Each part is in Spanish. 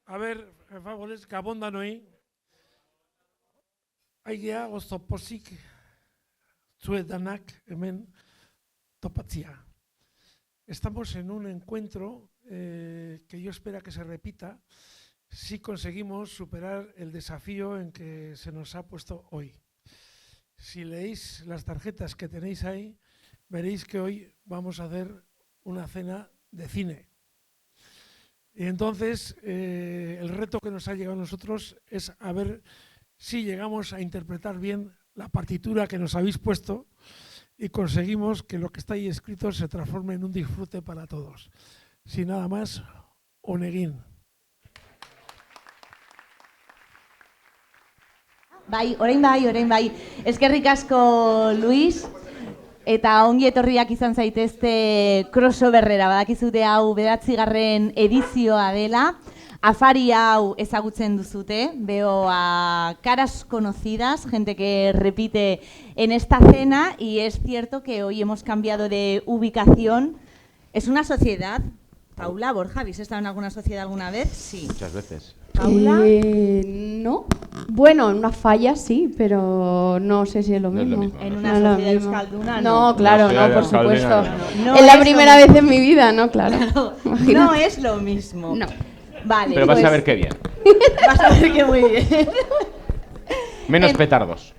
favorez, Gabon danoi. Aigea gozo pozik zuedanak hemen topatzia. Estamos en un encuentro que yo espero que se repita si conseguimos superar el desafío en que se nos ha puesto hoy. Si leéis las tarjetas que tenéis ahí, veréis que hoy vamos a hacer una cena de cine. Y entonces el reto que nos ha llegado a nosotros es a ver si llegamos a interpretar bien la partitura que nos habéis puesto y conseguimos que lo que está ahí escrito se transforme en un disfrute para todos. Sin nada más, Oneguin. Orain bai. Eskerrik asko, Luis. Eta ongi etorriak izan zaitezte crossoverrera, badakizute hau 9. edizioa dela. Afari hau ezagutzen duzute, veo a caras conocidas, gente que repite en esta cena, y es cierto que hoy hemos cambiado de ubicación. Es una sociedad. Paula, Borja, ¿habéis estado en alguna sociedad alguna vez? Sí. Muchas veces. ¿Paula? No. Bueno, en una falla sí, pero no sé si es lo mismo. En una sociedad euskalduna, no. No, claro, no, por supuesto. No es la primera vez en mi vida, ¿no? Claro. No es lo mismo. No. Vale. Pero vas a ver qué bien. Vas a ver que muy bien. Menos petardos.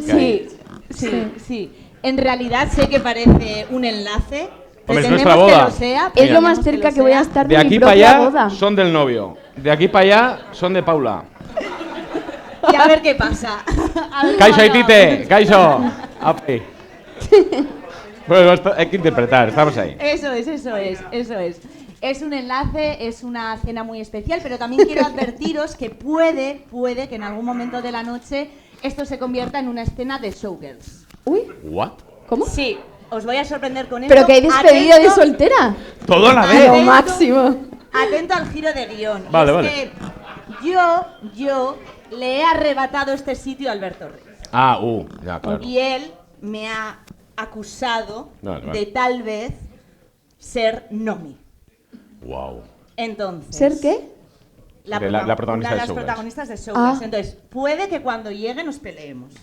Sí. En realidad sé que parece un enlace. Hombre, es nuestra boda. Es lo más cerca que voy a estar de mi aquí propia para allá boda. Son del novio. De aquí para allá son de Paula. Y a ver qué pasa. Kaixo Aitite, Kaixo. Bueno, hay que interpretar, estamos ahí. Eso es. Es un enlace, es una cena muy especial, pero también quiero advertiros que puede que en algún momento de la noche esto se convierta en una escena de showgirls. Uy. ¿What? ¿Cómo? Sí, os voy a sorprender con esto. Pero que hay despedida de soltera. Todo a la vez. Lo máximo. Atento al giro de guión. Vale. Que yo le he arrebatado este sitio a Alberto Reyes. Ya, claro. Y él me ha acusado Vale. de tal vez ser Nomi. Wow. Entonces, ¿Ser qué? La protagonista una de de las Showgirls. protagonistas de Showgirls. Entonces, puede que cuando llegue nos peleemos.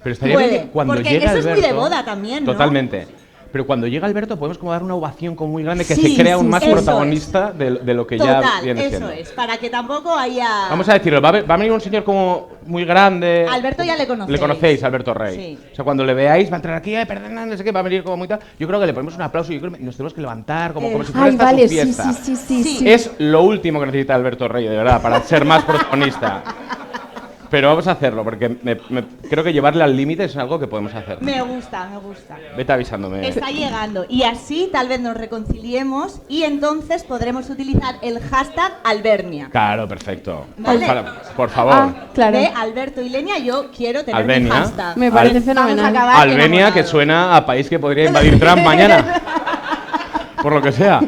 Pero estaría bien que cuando porque llegue eso Alberto, es muy de boda también, ¿no? Totalmente. Pero cuando llega Alberto podemos como dar una ovación como muy grande que Sí, se crea un más eso protagonista de lo que Total, ya viene eso siendo. es, para que tampoco haya... Vamos a decirlo, va a venir un señor como muy grande. Alberto ya le conocéis. Le conocéis, Alberto Rey. Sí. O sea, cuando le veáis va a entrar aquí, perdona, no sé qué, va a venir como muy tal. Yo creo que le ponemos un aplauso y yo creo que nos tenemos que levantar como si fuera Ay, esta vale, su fiesta. sí. Es lo último que necesita Alberto Rey, de verdad, para ser más protagonista. Pero vamos a hacerlo, porque creo que llevarle al límite es algo que podemos hacer. Me gusta. Vete avisándome. Está llegando. Y así tal vez nos reconciliemos y entonces podremos utilizar el hashtag Albernia. Claro, perfecto. Vale. Por favor. Claro. De Alberto y Lenia, yo quiero tener mi Albenia. hashtag. Me parece Vamos fenomenal. a acabar Albania, que enamorados. suena a país que podría invadir Trump mañana. Por lo que sea.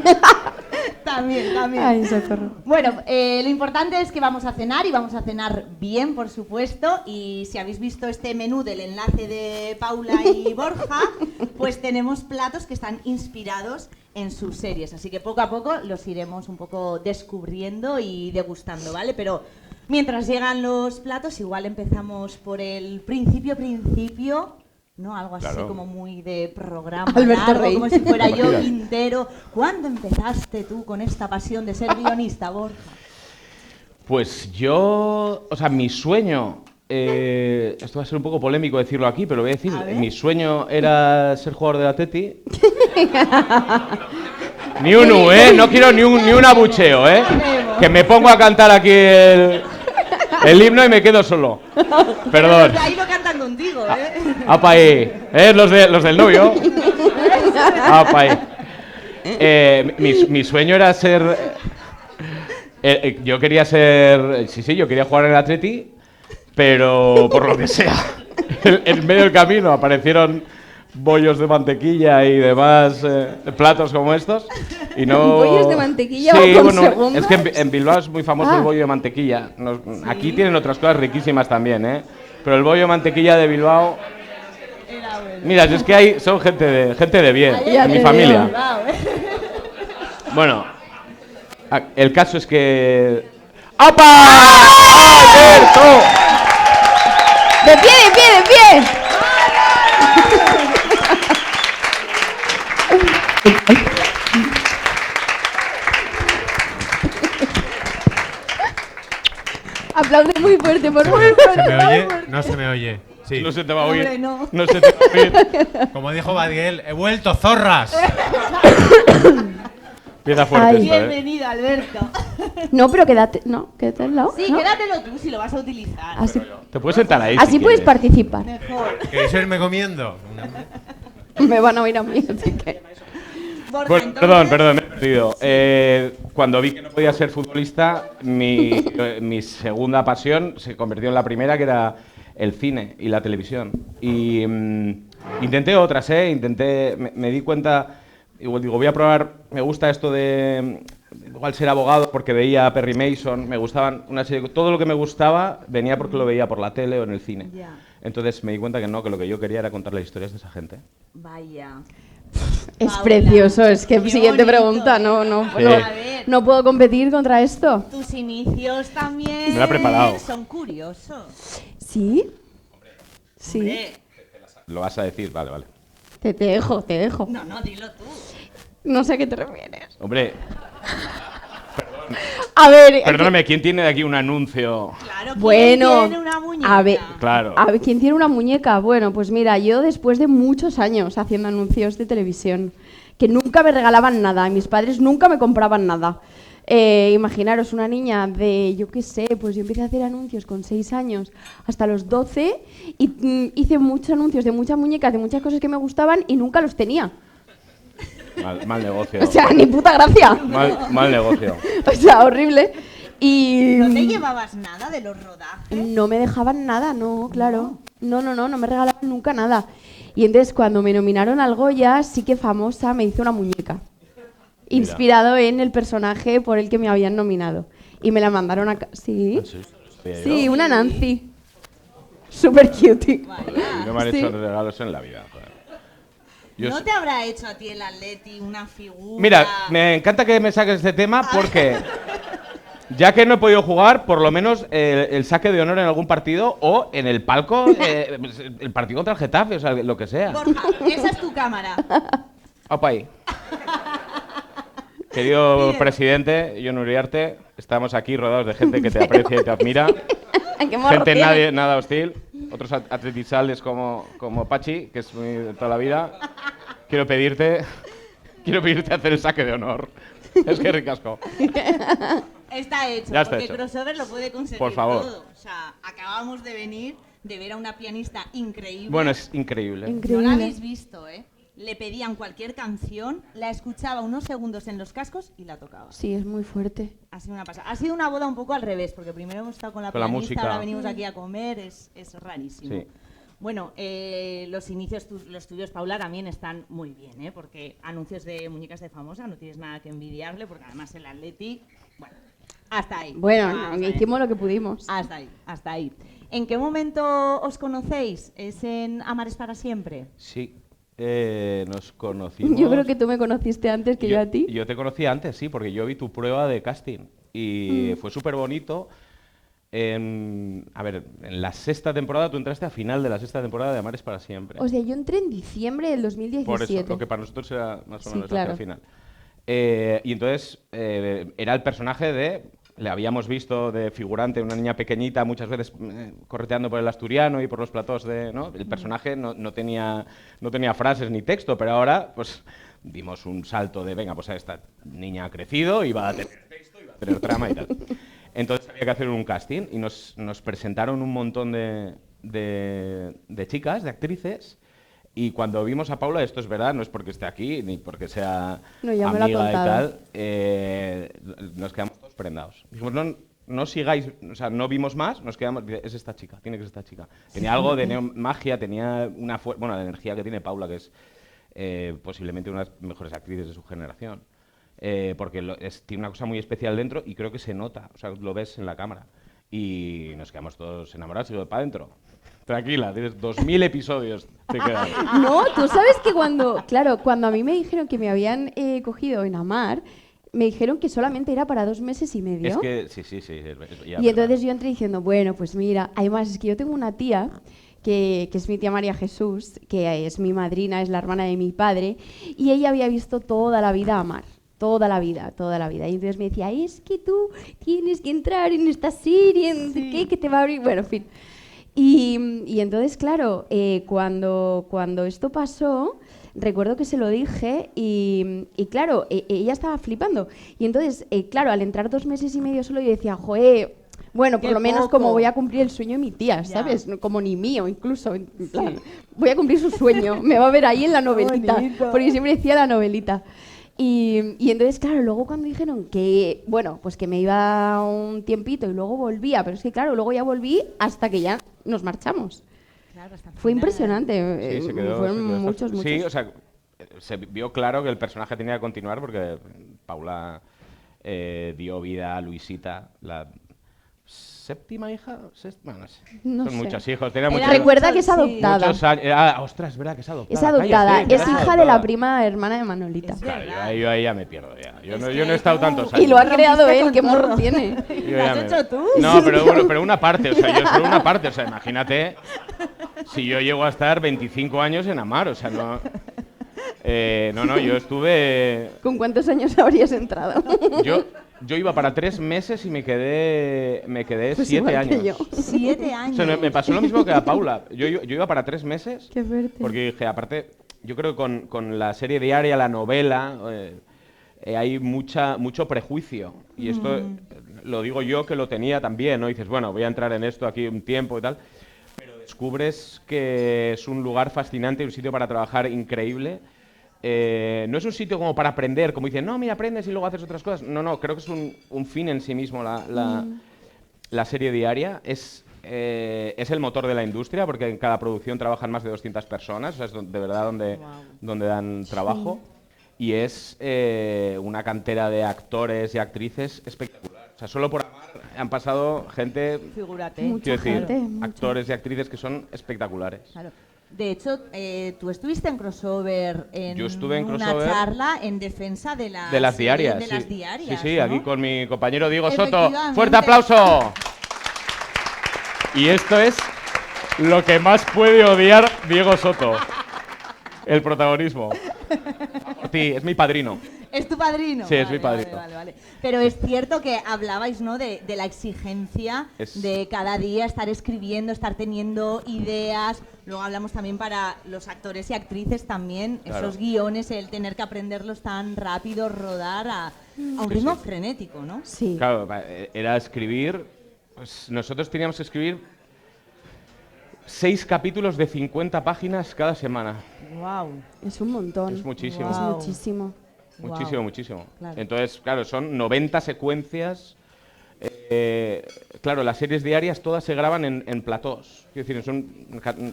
También. Ay, socorro. Bueno, lo importante es que vamos a cenar y vamos a cenar bien, por supuesto. Y si habéis visto este menú del enlace de Paula y Borja, pues tenemos platos que están inspirados en sus series. Así que poco a poco los iremos un poco descubriendo y degustando, ¿vale? Pero mientras llegan los platos, igual empezamos por el principio. ¿No? Algo así Claro. como muy de programa Alberto largo, Rey. como si fuera yo Imagínate. Quintero. ¿Cuándo empezaste tú con esta pasión de ser guionista, Borja? Pues yo, o sea, mi sueño, esto va a ser un poco polémico decirlo aquí, pero lo voy a decir, A ver. mi sueño era ser jugador del Atleti. Ni uno, no quiero ni un abucheo, que me pongo a cantar aquí el himno y me quedo solo. Perdón. Los de ahí lo cantan contigo, Apa ahí, los del novio. Apa ahí. Mi sueño era ser. Yo quería ser. Sí, yo quería jugar en el Atleti, pero por lo que sea, en medio del camino aparecieron bollos de mantequilla y demás platos como estos. Y no. ¿Bollos de mantequilla sí, o con bueno, segundas? es que en Bilbao es muy famoso el bollo de mantequilla. Aquí tienen otras cosas riquísimas también, pero el bollo de mantequilla de Bilbao. Mira, si es que son gente de bien, en mi familia. Bueno, el caso es que ¡Apa! ¡Alberto! ¡De pie, de pie, de pie! Aplaude muy fuerte, por favor. ¿Se me oye? No se me oye. Sí. No se te va a oír. Hombre, no. No se te va a oír. Como dijo Badguel, he vuelto, zorras. Empieza fuerte Ay. esto, ¿eh? Bienvenido, Alberto. No, pero quédate, no, quédate al lado. Sí, ¿no? quédatelo tú si lo vas a utilizar. Así, Te puedes sentar ahí. así si puedes quieres. participar. Mejor. ¿Queréis irme comiendo? Me van a oír a mí, así que... Borja, Pues, entonces- perdón, me he perdido. Cuando vi que no podía ser futbolista, mi segunda pasión se convirtió en la primera, que era el cine y la televisión. Y intenté otras, me di cuenta, igual digo, voy a probar, me gusta esto de igual ser abogado porque veía a Perry Mason, me gustaban una serie, todo lo que me gustaba venía porque lo veía por la tele o en el cine. Ya. Entonces me di cuenta que no, que lo que yo quería era contar las historias de esa gente. Vaya. Es Paula, precioso, es que qué siguiente bonito, pregunta, no, no, Sí. no, A ver. no puedo competir contra esto. Tus inicios también Me lo he preparado. son curiosos. ¿Sí? Sí, Hombre, ¿Lo vas a decir? Vale, vale. te dejo, te dejo. no, dilo tú. No sé a qué te refieres. Hombre, A ver, perdóname, ¿quién tiene de aquí un anuncio? Claro, ¿quién bueno, tiene una muñeca? a ver, Claro. a ver, ¿quién tiene una muñeca? Bueno, pues mira, yo después de muchos años haciendo anuncios de televisión, que nunca me regalaban nada, mis padres nunca me compraban nada. Imaginaros una niña de, yo qué sé, pues yo empecé a hacer anuncios con 6 años hasta los 12 y hice muchos anuncios de muchas muñecas, de muchas cosas que me gustaban y nunca los tenía. Mal negocio. O sea, ni puta gracia. Mal negocio. O sea, horrible. Y ¿No te llevabas nada de los rodajes? no me dejaban nada, no, claro. No me regalaban nunca nada. Y entonces cuando me nominaron al Goya, sí que famosa me hizo una muñeca. Inspirado en el personaje por el que me habían nominado. Y me la mandaron a... ¿Sí? Sí, una Nancy. Super cutie. No me han Sí. hecho regalos en la vida. Joder. Yo ¿No sé- te habrá hecho a ti el Atleti una figura? Mira, me encanta que me saques este tema porque ya que no he podido jugar, por lo menos el saque de honor en algún partido o en el palco, el partido contra el Getafe, o sea, lo que sea. Borja, esa es tu cámara. Opa ahí. Querido Pídelo. presidente, Jon Uriarte, estamos aquí rodeados de gente que te aprecia y te admira. Qué morro Gente tiene. nada hostil. Otros atletizales como Pachi, que es muy de toda la vida. Quiero pedirte hacer el saque de honor. Es que ricasco. Está hecho, Ya está porque hecho. Crossover lo puede conseguir Por favor. todo. O sea, acabamos de venir de ver a una pianista increíble. Bueno, es increíble. No la Increíble. habéis visto, ¿eh? Le pedían cualquier canción, la escuchaba unos segundos en los cascos y la tocaba. Sí, es muy fuerte. Ha sido una pasada. Ha sido una boda un poco al revés, porque primero hemos estado con la Con la pianista, música. ahora venimos aquí a comer, es rarísimo. Sí. Bueno, los inicios, los tuyos, Paula, también están muy bien, ¿eh? Porque anuncios de muñecas de famosa no tienes nada que envidiarle, porque además el Athletic, bueno, hasta ahí. Bueno, Vamos a ver. hicimos lo que pudimos. Hasta ahí, hasta ahí. ¿En qué momento os conocéis? ¿Es en Amares para siempre? Sí, nos conocimos. Yo creo que tú me conociste antes que yo a ti. Yo te conocí antes, sí, porque yo vi tu prueba de casting y fue súper bonito. En la sexta temporada, tú entraste a final de la sexta temporada de Amares para siempre. O sea, yo entré en diciembre del 2017. Por eso, lo que para nosotros era más o Sí, menos claro. hacia el final. Y entonces era el personaje de... Le habíamos visto de figurante, una niña pequeñita, muchas veces correteando por el asturiano y por los platós de... ¿no? El personaje no tenía frases ni texto, pero ahora pues dimos un salto de, venga, pues esta niña ha crecido y va a tener texto y va a tener trama y tal. Entonces había que hacer un casting y nos presentaron un montón de chicas, de actrices. Y cuando vimos a Paula, esto es verdad, no es porque esté aquí ni porque sea No, ya me lo ha amiga y contado. tal, nos quedamos todos prendados. Dijimos, no sigáis, o sea, no vimos más, nos quedamos, es esta chica, tiene que ser esta chica. Tenía algo de magia, tenía bueno, la energía que tiene Paula, que es posiblemente una de las mejores actrices de su generación. Porque tiene una cosa muy especial dentro y creo que se nota, o sea, lo ves en la cámara. Y nos quedamos todos enamorados y digo, para adentro. Tranquila, tienes 2000 episodios. Te quedan. No, tú sabes que cuando a mí me dijeron que me habían cogido en Amar, me dijeron que solamente era para 2 meses y medio. Es que, sí, Y entonces yo entré diciendo, bueno, pues mira, además es que yo tengo una tía que es mi tía María Jesús, que es mi madrina, es la hermana de mi padre, y ella había visto toda la vida a Mar. Toda la vida. Y entonces me decía, es que tú tienes que entrar en esta serie, no sé qué, que te va a abrir... Bueno, en fin. Y entonces, claro, cuando esto pasó, recuerdo que se lo dije y claro, ella estaba flipando. Y entonces, claro, al entrar 2 meses y medio solo, yo decía, joe, bueno, por lo menos como voy a cumplir el sueño de mi tía, ¿sabes? No, como ni mío, incluso. En plan, voy a cumplir su sueño, me va a ver ahí en la novelita, porque siempre decía la novelita. Y entonces, claro, luego cuando dijeron que, bueno, pues que me iba un tiempito y luego volvía, pero es que claro, luego ya volví hasta que ya nos marchamos. Claro, fue impresionante, Sí, fueron muchos. Sí, o sea, se vio claro que el personaje tenía que continuar porque Paula dio vida a Luisita, la séptima hija, bueno, no sé. No Son sé. muchos hijos. Tenía muchos, Recuerda que es adoptada. muchos años. Ostras, es verdad que es adoptada. Es adoptada, Cállate, es hija de la prima hermana de Manolita. Claro, yo ahí ya me pierdo ya. Yo no he estado tantos años. Y lo ha creado él, qué morro tiene. ¿Lo has hecho tú? No, pero bueno, pero una parte, o sea, yo solo una parte, o sea, imagínate si yo llego a estar 25 años en Amar, o sea, no. No, yo estuve. ¿Con cuántos años habrías entrado? Yo iba para 3 meses y me quedé Pues 7 igual que años. yo. 7 años. O sea, me pasó lo mismo que a Paula. Yo iba para 3 meses. Qué fuerte. Porque dije, aparte, yo creo que con la serie diaria, la novela, hay mucho prejuicio. Y esto lo digo yo que lo tenía también, ¿no? Y dices, bueno, voy a entrar en esto aquí un tiempo y tal. Pero descubres que es un lugar fascinante, un sitio para trabajar increíble. No es un sitio como para aprender, como dicen, no, mira, aprendes y luego haces otras cosas. No, creo que es un fin en sí mismo la serie diaria. Es el motor de la industria, porque en cada producción trabajan más de 200 personas, o sea, es de verdad donde dan trabajo. Y es una cantera de actores y actrices espectacular. O sea, solo por Amar han pasado gente, Figúrate. Mucha quiero decir, gente, actores y actrices que son espectaculares. Claro. De hecho, tú estuviste en Crossover en Yo estuve en una Crossover charla en defensa de las diarias. de Sí. las diarias, Sí, ¿no? aquí con mi compañero Diego Soto. Efectivamente. ¡Fuerte aplauso! Y esto es lo que más puede odiar Diego Soto. El protagonismo. Por ti, es mi padrino. ¿Es tu padrino? Sí, es mi padrino. Vale. Pero es cierto que hablabais, ¿no?, de la exigencia de cada día estar escribiendo, estar teniendo ideas. Luego hablamos también para los actores y actrices también, Claro. esos guiones, el tener que aprenderlos tan rápido, rodar a un ritmo frenético, ¿no? Sí. Claro, era escribir. Pues nosotros teníamos que escribir 6 capítulos de 50 páginas cada semana. Wow. Es un montón. Es muchísimo. Es Wow. muchísimo. Muchísimo. Claro. Entonces, claro, son 90 secuencias. Claro, las series diarias todas se graban en platós. Es decir,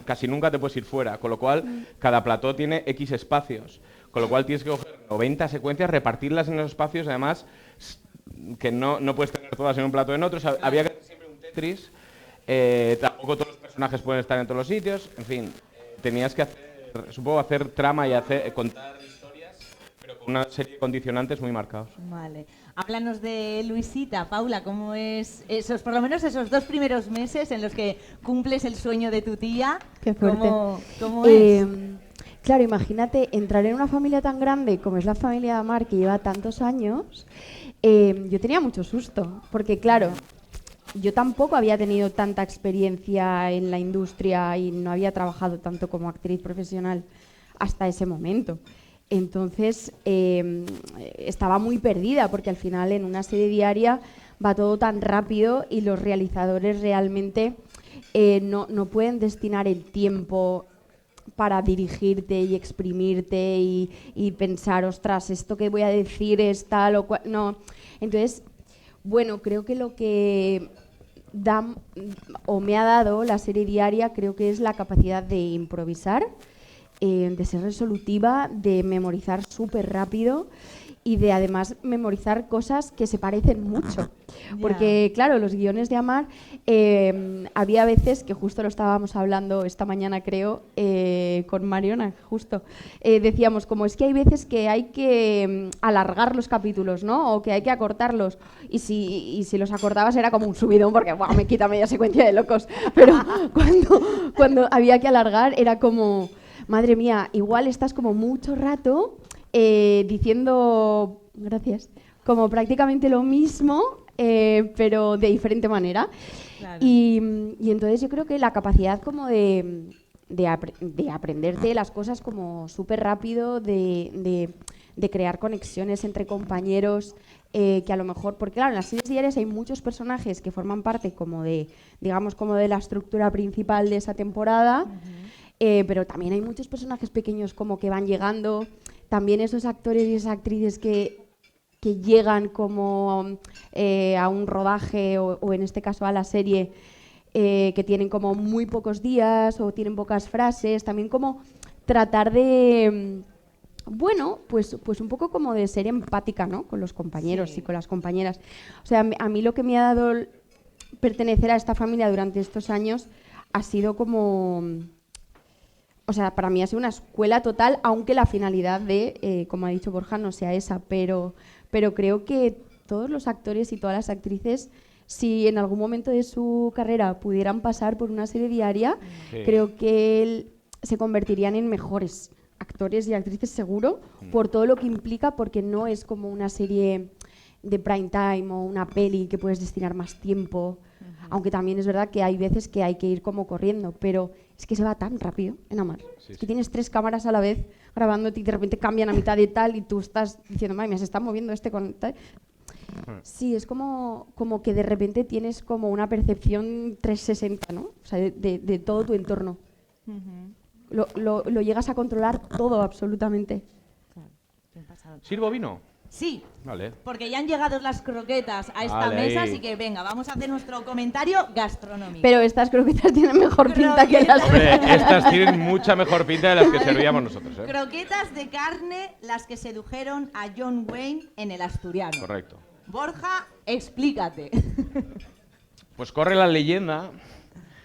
casi nunca te puedes ir fuera. Con lo cual, cada plató tiene X espacios. Con lo cual, tienes que coger 90 secuencias, repartirlas en los espacios. Además, que no puedes tener todas en un plató en otro. O sea, había que hacer siempre un Tetris. Tampoco todos los personajes pueden estar en todos los sitios. En fin, tenías que hacer trama y contar historias, pero con una serie de condicionantes muy marcados. Vale. Háblanos de Luisita, Paula, ¿cómo es por lo menos esos 2 primeros meses en los que cumples el sueño de tu tía? Qué fuerte. ¿Cómo es? Claro, imagínate entrar en una familia tan grande como es la familia de Amar, que lleva tantos años. Yo tenía mucho susto, porque claro, yo tampoco había tenido tanta experiencia en la industria y no había trabajado tanto como actriz profesional hasta ese momento. Entonces, estaba muy perdida, porque al final en una serie diaria va todo tan rápido y los realizadores realmente no pueden destinar el tiempo para dirigirte y exprimirte y pensar, ostras, esto que voy a decir es tal o cual. No. Entonces, bueno, creo que lo que da o me ha dado la serie diaria, creo que es la capacidad de improvisar, de ser resolutiva, de memorizar súper rápido y de además memorizar cosas que se parecen mucho. Porque, claro, los guiones de Amar, había veces, que justo lo estábamos hablando esta mañana, creo, con Mariona, justo, decíamos como es que hay veces que hay que alargar los capítulos, ¿no? O que hay que acortarlos. Y si los acortabas era como un subidón, porque ¡buah, me quita media secuencia de locos! Pero cuando había que alargar era como, madre mía, igual estás como mucho rato diciendo, gracias, como prácticamente lo mismo, pero de diferente manera. Claro. Y entonces yo creo que la capacidad como de aprenderte las cosas como súper rápido, de crear conexiones entre compañeros, que a lo mejor, porque claro, en las series diarias hay muchos personajes que forman parte como de, digamos, como de la estructura principal de esa temporada, pero también hay muchos personajes pequeños como que van llegando, también esos actores y esas actrices que llegan como a un rodaje o en este caso a la serie, que tienen como muy pocos días o tienen pocas frases, también como tratar de, bueno, pues un poco como de ser empática, ¿no? Con los compañeros y con las compañeras. O sea, a mí lo que me ha dado pertenecer a esta familia durante estos años ha sido como... O sea, para mí ha sido una escuela total, aunque la finalidad de, como ha dicho Borja, no sea esa, pero creo que todos los actores y todas las actrices, si en algún momento de su carrera pudieran pasar por una serie diaria, creo que se convertirían en mejores actores y actrices seguro, por todo lo que implica, porque no es como una serie de prime time o una peli que puedes destinar más tiempo, aunque también es verdad que hay veces que hay que ir como corriendo, pero es que se va tan rápido en Amar. Es que tienes 3 cámaras a la vez grabándote y de repente cambian a mitad de tal y tú estás diciendo, madre mía, se está moviendo este con tal. Sí, es como que de repente tienes como una percepción 360, ¿no? O sea, de todo tu entorno. Lo llegas a controlar todo, absolutamente. ¿Sirvo vino? Sí, Vale. porque ya han llegado las croquetas a esta Vale, mesa, ahí. así que venga, vamos a hacer nuestro comentario gastronómico. Pero estas croquetas tienen mejor pinta que las... Hombre, estas tienen mucha mejor pinta de las que servíamos nosotros, ¿eh? Croquetas de carne, las que sedujeron a John Wayne en el Asturiano. Correcto. Borja, explícate. Pues corre la leyenda.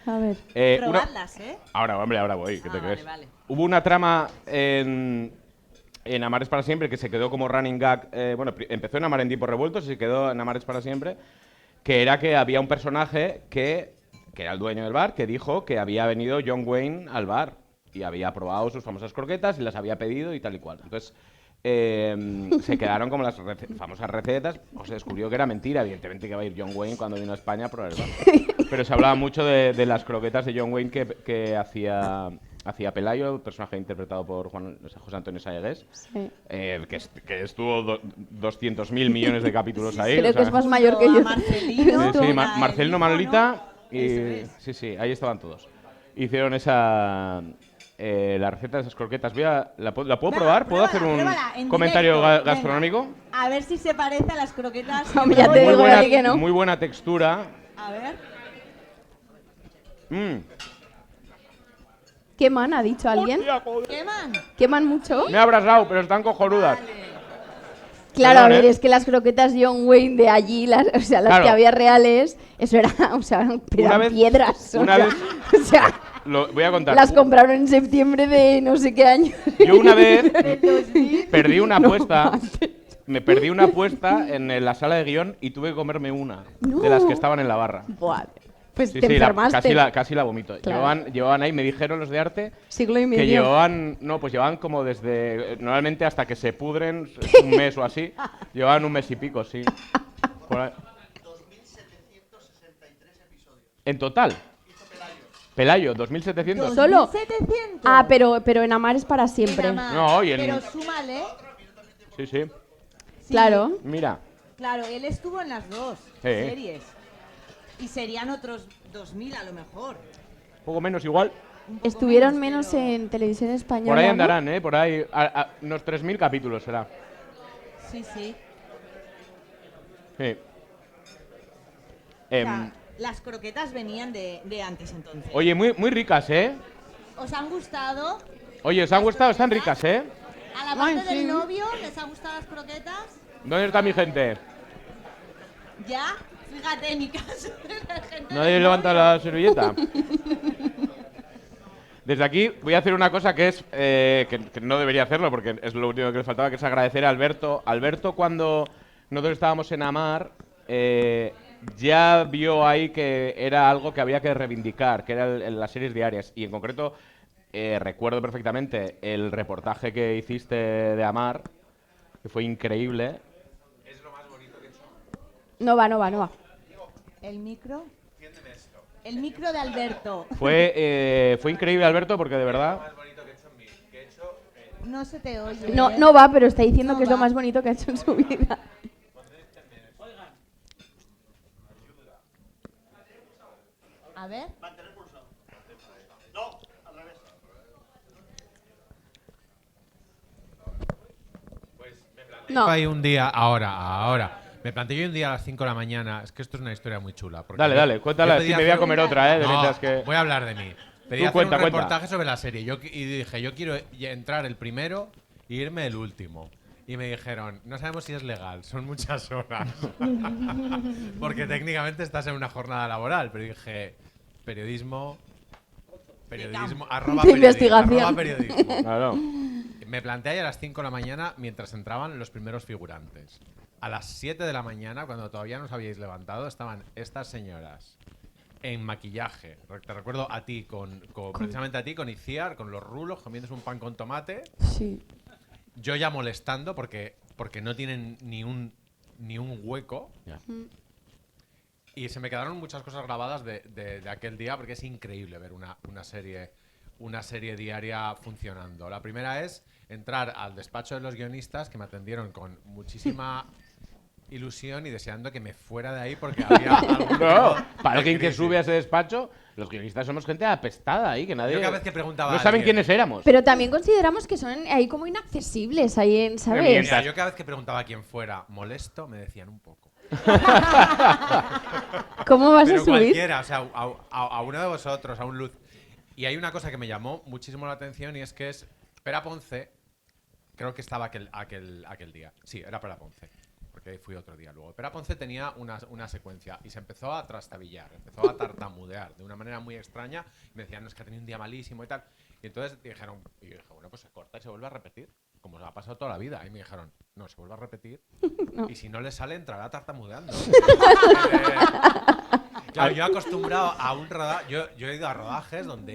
A ver. Probadlas, ¿eh? Ahora voy, ¿qué te vale, crees? vale. Hubo una trama en Amares para siempre que se quedó como running gag. Empezó en Amar en tiempos revueltos y se quedó en Amares para siempre. Que era que había un personaje que era el dueño del bar, que dijo que había venido John Wayne al bar y había probado sus famosas croquetas y las había pedido y tal y cual. Entonces se quedaron como las famosas recetas. O se descubrió que era mentira, evidentemente, que iba a ir John Wayne cuando vino a España a probar el bar. Pero se hablaba mucho de las croquetas de John Wayne que hacía Pelayo, personaje interpretado por José Antonio Sayagués, Sí. que estuvo 200.000 millones de capítulos ahí. Creo o sea, que es más mayor que yo. Marcelino. Sí, Marcelino, Manolita y... Eso es. Sí, ahí estaban todos. Hicieron la receta de esas croquetas. ¿La puedo Venga, probar? ¿Puedo hacer un pruébala, en comentario directo, venga. gastronómico? A ver si se parece a las croquetas. Hombre, ya te Muy digo buena- yo que no. Muy buena textura. A ver. ¿Queman, ha dicho alguien? Hostia, joder. ¿Queman? ¿Queman mucho? Me ha abrazado, pero están cojonudas. Claro, a Perdón, ver, ¿eh? es que las croquetas John Wayne de allí, las Claro. que había reales, eso era, o sea, eran piedras. una vez- o sea, Voy a contar. las compraron en septiembre de no sé qué año. Yo una vez perdí una apuesta. Me perdí una apuesta en la sala de guión y tuve que comerme una de las que estaban en la barra. Buah, pues Sí, te sí, enfermaste. casi la vomito. Claro. Llevaban ahí, me dijeron los de arte, Siglo y que medio. llevaban como desde, normalmente hasta que se pudren, un mes o así, llevaban un mes y pico, sí. Por ahí. 2.763 episodios. En total. Pelayo, 2.700. ¿Solo? 700. Ah, pero en Amar es para siempre. En Amar. No, y en- Pero súmale. Sí, sí. Sí, Claro. Mira. Claro, él estuvo en las dos series. Y serían otros 2000 a lo mejor. Poco menos igual. Un poco Estuvieron menos, menos pero- en televisión española. Por ahí ¿no? andarán, ¿eh? Por ahí. Unos 3.000 capítulos será. Sí, sí. Sí. O sea, las croquetas venían de antes entonces. Oye, muy ricas, ¿eh? ¿Os han gustado? Oye, ¿os han gustado? Están ricas, ¿eh? A la parte del novio, ¿les ha gustado las croquetas? ¿Dónde está mi gente? Ya, fíjate, en mi caso. ¿Nadie levanta la servilleta? Desde aquí voy a hacer una cosa que es que no debería hacerlo porque es lo único que le faltaba, que es agradecer a Alberto. Alberto, cuando nosotros estábamos en Amar, ya vio ahí que era algo que había que reivindicar, que era las series diarias. Y en concreto, recuerdo perfectamente el reportaje que hiciste de Amar, que fue increíble. No va. ¿El micro? El micro de Alberto. Fue increíble, Alberto, porque de verdad... No se te oye. No va, pero está diciendo No que es lo va. más bonito que ha hecho en su vida. A ver. No. Hay un día, ahora. Me planteé yo un día a las 5 de la mañana. Es que esto es una historia muy chula. porque Dale, cuéntala. yo pedí Sí, me voy a hacer comer otra, No, mientras que... voy a hablar de mí. Pedí Tú hacer cuenta, un cuenta. reportaje sobre la serie. Y dije, yo quiero entrar el primero e irme el último. Y me dijeron, no sabemos si es legal, son muchas horas. Porque técnicamente estás en una jornada laboral. Pero dije, periodismo, De investigación. arroba periodismo. Claro. Me planteé ahí a las 5 de la mañana mientras entraban los primeros figurantes. A las 7 de la mañana, cuando todavía no os habíais levantado, estaban estas señoras en maquillaje. Te recuerdo a ti, precisamente a ti, con Iciar, con los rulos, comiéndose un pan con tomate. Sí. Yo ya molestando porque no tienen ni un hueco. Ya. Y se me quedaron muchas cosas grabadas de aquel día porque es increíble ver una serie diaria funcionando. La primera es entrar al despacho de los guionistas, que me atendieron con muchísima ilusión y deseando que me fuera de ahí porque había algún No, tipo para de alguien que crisis. sube a ese despacho, los guionistas somos gente apestada ahí, que nadie... Yo cada vez que preguntaba no a saben alguien- quiénes éramos. Pero también consideramos que son ahí como inaccesibles, ahí en, ¿sabes? Bien, Mira, yo cada vez que preguntaba a quién fuera molesto, me decían un poco. ¿Cómo vas a Pero subir? cualquiera, o sea, a uno de vosotros, a un Luz. Y hay una cosa que me llamó muchísimo la atención y es que es Pera Ponce, creo que estaba aquel día. Sí, era Pera Ponce, porque fui otro día luego. Pera Ponce tenía una secuencia y se empezó a trastabillar, empezó a tartamudear de una manera muy extraña. Y me decían, no, es que ha tenido un día malísimo y tal. Y entonces dijeron, y yo dije, bueno, pues se corta y se vuelve a repetir, como se ha pasado toda la vida. Y me dijeron, no, se vuelve a repetir. Y si no le sale, entrará tartamudeando. Claro, yo acostumbrado a un rodaje, yo he ido a rodajes donde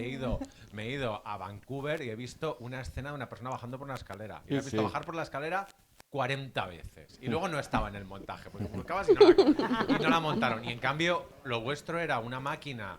me he ido a Vancouver y he visto una escena de una persona bajando por una escalera. Y la he visto Sí. bajar por la escalera 40 veces. Y luego no estaba en el montaje, porque buscabas y no la montaron. Y en cambio, lo vuestro era una máquina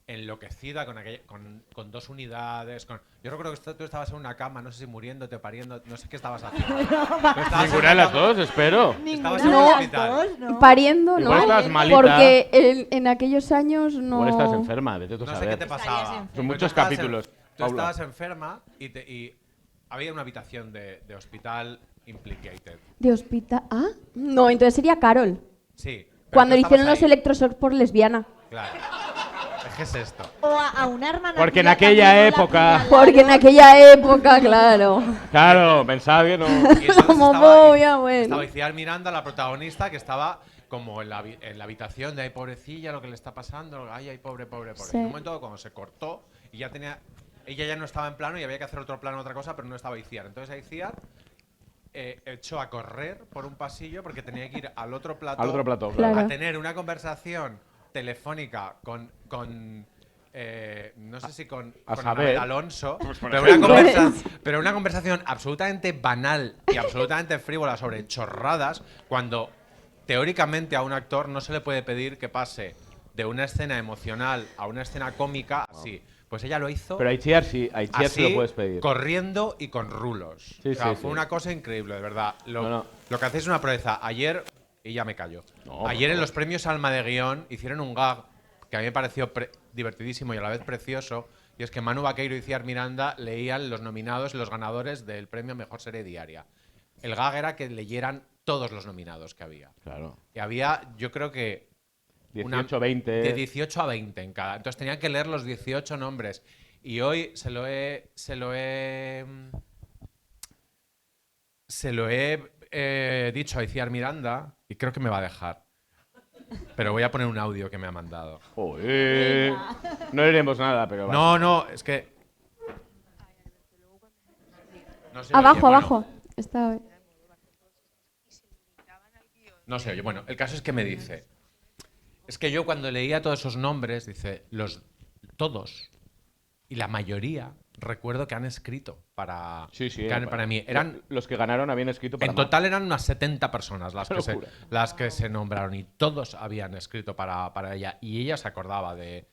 enloquecida con dos unidades. Yo recuerdo que tú estabas en una cama, no sé si muriéndote, pariendo, no sé qué estabas haciendo. Tú estabas en Ninguna de las una cama- dos, espero. Estabas en un No. hospital. Pariendo, ¿no? Igual estabas malita. Porque en aquellos años no... Igual estás enferma, vete tú a No sé saber. qué te pasaba. Estarías Son Pues muchos tú estabas capítulos, Tú Paula. estabas enferma y había una habitación de hospital implicated. ¿De hospital? ¿Ah? No, entonces sería Carol. Sí. pero Cuando tú le hicieron estabas los ahí. electroshock por lesbiana. Claro. ¿Qué es esto? O a una hermana. Porque en tuya aquella también no la época- apuñalaron. Porque en aquella época, claro. Claro, pensaba que no. Y entonces Homofobia, bueno. estaba Iciar Miranda, la protagonista, que estaba como en la habitación de ay, pobrecilla, lo que le está pasando, ay, pobre. Sí. En un momento cuando se cortó y ya ella ya no estaba en plano y había que hacer otro plano, otra cosa, pero no estaba Iciar. Entonces a Iciar echó a correr por un pasillo porque tenía que ir al otro plató, Al otro plató, Claro. claro. a tener una conversación telefónica con no sé si con Saber. Anabel Alonso, Pues por pero ejemplo. pero una conversación absolutamente banal y absolutamente frívola sobre chorradas, cuando teóricamente a un actor no se le puede pedir que pase de una escena emocional a una escena cómica así. Pues ella lo hizo Pero a Itziar sí, a Itziar sí así, lo puedes pedir. corriendo y con rulos. Sí, O sea, sí, fue sí. una cosa increíble, de verdad. No. Lo que hacéis es una proeza. Ayer, y ya me callo. No, por Ayer en favor. los premios Alma de Guión hicieron un gag que a mí me pareció divertidísimo y a la vez precioso. Y es que Manu Vaqueiro y Ciar Miranda leían los nominados y los ganadores del premio Mejor Serie Diaria. El gag era que leyeran todos los nominados que había. Claro. Y había, yo creo que 18, 20. de 18 a 20 en cada. Entonces tenían que leer los 18 nombres. Y hoy se lo he se lo he dicho a Iciar Miranda y creo que me va a dejar. Pero voy a poner un audio que me ha mandado. Joder. No diremos nada, pero... No, es que... No se Abajo, oye, bueno. abajo. Está... No sé, oye, bueno, el caso es que me dice, es que yo cuando leía todos esos nombres, dice, todos y la mayoría recuerdo que han escrito para, para mí. Eran, los que ganaron habían escrito para en total eran unas 70 personas Locura. las que se nombraron y todos habían escrito para ella y ella se acordaba de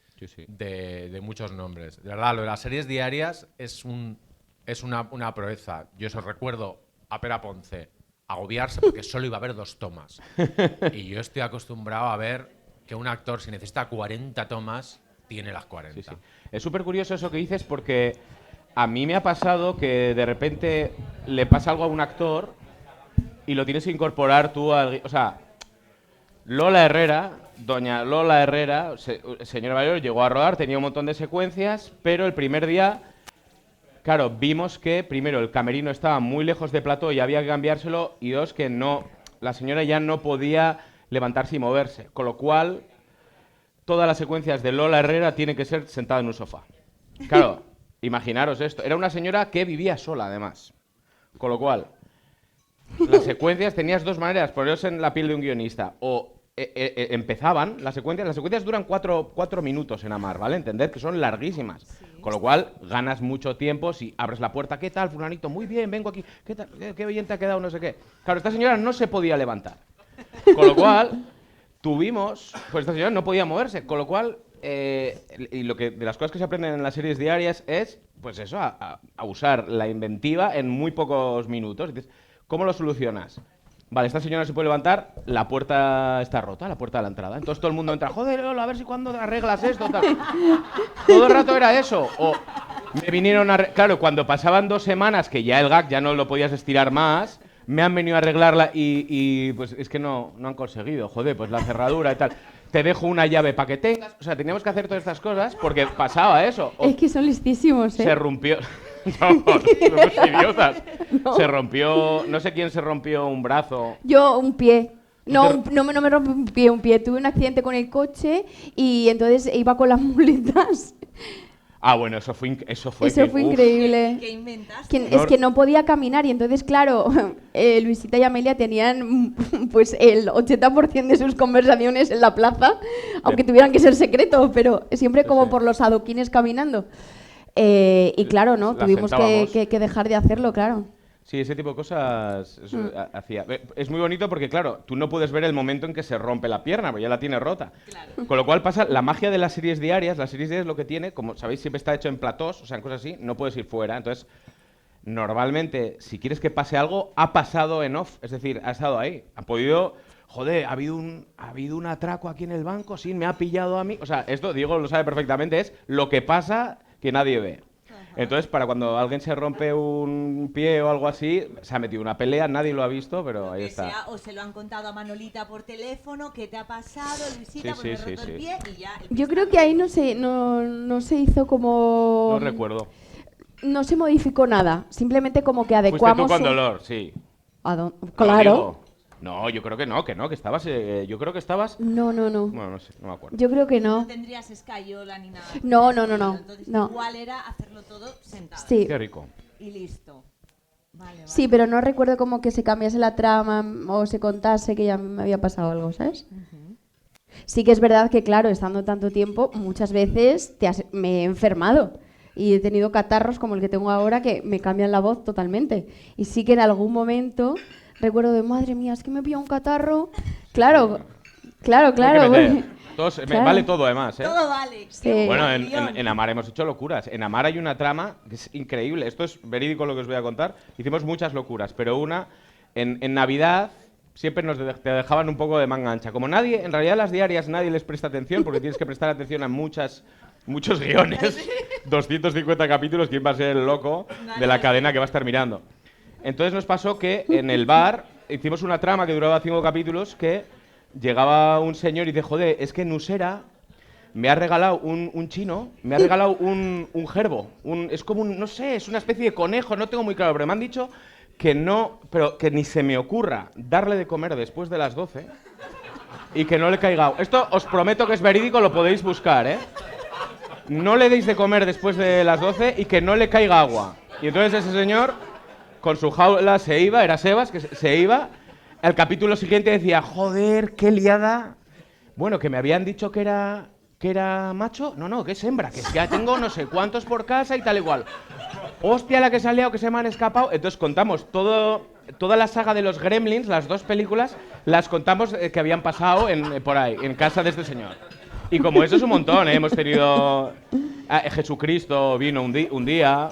muchos nombres. De verdad, lo de las series diarias es una proeza. Yo eso recuerdo a Pera Ponce agobiarse porque solo iba a haber 2 tomas. Y yo estoy acostumbrado a ver que un actor, si necesita 40 tomas, tiene las 40. Sí. Es súper curioso eso que dices porque a mí me ha pasado que de repente le pasa algo a un actor y lo tienes que incorporar tú al... O sea, Lola Herrera, doña Lola Herrera, señora mayor, llegó a rodar, tenía un montón de secuencias, pero el primer día... Claro, vimos que, primero, el camerino estaba muy lejos de plató y había que cambiárselo, y 2, que no, la señora ya no podía levantarse y moverse, con lo cual todas las secuencias de Lola Herrera tienen que ser sentada en un sofá. Claro, imaginaros esto. Era una señora que vivía sola, además. Con lo cual, las secuencias tenías 2 maneras, ponerse en la piel de un guionista, o empezaban las secuencias duran 4 minutos en Amar, ¿vale? Entended que son larguísimas. Con lo cual, ganas mucho tiempo si abres la puerta. ¿Qué tal, fulanito? Muy bien, vengo aquí. ¿Qué tal? ¿Qué bien te ha quedado? No sé qué. Claro, esta señora no se podía levantar. Con lo cual, pues esta señora no podía moverse. Con lo cual, y de las cosas que se aprenden en las series diarias es, pues eso, a usar la inventiva en muy pocos minutos. Entonces, ¿cómo lo solucionas? Vale, esta señora no se puede levantar, la puerta está rota, la puerta de la entrada. Entonces todo el mundo entra, joder, Lola, a ver si cuándo arreglas esto, tal. Todo el rato era eso. O me vinieron claro, cuando pasaban 2 semanas, que ya el gag ya no lo podías estirar más, me han venido a arreglarla y pues es que no han conseguido, joder, pues la cerradura y tal. Te dejo una llave para que tengas. O sea, teníamos que hacer todas estas cosas porque pasaba eso. O Es que son listísimos, ¿eh? se rompió... No, somos idiotas. No. Se rompió... No sé quién se rompió un brazo. Yo, un pie. No me rompí un pie. Tuve un accidente con el coche y entonces iba con las muletas. Ah, bueno, eso fue Eso fue increíble. ¿Qué inventaste? Es que no podía caminar y entonces, claro, Luisita y Amelia tenían pues el 80% de sus conversaciones en la plaza, aunque tuvieran que ser secretos, pero siempre como por los adoquines caminando. Y claro, ¿no? Tuvimos que dejar de hacerlo, claro. Sí, ese tipo de cosas hacía. Es muy bonito porque, claro, tú no puedes ver el momento en que se rompe la pierna, porque ya la tiene rota. Claro. Con lo cual pasa la magia de las series diarias lo que tiene, como sabéis, siempre está hecho en platós, o sea, en cosas así, no puedes ir fuera. Entonces, normalmente, si quieres que pase algo, ha pasado en off, es decir, ha estado ahí. Ha podido... Joder, ha habido un atraco aquí en el banco, sí, me ha pillado a mí. O sea, esto, Diego lo sabe perfectamente, es lo que pasa que nadie ve. Entonces, para cuando alguien se rompe un pie o algo así, se ha metido una pelea, nadie lo ha visto, pero ahí está. O se lo han contado a Manolita por teléfono, ¿qué te ha pasado, Luisita? Sí, pues me he roto el pie y ya. Yo creo que ahí no se hizo como... No recuerdo. No se modificó nada, simplemente como que Fuiste adecuamos... tú con dolor, sí. Claro. No, yo creo que no, que estabas... yo creo que estabas... No. Bueno, no sé, no me acuerdo. Yo creo que no. No tendrías escayola ni nada. No. Entonces, No. igual era hacerlo todo sentado. Sí. Qué rico. Y listo. Vale. Sí, pero no recuerdo como que se cambiase la trama o se contase que ya me había pasado algo, ¿sabes? Sí que es verdad que, claro, estando tanto tiempo, muchas veces me he enfermado y he tenido catarros como el que tengo ahora que me cambian la voz totalmente. Y sí que en algún momento recuerdo de, madre mía, es que me pilla un catarro. Claro. Claro. Bueno, Claro. Vale todo, además, ¿eh? Todo vale. Sí. Bueno, en Amar hemos hecho locuras. En Amar hay una trama que es increíble. Esto es verídico lo que os voy a contar. Hicimos muchas locuras, pero una, en Navidad, siempre te dejaban un poco de manga ancha. Como en realidad las diarias nadie les presta atención, porque tienes que prestar atención a muchos guiones, 250 capítulos, ¿quién va a ser el loco de la cadena que va a estar mirando? Entonces nos pasó que en el bar hicimos una trama que duraba 5 capítulos que llegaba un señor y dice, joder, es que Nusera me ha regalado un chino, me ha regalado un gerbo. Es como no sé, es una especie de conejo, no tengo muy claro, pero me han dicho pero que ni se me ocurra darle de comer después de las 12 y que no le caiga agua. Esto os prometo que es verídico, lo podéis buscar, ¿eh? No le deis de comer después de las 12 y que no le caiga agua. Y entonces ese señor, con su jaula, se iba, era Sebas, que se iba. El capítulo siguiente decía, joder, qué liada. Bueno, que me habían dicho que era macho. No, que es hembra, que ya tengo no sé cuántos por casa y tal igual. Hostia, la que se ha liado, que se me han escapado. Entonces contamos toda la saga de los Gremlins, las 2 películas, las contamos que habían pasado por ahí, en casa de este señor. Y como eso es un montón, ¿eh? Hemos tenido... Jesucristo vino un día...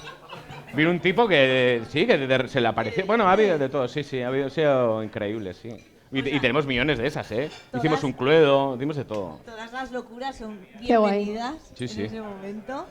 Vino un tipo que sí, que se le apareció... Bueno, ha habido de todo, sí, ha sido increíble, sí. Y tenemos millones de esas, ¿eh? Hicimos un Cluedo, hicimos de todo. Todas las locuras son Qué guay. bienvenidas Sí. en ese momento.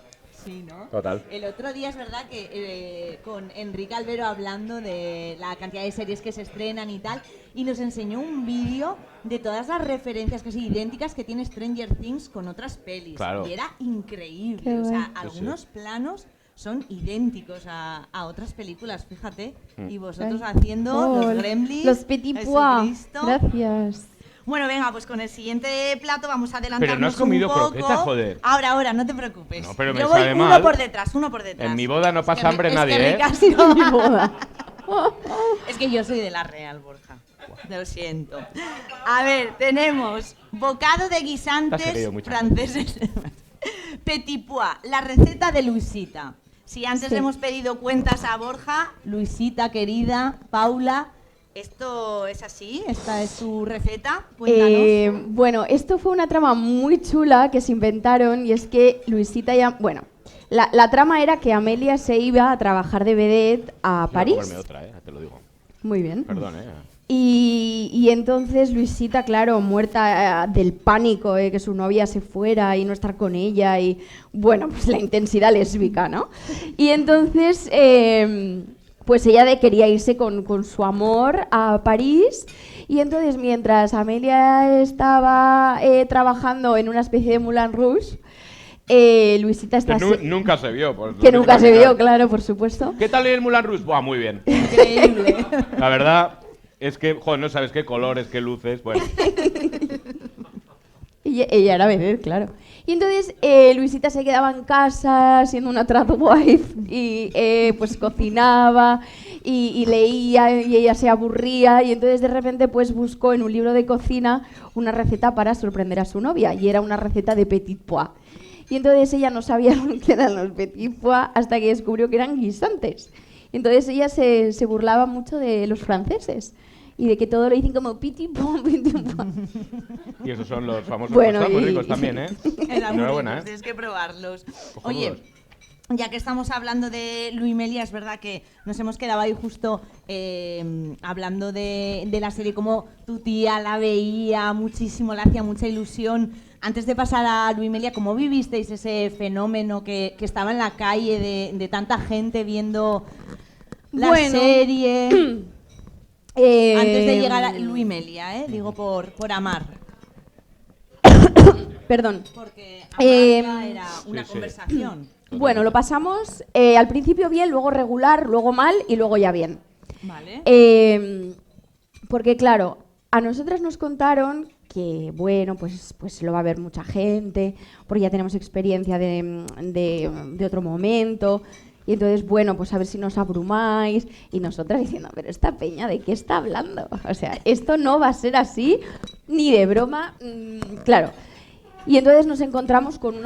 Sí, ¿no? Total. El otro día es verdad que con Enrique Albero hablando de la cantidad de series que se estrenan y tal, y nos enseñó un vídeo de todas las referencias casi idénticas que tiene Stranger Things con otras pelis. Claro. Y era increíble. Qué O sea, guay. algunos planos son idénticos a otras películas, fíjate. Y vosotros Ay. haciendo Oh, los Gremlins, Los Petit Pois. Jesucristo. Gracias. Bueno, venga, pues con el siguiente plato vamos a adelantarnos Pero no has comido un poco. croqueta, joder. Ahora, no te preocupes. No, pero me Yo voy sabe uno mal. por detrás, uno por detrás. En mi boda no pasa Es que hambre es nadie, que ¿eh? Ricas y no- Mi boda. Es que yo soy de la Real, Borja. Lo siento. A ver, tenemos bocado de Te has guisantes seguido mucho. franceses. Petit pois, la receta de Luisita. Si antes Sí. le hemos pedido cuentas a Borja, Luisita querida, Paula, ¿esto es así? ¿Esta es su receta? Cuéntanos. Bueno, esto fue una trama muy chula que se inventaron y es que Luisita ya... Bueno, la trama era que Amelia se iba a trabajar de vedette a París. Voy a comerme otra, te lo digo. Muy bien. Perdón, Y entonces Luisita, claro, muerta del pánico de que su novia se fuera y no estar con ella y, bueno, pues la intensidad lésbica, ¿no? Y entonces, pues ella quería irse con su amor a París y entonces mientras Amelia estaba trabajando en una especie de Moulin Rouge, Luisita está... Nunca se vio. Por Que nunca se vio, claro, por supuesto. ¿Qué tal el Moulin Rouge? Buah, muy bien. Increíble. La verdad es que, joder, no sabes qué colores, qué luces, bueno. Y ella era vedette, claro. Y entonces Luisita se quedaba en casa siendo una trad wife y pues cocinaba y leía y ella se aburría y entonces de repente pues buscó en un libro de cocina una receta para sorprender a su novia y era una receta de petit pois. Y entonces ella no sabía lo que eran los petit pois hasta que descubrió que eran guisantes. Y entonces ella se burlaba mucho de los franceses y de que todo lo dicen como petit pois, petit pois. Y esos son los famosos. Bueno, Están muy y- ricos también, ¿eh? Eran muy Enhorabuena, ricos, ¿eh? tienes que probarlos. Cojonudos. Oye, ya que estamos hablando de Louis Melia, es verdad que nos hemos quedado ahí justo hablando de la serie, como tu tía la veía muchísimo, le hacía mucha ilusión. Antes de pasar a Louis Melia, ¿cómo vivisteis ese fenómeno que estaba en la calle de tanta gente viendo la Bueno. serie? Antes de llegar a Louis Melia, digo por Amar. Perdón. Porque Eh, Amar ya era una sí. conversación. Bueno, lo pasamos al principio bien, luego regular, luego mal y luego ya bien. Vale. Porque claro, a nosotras nos contaron que, bueno, pues lo va a ver mucha gente, porque ya tenemos experiencia de otro momento. Y entonces, bueno, pues a ver si nos abrumáis. Y nosotras diciendo, pero esta peña, ¿de qué está hablando? O sea, esto no va a ser así, ni de broma. Claro. Y entonces nos encontramos con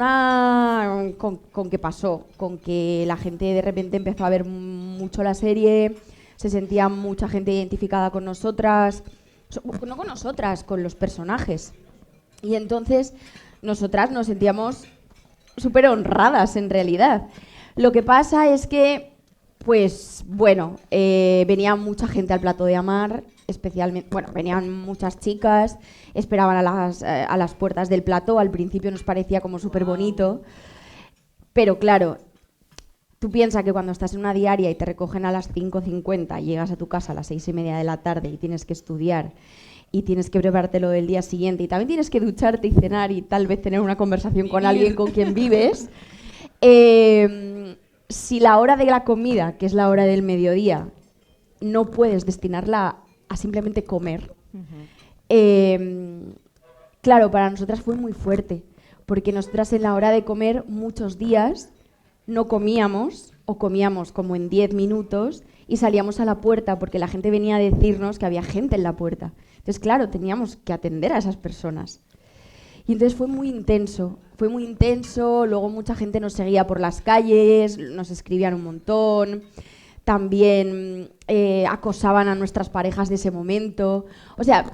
con qué pasó, con que la gente de repente empezó a ver mucho la serie, se sentía mucha gente identificada con nosotras, no con nosotras, con los personajes. Y entonces nosotras nos sentíamos súper honradas en realidad. Lo que pasa es que, pues bueno, venía mucha gente al plato de Amar, especialmente, bueno, venían muchas chicas, esperaban a las puertas del plató, al principio nos parecía como súper bonito, pero claro, tú piensas que cuando estás en una diaria y te recogen a las 5:50, llegas a tu casa a las 6:30 de la tarde y tienes que estudiar y tienes que prepararte lo del día siguiente y también tienes que ducharte y cenar y tal vez tener una conversación con alguien con quien vives, si la hora de la comida, que es la hora del mediodía, no puedes destinarla a simplemente comer. Claro, para nosotras fue muy fuerte, porque nosotras en la hora de comer muchos días no comíamos o comíamos como en 10 minutos y salíamos a la puerta porque la gente venía a decirnos que había gente en la puerta. Entonces, claro, teníamos que atender a esas personas. Y entonces fue muy intenso, luego mucha gente nos seguía por las calles, nos escribían un montón, también acosaban a nuestras parejas de ese momento, o sea,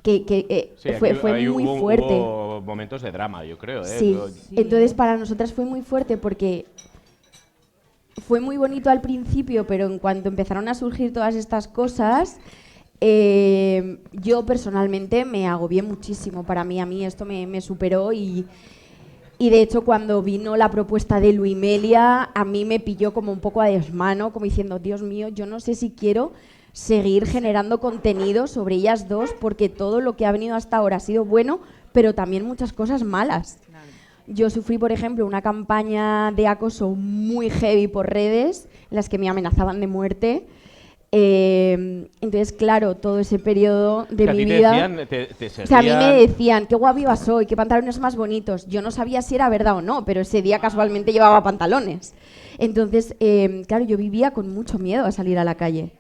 fue muy fuerte. Hubo momentos de drama, yo creo. Sí, entonces para nosotras fue muy fuerte porque fue muy bonito al principio, pero en cuanto empezaron a surgir todas estas cosas, yo personalmente me agobié muchísimo. A mí esto me superó y de hecho cuando vino la propuesta de Luimelia, a mí me pilló como un poco a desmano, como diciendo, Dios mío, yo no sé si quiero seguir generando contenido sobre ellas dos, porque todo lo que ha venido hasta ahora ha sido bueno, pero también muchas cosas malas. Yo sufrí, por ejemplo, una campaña de acoso muy heavy por redes, en las que me amenazaban de muerte. Entonces, claro, todo ese periodo de mi vida... O sea, a mí me decían, qué guapiva soy, qué pantalones más bonitos. Yo no sabía si era verdad o no, pero ese día casualmente llevaba pantalones. Entonces, claro, yo vivía con mucho miedo a salir a la calle.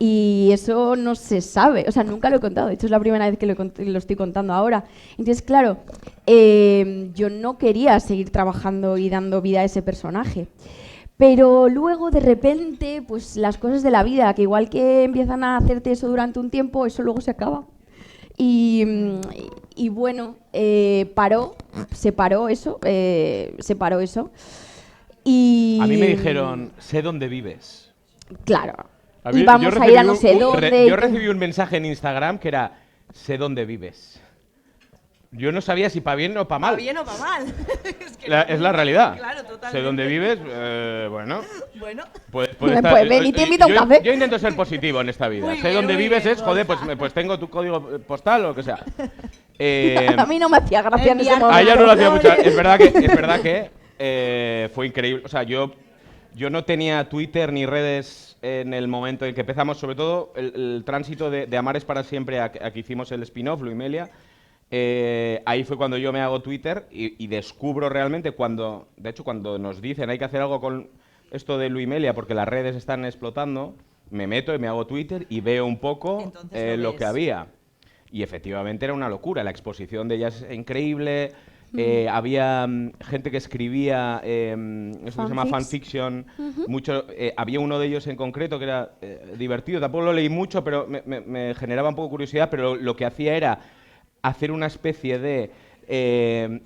Y eso no se sabe, o sea, nunca lo he contado, de hecho es la primera vez que lo estoy contando ahora. Entonces, claro, yo no quería seguir trabajando y dando vida a ese personaje. Pero luego, de repente, pues las cosas de la vida, que igual que empiezan a hacerte eso durante un tiempo, eso luego se acaba. Y bueno, se paró eso. Y a mí me dijeron, sé dónde vives. Claro. Y vamos a ir a no sé dónde. Yo recibí un mensaje en Instagram que era, sé dónde vives. Yo no sabía si para bien o para mal. Para bien o para mal. Es la realidad. Claro, totalmente. Sé dónde vives, bueno. Bueno. Pues ven y te invito a un café. Yo intento ser positivo en esta vida. Muy Sé bien, dónde muy vives bien, es, joder, pues tengo tu código postal o lo que sea. A mí no me hacía gracia en ese momento. A ella no lo hacía mucho. Es verdad que fue increíble. O sea, yo no tenía Twitter ni redes en el momento en que empezamos, sobre todo el tránsito de Amar es para siempre a que hicimos el spin-off, Luimelia. Ahí fue cuando yo me hago Twitter y descubro realmente cuando nos dicen hay que hacer algo con esto de Luimelia porque las redes están explotando, me meto y me hago Twitter y veo un poco lo que había. Y efectivamente era una locura, la exposición de ellas es increíble. Había gente que escribía esto que se llama fanfiction. Había uno de ellos en concreto que era divertido, tampoco lo leí mucho, pero me generaba un poco curiosidad, pero lo que hacía era hacer una especie de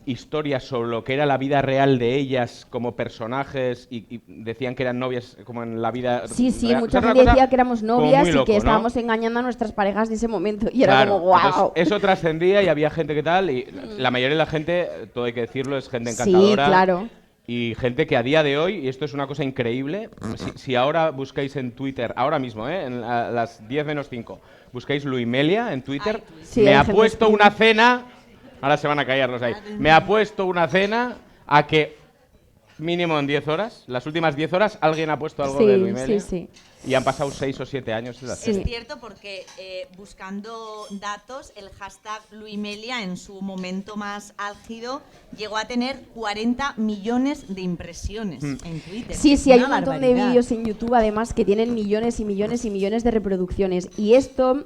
historia sobre lo que era la vida real de ellas como personajes y decían que eran novias como en la vida Sí, real. mucha gente decía que éramos novias y que estábamos engañando a nuestras parejas de ese momento y era como wow. Eso trascendía y había gente que tal y la mayoría de la gente, todo hay que decirlo, es gente encantadora. Sí, claro. Y gente que a día de hoy, y esto es una cosa increíble, si ahora buscáis en Twitter, ahora mismo, a las 10 menos 5, buscáis Luimelia en Twitter, me ha puesto una cena, ahora se van a callar los ahí, me ha puesto una cena a que mínimo en 10 horas, las últimas 10 horas, alguien ha puesto algo de Luimelia. Sí. Y han pasado 6 o 7 años. Es cierto porque buscando datos, el hashtag Luimelia en su momento más álgido llegó a tener 40 millones de impresiones en Twitter. Sí, hay un montón de vídeos en YouTube además que tienen millones y millones y millones de reproducciones. Y esto,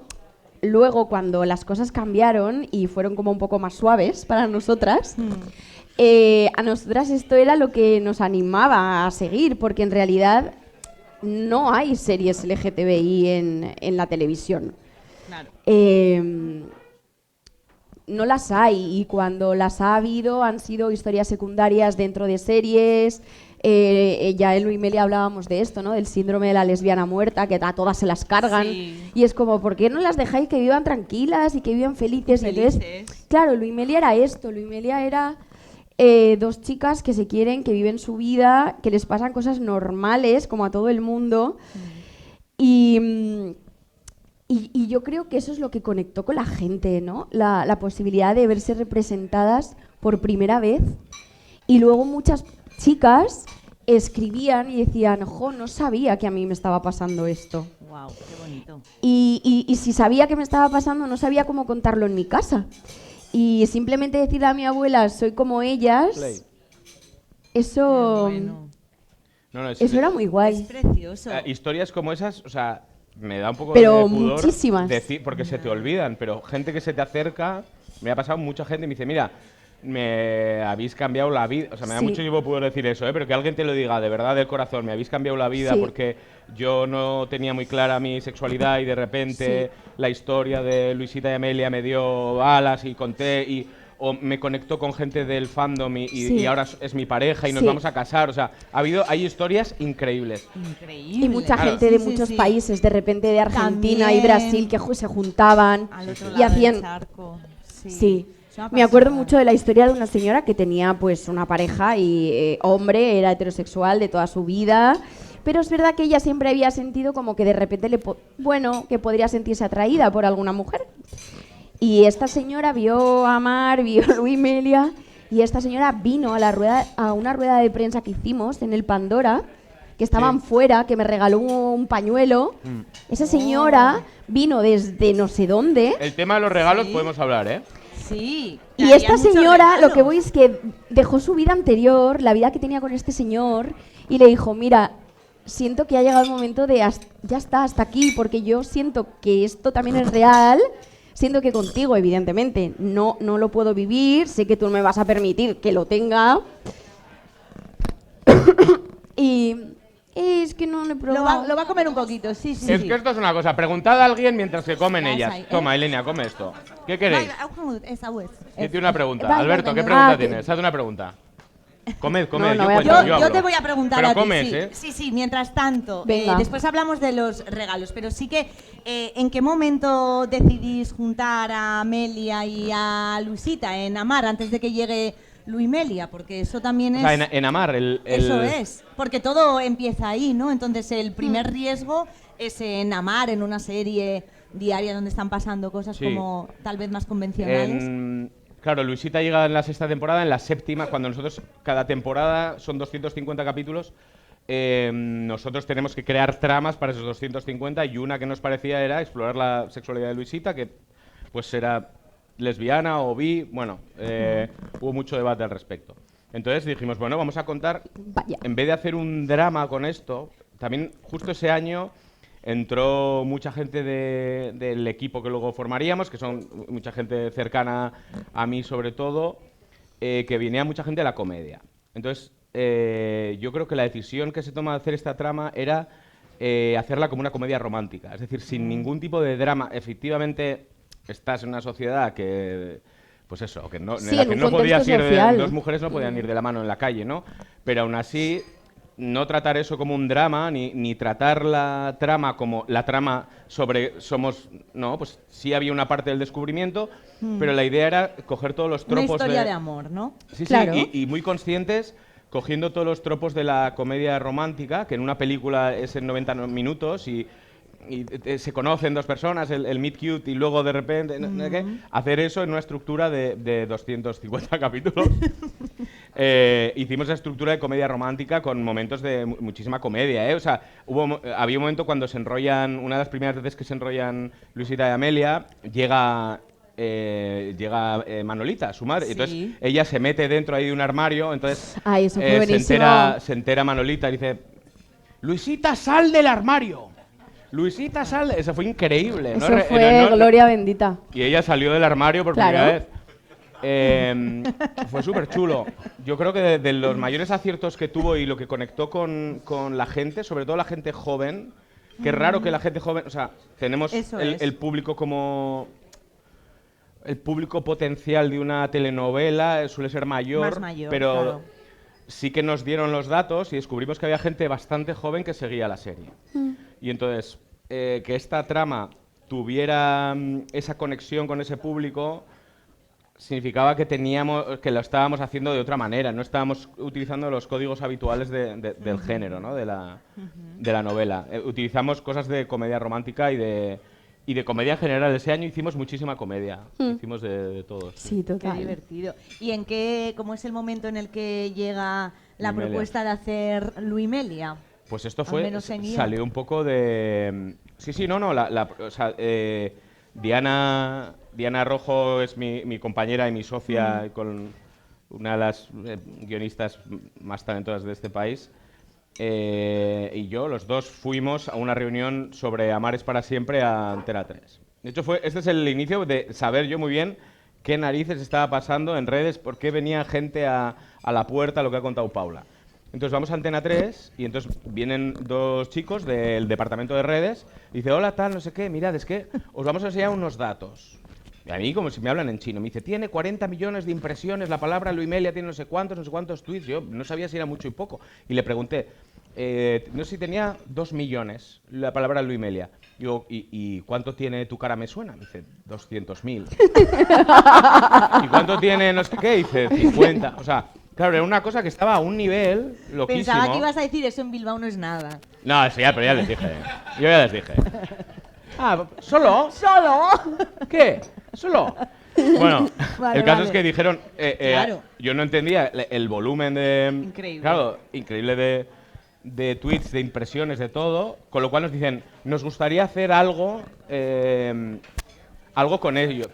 luego cuando las cosas cambiaron y fueron como un poco más suaves para nosotras, a nosotras esto era lo que nos animaba a seguir, porque en realidad no hay series LGTBI en la televisión. Claro. No las hay, y cuando las ha habido han sido historias secundarias dentro de series. Ya en Luimelia hablábamos de esto, ¿no? Del síndrome de la lesbiana muerta, que a todas se las cargan. Sí. Y es como, ¿por qué no las dejáis que vivan tranquilas y que vivan felices? Y entonces, claro, Luimelia era esto. Luimelia era dos chicas que se quieren, que viven su vida, que les pasan cosas normales, como a todo el mundo. Y yo creo que eso es lo que conectó con la gente, ¿no? La posibilidad de verse representadas por primera vez. Y luego muchas chicas escribían y decían, jo, no sabía que a mí me estaba pasando esto. Wow, qué bonito. Y si sabía que me estaba pasando, no sabía cómo contarlo en mi casa. Y simplemente decirle a mi abuela, soy como ellas, Play. eso, Bueno, No, no, eso era muy es guay. precioso. Historias como esas, o sea, me da un poco Pero de pudor muchísimas. decir, porque se te olvidan, pero gente que se te acerca, me ha pasado mucha gente y me dice, mira, me habéis cambiado la vida, o sea, me da Sí. muchísimo pudor decir eso, pero que alguien te lo diga de verdad del corazón, me habéis cambiado la vida Sí. porque yo no tenía muy clara mi sexualidad y de repente la historia de Luisita y Amelia me dio alas y conté o me conectó con gente del fandom Sí. y ahora es mi pareja y nos Sí. vamos a casar, o sea, hay historias increíbles. Increíble. Y mucha Claro. gente de Sí, sí, muchos sí. países, de repente de Argentina y También. Brasil, que se juntaban Al otro y lado hacían... del charco. Sí. Sí, Es una me acuerdo pasada. mucho de la historia de una señora que tenía pues una pareja y hombre, era heterosexual de toda su vida, pero es verdad que ella siempre había sentido como que de repente que podría sentirse atraída por alguna mujer. Y esta señora vio a Mar, vio a Luis Melia y esta señora vino a una rueda de prensa que hicimos en el Pandora, que estaban fuera, que me regaló un pañuelo. Esa señora vino desde no sé dónde. El tema de los regalos Sí. podemos hablar, ¿eh? Sí. Y traían esta muchos señora, lo que regalos. voy es que dejó su vida anterior, la vida que tenía con este señor, y le dijo, mira, siento que ha llegado el momento de ya está, hasta aquí, porque yo siento que esto también es real, siento que contigo, evidentemente, no lo puedo vivir, sé que tú no me vas a permitir que lo tenga. y es que no lo he probado. Lo va a comer un poquito, sí, sí. Es sí. que esto es una cosa, preguntad a alguien mientras que comen Ya ellas. está ahí, Toma, Elena, come esto. ¿Qué queréis? Yo tengo una pregunta. Vale, Alberto, vale, ¿qué vale. pregunta Ah, tienes? Haz una pregunta. Comed, No, no voy a cuento, probar. Yo hablo. te voy a preguntar Pero a ti, comes, sí. ¿eh? Sí, mientras tanto. Venga. Después hablamos de los regalos, pero sí que ¿en qué momento decidís juntar a Amelia y a Luisita en Amar antes de que llegue Luimelia? Porque eso también O es... sea, en Amar, Eso es, porque todo empieza ahí, ¿no? Entonces el primer riesgo es en Amar, en una serie diaria donde están pasando cosas Sí. como tal vez más convencionales. Claro, Luisita llega en la sexta temporada, en la séptima, cuando nosotros cada temporada son 250 capítulos, nosotros tenemos que crear tramas para esos 250 y una que nos parecía era explorar la sexualidad de Luisita, que pues era lesbiana o bi, bueno, hubo mucho debate al respecto. Entonces dijimos, bueno, vamos a contar, Vaya. en vez de hacer un drama con esto, también justo ese año entró mucha gente del equipo que luego formaríamos, que son mucha gente cercana a mí sobre todo, que venía mucha gente de la comedia. Entonces, yo creo que la decisión que se toma de hacer esta trama era hacerla como una comedia romántica, es decir, sin ningún tipo de drama. Efectivamente, estás en una sociedad que, pues eso, que no, Sí, en la en que un no podías contexto ir, social. dos mujeres no podían ir de la mano en la calle, ¿no? Pero aún así, no tratar eso como un drama, ni tratar la trama como la trama sobre somos... No, pues sí había una parte del descubrimiento, pero la idea era coger todos los Una tropos historia de amor, ¿no? Sí, Claro. sí, y muy conscientes, cogiendo todos los tropos de la comedia romántica, que en una película es en 90 minutos y se conocen dos personas, el meet cute y luego de repente, no sé qué, hacer eso en una estructura de 250 capítulos. Hicimos esa estructura de comedia romántica con momentos de muchísima comedia, ¿eh? O sea, había un momento cuando se enrollan, una de las primeras veces que se enrollan Luisita y Amelia, llega Manolita, su madre. Sí. Entonces ella se mete dentro ahí de un armario, entonces Ay, eso fue se buenísimo. entera Manolita y dice, Luisita, sal del armario. Luisita, sal. Eso fue increíble. Eso ¿no? fue gloria bendita. Y ella salió del armario por Claro. primera vez. Fue súper chulo. Yo creo que de los mayores aciertos que tuvo y lo que conectó con la gente, sobre todo la gente joven, que es raro que la gente joven, o sea, tenemos Eso es. el público como... El público potencial de una telenovela suele ser mayor, Más mayor, pero claro. sí que nos dieron los datos y descubrimos que había gente bastante joven que seguía la serie. Y entonces, que esta trama tuviera esa conexión con ese público significaba que lo estábamos haciendo de otra manera, no estábamos utilizando los códigos habituales del género, ¿no? de la novela. Utilizamos cosas de comedia romántica y Y de comedia en general, ese año hicimos muchísima comedia. Hicimos de todo. Sí, Qué total. divertido. ¿Y en qué, cómo es el momento en el que llega la Luimelia. propuesta de hacer Luimelia? Pues esto Al fue, menos en guión. salió un poco de... Sí, no, o sea, Diana Rojo es mi compañera y mi socia, con una de las guionistas más talentosas de este país. Y yo, los dos, fuimos a una reunión sobre Amar es para siempre a Antena 3. De hecho, este es el inicio de saber yo muy bien qué narices estaba pasando en redes, por qué venía gente a la puerta, lo que ha contado Paula. Entonces vamos a Antena 3 y entonces vienen dos chicos del departamento de redes y dice, hola, tal, no sé qué, mirad, es que os vamos a enseñar unos datos. Y a mí como si me hablan en chino, me dice, tiene 40 millones de impresiones, la palabra Luimelia tiene no sé cuántos tweets. Yo no sabía si era mucho y poco. Y le pregunté, no sé si tenía 2 millones la palabra Luimelia. Digo, ¿y cuánto tiene Tu cara me suena? Me dice, 200.000. ¿Y cuánto tiene no sé qué? Dice, 50. O sea, claro, era una cosa que estaba a un nivel loquísimo. Pensaba que ibas a decir eso en Bilbao no es nada. No, eso ya, pero ya les dije. Yo ya les dije. Ah, ¿solo? ¡Solo! ¿Qué? ¿Solo? Bueno, Vale, el caso vale. es que dijeron, Claro. yo no entendía el volumen de... Increíble. Claro, increíble de tweets, de impresiones, de todo, con lo cual nos dicen, nos gustaría hacer algo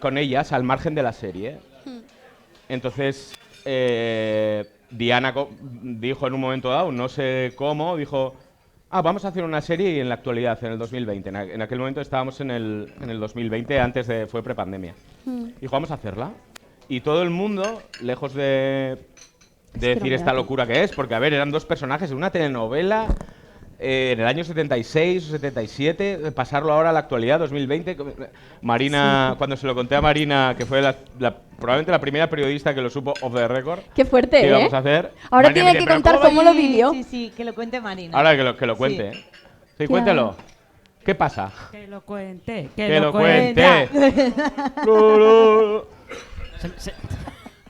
con ellas al margen de la serie. Entonces, Diana dijo en un momento dado, no sé cómo, dijo, vamos a hacer una serie en la actualidad, en el 2020. En aquel momento estábamos en el 2020, fue prepandemia. Dijo, vamos a hacerla. Y todo el mundo, lejos de decir esta locura que es, porque, a ver, eran dos personajes de una telenovela en el año 76 o 77, pasarlo ahora a la actualidad, 2020. Marina, cuando se lo conté a Marina, que fue probablemente la primera periodista que lo supo off the record, Qué fuerte, que ¿eh? íbamos a hacer. Ahora Marina tiene me que dice, "¿Pero contar cómo lo vivió. Sí, que lo cuente Marina. Ahora que lo cuente. Sí, cuéntelo. ¿Qué pasa? Que lo cuente, Que lo cuente.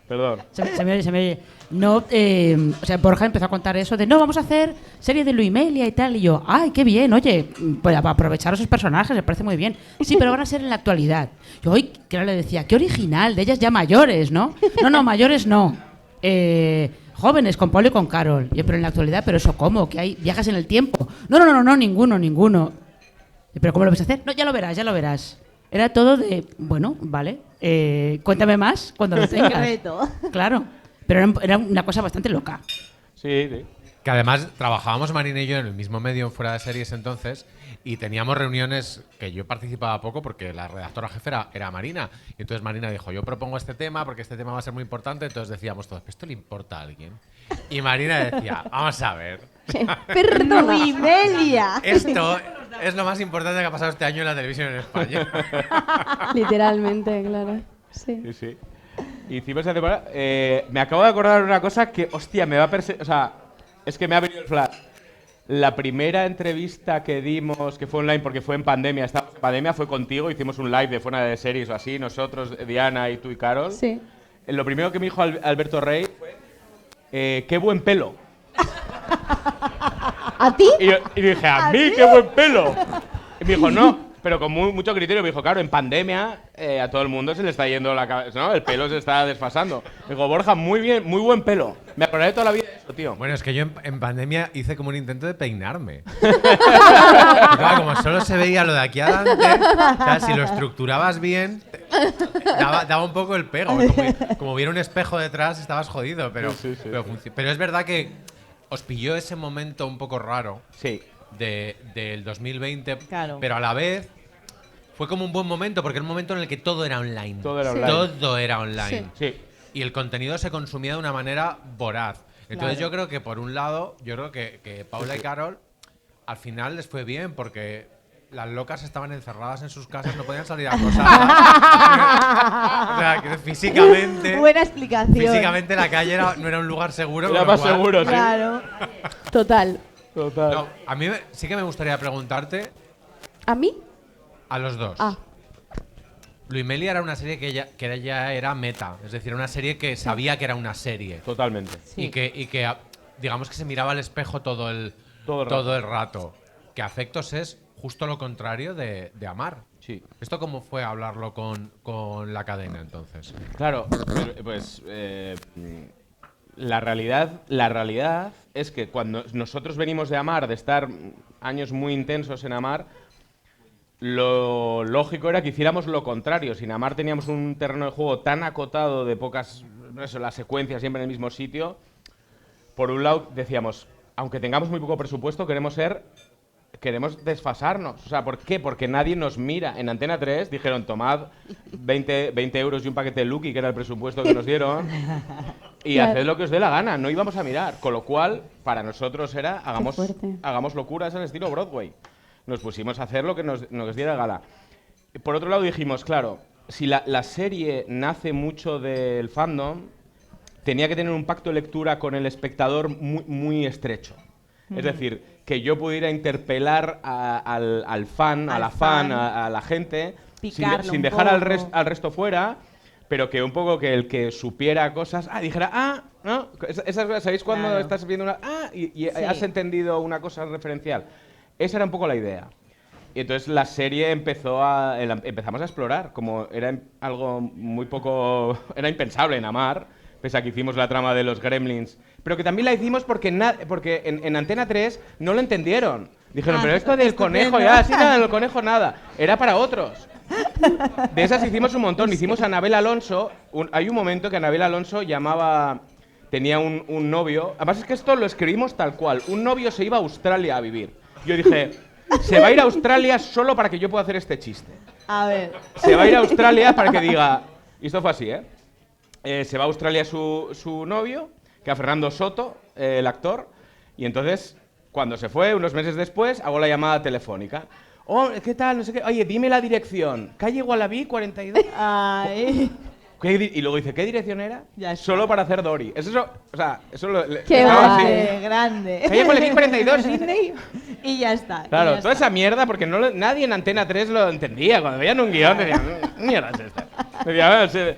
Perdón. Se me oye. No, o sea, Borja empezó a contar eso de, no, vamos a hacer serie de Luimelia y tal. Y yo, ay, qué bien, oye, pues aprovechar a esos personajes, me parece muy bien. Sí, pero van a ser en la actualidad. Yo hoy, que le decía, qué original, de ellas ya mayores, ¿no? No, mayores no. Jóvenes, con Pablo y con Carol. Yo, pero en la actualidad, ¿pero eso cómo? ¿Que hay viajes en el tiempo? No, ninguno. ¿Pero cómo lo vas a hacer? No, ya lo verás. Era todo de, bueno, vale, cuéntame más cuando lo tengas. Reto. Claro, pero era una cosa bastante loca. Sí. Que además trabajábamos Marina y yo en el mismo medio en Fuera de Series entonces y teníamos reuniones que yo participaba poco porque la redactora jefe era Marina. Y entonces Marina dijo, yo propongo este tema porque este tema va a ser muy importante. Entonces decíamos todos, ¿esto le importa a alguien? Y Marina decía, vamos a ver. Perdona. Luimelia. Esto es lo más importante que ha pasado este año en la televisión en España. Literalmente, claro. Sí. Sí. Hicimos esa temporada. Me acabo de acordar de una cosa que, hostia, me va a perseguir. O sea, es que me ha venido el flash. La primera entrevista que dimos, que fue online porque fue en pandemia, fue contigo, hicimos un live de Fuera de Series o así, nosotros, Diana y tú y Carol. Sí. Lo primero que me dijo Alberto Rey fue, qué buen pelo. ¿A ti? Y dije, ¿a mí qué buen pelo? Y me dijo, no, pero con mucho criterio. Me dijo, claro, en pandemia a todo el mundo se le está yendo la cabeza, ¿no? El pelo se está desfasando. Me dijo, Borja, muy bien, muy buen pelo. Me acordaré toda la vida de eso, tío. Bueno, es que yo en pandemia hice como un intento de peinarme. Y claro, como solo se veía lo de aquí adelante, o sea, si lo estructurabas bien, daba un poco el pego. Como hubiera un espejo detrás, estabas jodido. Pero es verdad que os pilló ese momento un poco raro. Sí. Del 2020, Claro. pero a la vez fue como un buen momento porque era un momento en el que todo era online. Todo era online. Todo era online. Sí. Y el contenido se consumía de una manera voraz. Entonces yo creo que por un lado, que Paula y Carol al final les fue bien porque las locas estaban encerradas en sus casas, no podían salir a cosas. O sea, que físicamente... Buena explicación. Físicamente la calle no era un lugar seguro. Era con lo más cual- seguro, sí. Claro. Total. Total. No, a mí sí que me gustaría preguntarte ¿A mí? a los dos. Luimelia era una serie que ya era meta, es decir, una serie que sabía que era una serie. Totalmente. Y que digamos que se miraba al espejo todo el Todo el rato. Que Afectos es justo lo contrario de Amar. Sí. ¿Esto cómo fue hablarlo con la cadena entonces? Claro, pues la realidad es que cuando nosotros venimos de Amar, de estar años muy intensos en Amar, lo lógico era que hiciéramos lo contrario. Sin Amar teníamos un terreno de juego tan acotado de pocas, las secuencias siempre en el mismo sitio. Por un lado decíamos, aunque tengamos muy poco presupuesto, queremos desfasarnos. O sea, ¿por qué? Porque nadie nos mira. En Antena 3 dijeron, tomad 20 euros y un paquete de Lucky, que era el presupuesto que nos dieron, y haced lo que os dé la gana. No íbamos a mirar. Con lo cual, para nosotros era, hagamos locuras al estilo Broadway. Nos pusimos a hacer lo que nos diera gana. Por otro lado dijimos, claro, si la serie nace mucho del fandom, tenía que tener un pacto de lectura con el espectador muy, muy estrecho. Es decir, que yo pudiera interpelar al fan, a la gente, sin dejar al resto fuera, pero que un poco que el que supiera cosas, dijera, ¿no? Esas cosas, ¿sabéis cuando estás viendo una, y has entendido una cosa referencial? Esa era un poco la idea. Y entonces la serie empezamos a explorar, como era algo muy poco, era impensable en Amar, pese a que hicimos la trama de los Gremlins, pero que también la hicimos porque en Antena 3 no lo entendieron. Dijeron, pero esto del conejo, nada, del conejo nada, era para otros. De esas hicimos un montón. Hicimos a Anabel Alonso, hay un momento que Anabel Alonso tenía un novio, además es que esto lo escribimos tal cual, un novio se iba a Australia a vivir. Yo dije, se va a ir a Australia solo para que yo pueda hacer este chiste. A ver. Se va a ir a Australia para que diga, y esto fue así, se va a Australia su novio, que a Fernando Soto, el actor, y entonces, cuando se fue, unos meses después, hago la llamada telefónica. Oh, ¿qué tal? No sé qué. Oye, dime la dirección. Calle Gualabí, 42. Ay. Y luego dice, ¿qué dirección era? Solo para hacer Dory. Eso ¡Qué grande! grande! Calle Gualabí, 42, Sydney. Y ya está. Claro, toda esa mierda, porque nadie en Antena 3 lo entendía. Cuando veían un guión, decían, mierda es esta. Decían,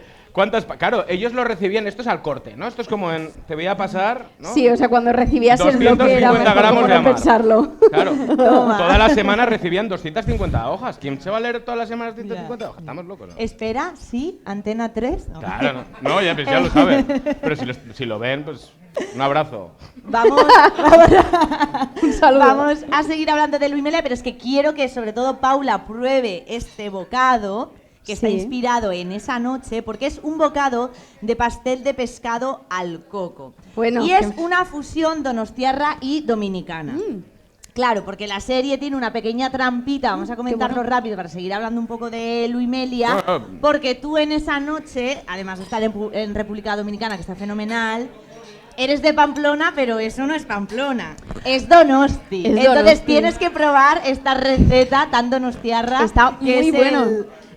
claro, ellos lo recibían, esto es al corte, ¿no? Esto es como te voy a pasar, ¿no? Sí, o sea, cuando recibías el bloque era 250 gramos como de no Amar. pensarlo. Claro, toda la semana recibían 250 hojas. ¿Quién se va a leer todas las semanas 250 hojas? Estamos locos, ¿no? Espera, ¿sí? ¿Antena 3? No. Claro, no, ya lo saben. Pero si lo ven, pues un abrazo. Un saludo. Vamos a seguir hablando de Luis Melia, pero es que quiero que sobre todo Paula pruebe este bocado que está inspirado en esa noche, porque es un bocado de pastel de pescado al coco. Bueno, y es una fusión donostiarra y dominicana. Claro, porque la serie tiene una pequeña trampita, vamos a comentarlo rápido para seguir hablando un poco de Luis Melia, porque tú en esa noche, además de estar en República Dominicana, que está fenomenal, eres de Pamplona, pero eso no es Pamplona, es Donosti. Entonces tienes que probar esta receta tan donostiarra. Está muy bueno.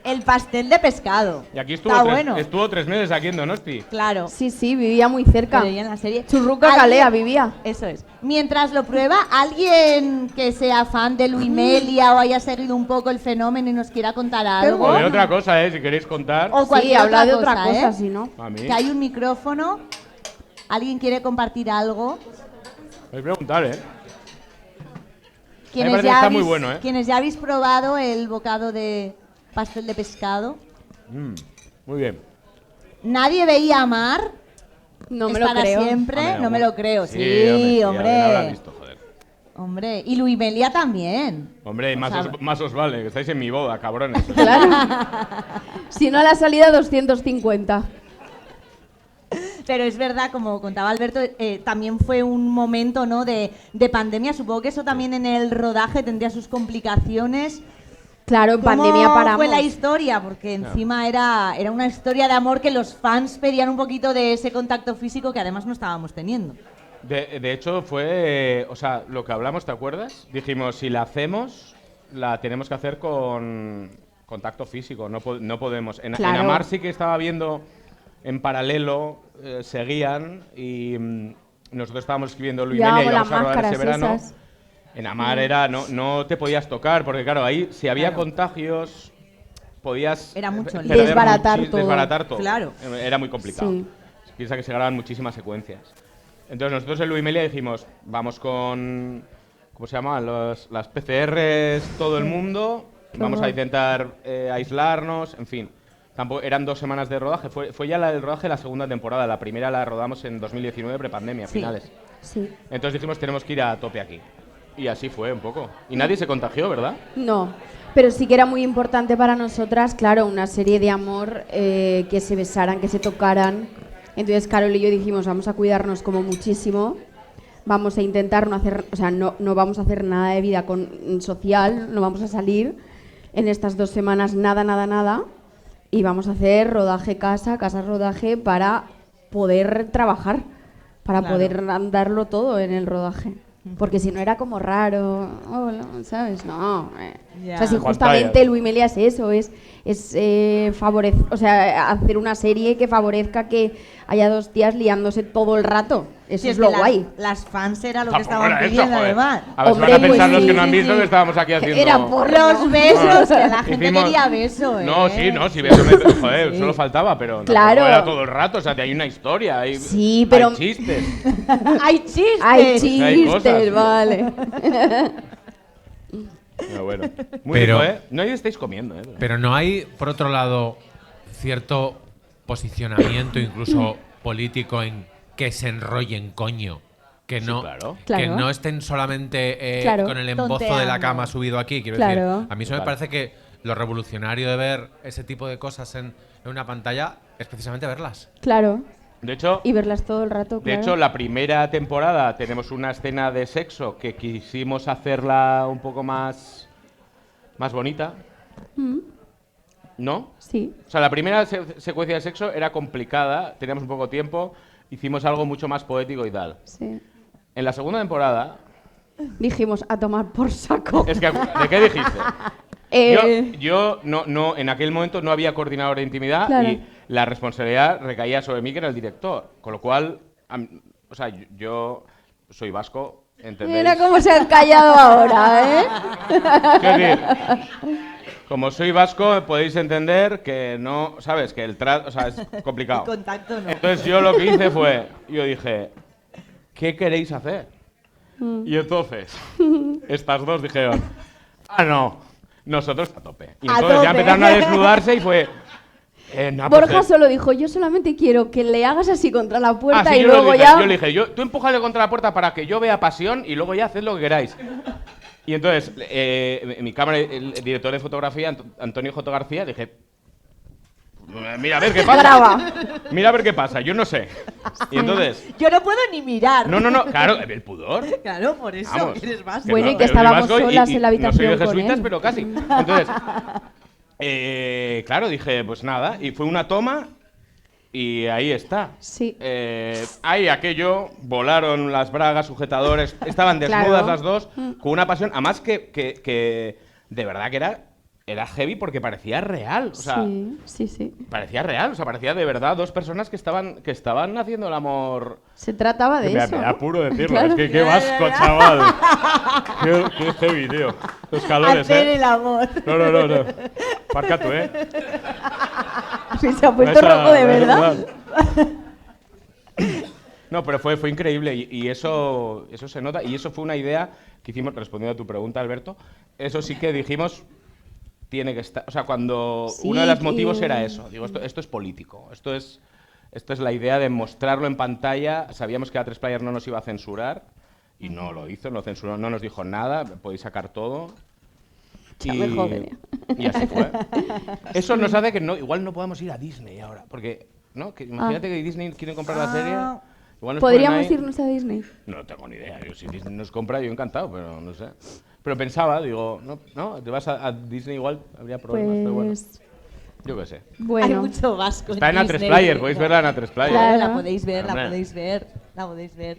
El pastel de pescado. Y aquí estuvo 3 meses aquí en Donosti. Claro. Sí, vivía muy cerca. Pero ya en la serie. Churruca Calea vivía. Eso es. Mientras lo prueba, alguien que sea fan de Luis Melia o haya seguido un poco el fenómeno y nos quiera contar algo. O de otra cosa, si queréis contar. O cualquier habla de otra otra cosa, si no. Que hay un micrófono. ¿Alguien quiere compartir algo? Podéis preguntar, Quienes está muy bueno, Quienes ya habéis probado el bocado de pastel de pescado. Muy bien. ¿Nadie veía Amar? No ¿Es me lo para creo. siempre? No me lo creo. Sí, hombre. hombre. Habrá visto, joder. Hombre, y Luis Melia también. Hombre, más os vale, que estáis en mi boda, cabrones. Claro. Si no, la salida 250. Pero es verdad, como contaba Alberto, también fue un momento, ¿no?, de pandemia. Supongo que eso también en el rodaje tendría sus complicaciones. Claro, en pandemia paramos. ¿Cómo fue la historia? Porque encima era una historia de amor que los fans pedían un poquito de ese contacto físico que además no estábamos teniendo. De hecho, fue... O sea, lo que hablamos, ¿te acuerdas? Dijimos, si la hacemos, la tenemos que hacer con contacto físico. No podemos. En Amar sí que estaba viendo... En paralelo seguían y nosotros estábamos escribiendo Luis Melia y íbamos a rodar ese verano. En Amar no te podías tocar, porque claro, ahí si había contagios podías desbaratar todo. Claro. Era muy complicado. Sí. Piensa que se graban muchísimas secuencias. Entonces nosotros en Luis Melia dijimos, vamos con ¿cómo se llaman? Las PCRs, todo el mundo. Vamos a intentar aislarnos, en fin. Tampoco, eran 2 semanas de rodaje. Fue ya el rodaje de la segunda temporada. La primera la rodamos en 2019, prepandemia, finales. Sí. Entonces dijimos, tenemos que ir a tope aquí. Y así fue un poco. Y nadie se contagió, ¿verdad? No, pero sí que era muy importante para nosotras, claro, una serie de amor, que se besaran, que se tocaran. Entonces Carol y yo dijimos, vamos a cuidarnos como muchísimo, vamos a intentar no hacer, o sea, no vamos a hacer nada de vida social, no vamos a salir en estas 2 semanas, nada, y vamos a hacer rodaje casa rodaje para poder trabajar, para poder darlo todo en el rodaje. Porque si no era como raro, ¿sabes? No. Ya. O sea, si justamente Luis Melia es eso, es o sea, hacer una serie que favorezca que haya 2 tías liándose todo el rato. Eso Sí, es lo que guay. Las fans era lo que Tampoco estaban era eso, pidiendo, joder. además. A ver, Hombre, si van a pensar pues los que sí, no han visto sí. que estábamos aquí haciendo... Era por Los besos, que la gente Hicimos- quería beso, ¿eh? No, sí, no, si beso joder, solo faltaba, pero Claro. no era todo el rato, o sea, hay una historia, hay, Sí, pero- hay chistes. ¡Hay chistes! Hay Hay chistes, cosas. vale. Pero bueno, muy Pero- rico, ¿eh? No estáis comiendo, ¿eh? Pero no hay, por otro lado, cierto posicionamiento incluso político en que se enrollen, coño. Que Sí, no, claro. que Claro. no estén solamente Claro. con el embozo de la Tonteando. cama subido aquí. Quiero Claro. decir, a mí eso me Claro. parece que lo revolucionario de ver ese tipo de cosas en una pantalla es precisamente verlas. Claro. De hecho, Y verlas todo el rato, de claro. hecho, la primera temporada tenemos una escena de sexo que quisimos hacerla un poco más bonita, ¿no? Sí. O sea, la primera secuencia de sexo era complicada, teníamos un poco tiempo, hicimos algo mucho más poético y tal. Sí. En la segunda temporada, Dijimos a tomar por saco. es que, ¿de qué dijiste? Eh, Yo no, en aquel momento no había coordinador de intimidad Claro. y la responsabilidad recaía sobre mí, que era el director. Con lo cual, o sea, yo soy vasco, ¿entendéis? Mira cómo se han callado ahora, ¿eh? Quiero decir, como soy vasco, podéis entender que no, ¿sabes? Que el trato, o sea, es complicado. El contacto no. Entonces yo lo que hice fue, yo dije, ¿qué queréis hacer? Y entonces, estas dos dijeron, no, nosotros a tope. Y A entonces ya tope. empezaron a desnudarse y fue... no, pues, Borja solo dijo, yo solamente quiero que le hagas así contra la puerta sí, y yo lo luego dije, ya... Yo le dije, tú empújale contra la puerta para que yo vea pasión y luego ya haced lo que queráis. Y entonces, mi cámara, el director de fotografía, Antonio J. García, dije, mira a ver qué pasa. Graba. Mira a ver qué pasa, yo no sé. Y entonces, Yo no puedo ni mirar. no, claro, el pudor. Claro, por eso, Vamos. que eres vasco. Bueno, y que yo soy estábamos vasco solas en la No soy habitación de con jesuitas, él. pero casi. Entonces, claro, dije, pues nada, y fue una toma y ahí está. Sí. Ahí aquello, volaron las bragas, sujetadores, estaban desnudas Claro. las dos, con una pasión, además que de verdad que era heavy porque parecía real, o sea, sí. parecía real, o sea, parecía de verdad 2 personas que estaban haciendo el amor. Se trataba de Me eso. da puro decirlo, Claro. es que qué vasco, chaval. Qué heavy, tío. Los calores, Hacer el amor. No. Parca tú, Sí, se ha puesto Esa- rojo de verdad. No, pero fue increíble y eso se nota. Y eso fue una idea que hicimos, respondiendo a tu pregunta, Alberto. Eso sí que dijimos, tiene que estar. O sea, cuando Sí, uno de los motivos y- era eso. Digo, esto es político. Esto es la idea de mostrarlo en pantalla. Sabíamos que A3 Player no nos iba a censurar y no lo hizo, no censuró, no nos dijo nada, podéis sacar todo. Ya me jode. Y así fue. Eso nos hace que igual no podamos ir a Disney ahora, porque ¿no? Que imagínate que Disney quiere comprar la serie. Igual nos ¿Podríamos ponen ahí- irnos a Disney? No tengo ni idea. Yo, si Disney nos compra, yo encantado, pero no sé. Pero pensaba, digo, no, te vas a Disney igual, habría problemas, pero bueno. Pues... Yo qué sé. Hay Bueno, mucho vasco. Está en A3 Disney. Player, podéis verla en A3 Player. Claro. La podéis ver, la Hombre. podéis ver, la podéis ver.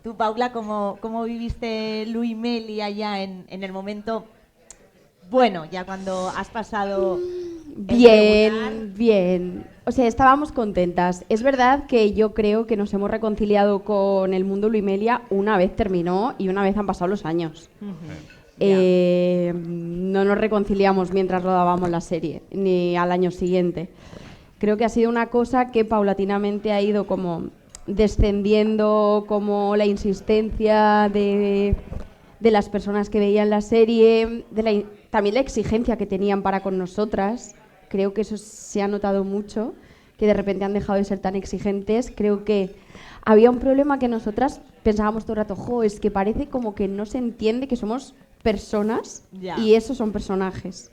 Tú, Paula, ¿cómo viviste Luis Meli allá en el momento? Bueno, ya cuando has pasado. el regular? bien. O sea, estábamos contentas. Es verdad que yo creo que nos hemos reconciliado con el mundo Luimelia una vez terminó y una vez han pasado los años. No nos reconciliamos mientras rodábamos la serie, ni al año siguiente. Creo que ha sido una cosa que paulatinamente ha ido como descendiendo, como la insistencia de de las personas que veían la serie, también la exigencia que tenían para con nosotras. Creo que eso se ha notado mucho, que de repente han dejado de ser tan exigentes. Creo que había un problema que nosotras pensábamos todo el rato, es que parece como que no se entiende que somos personas y esos son personajes.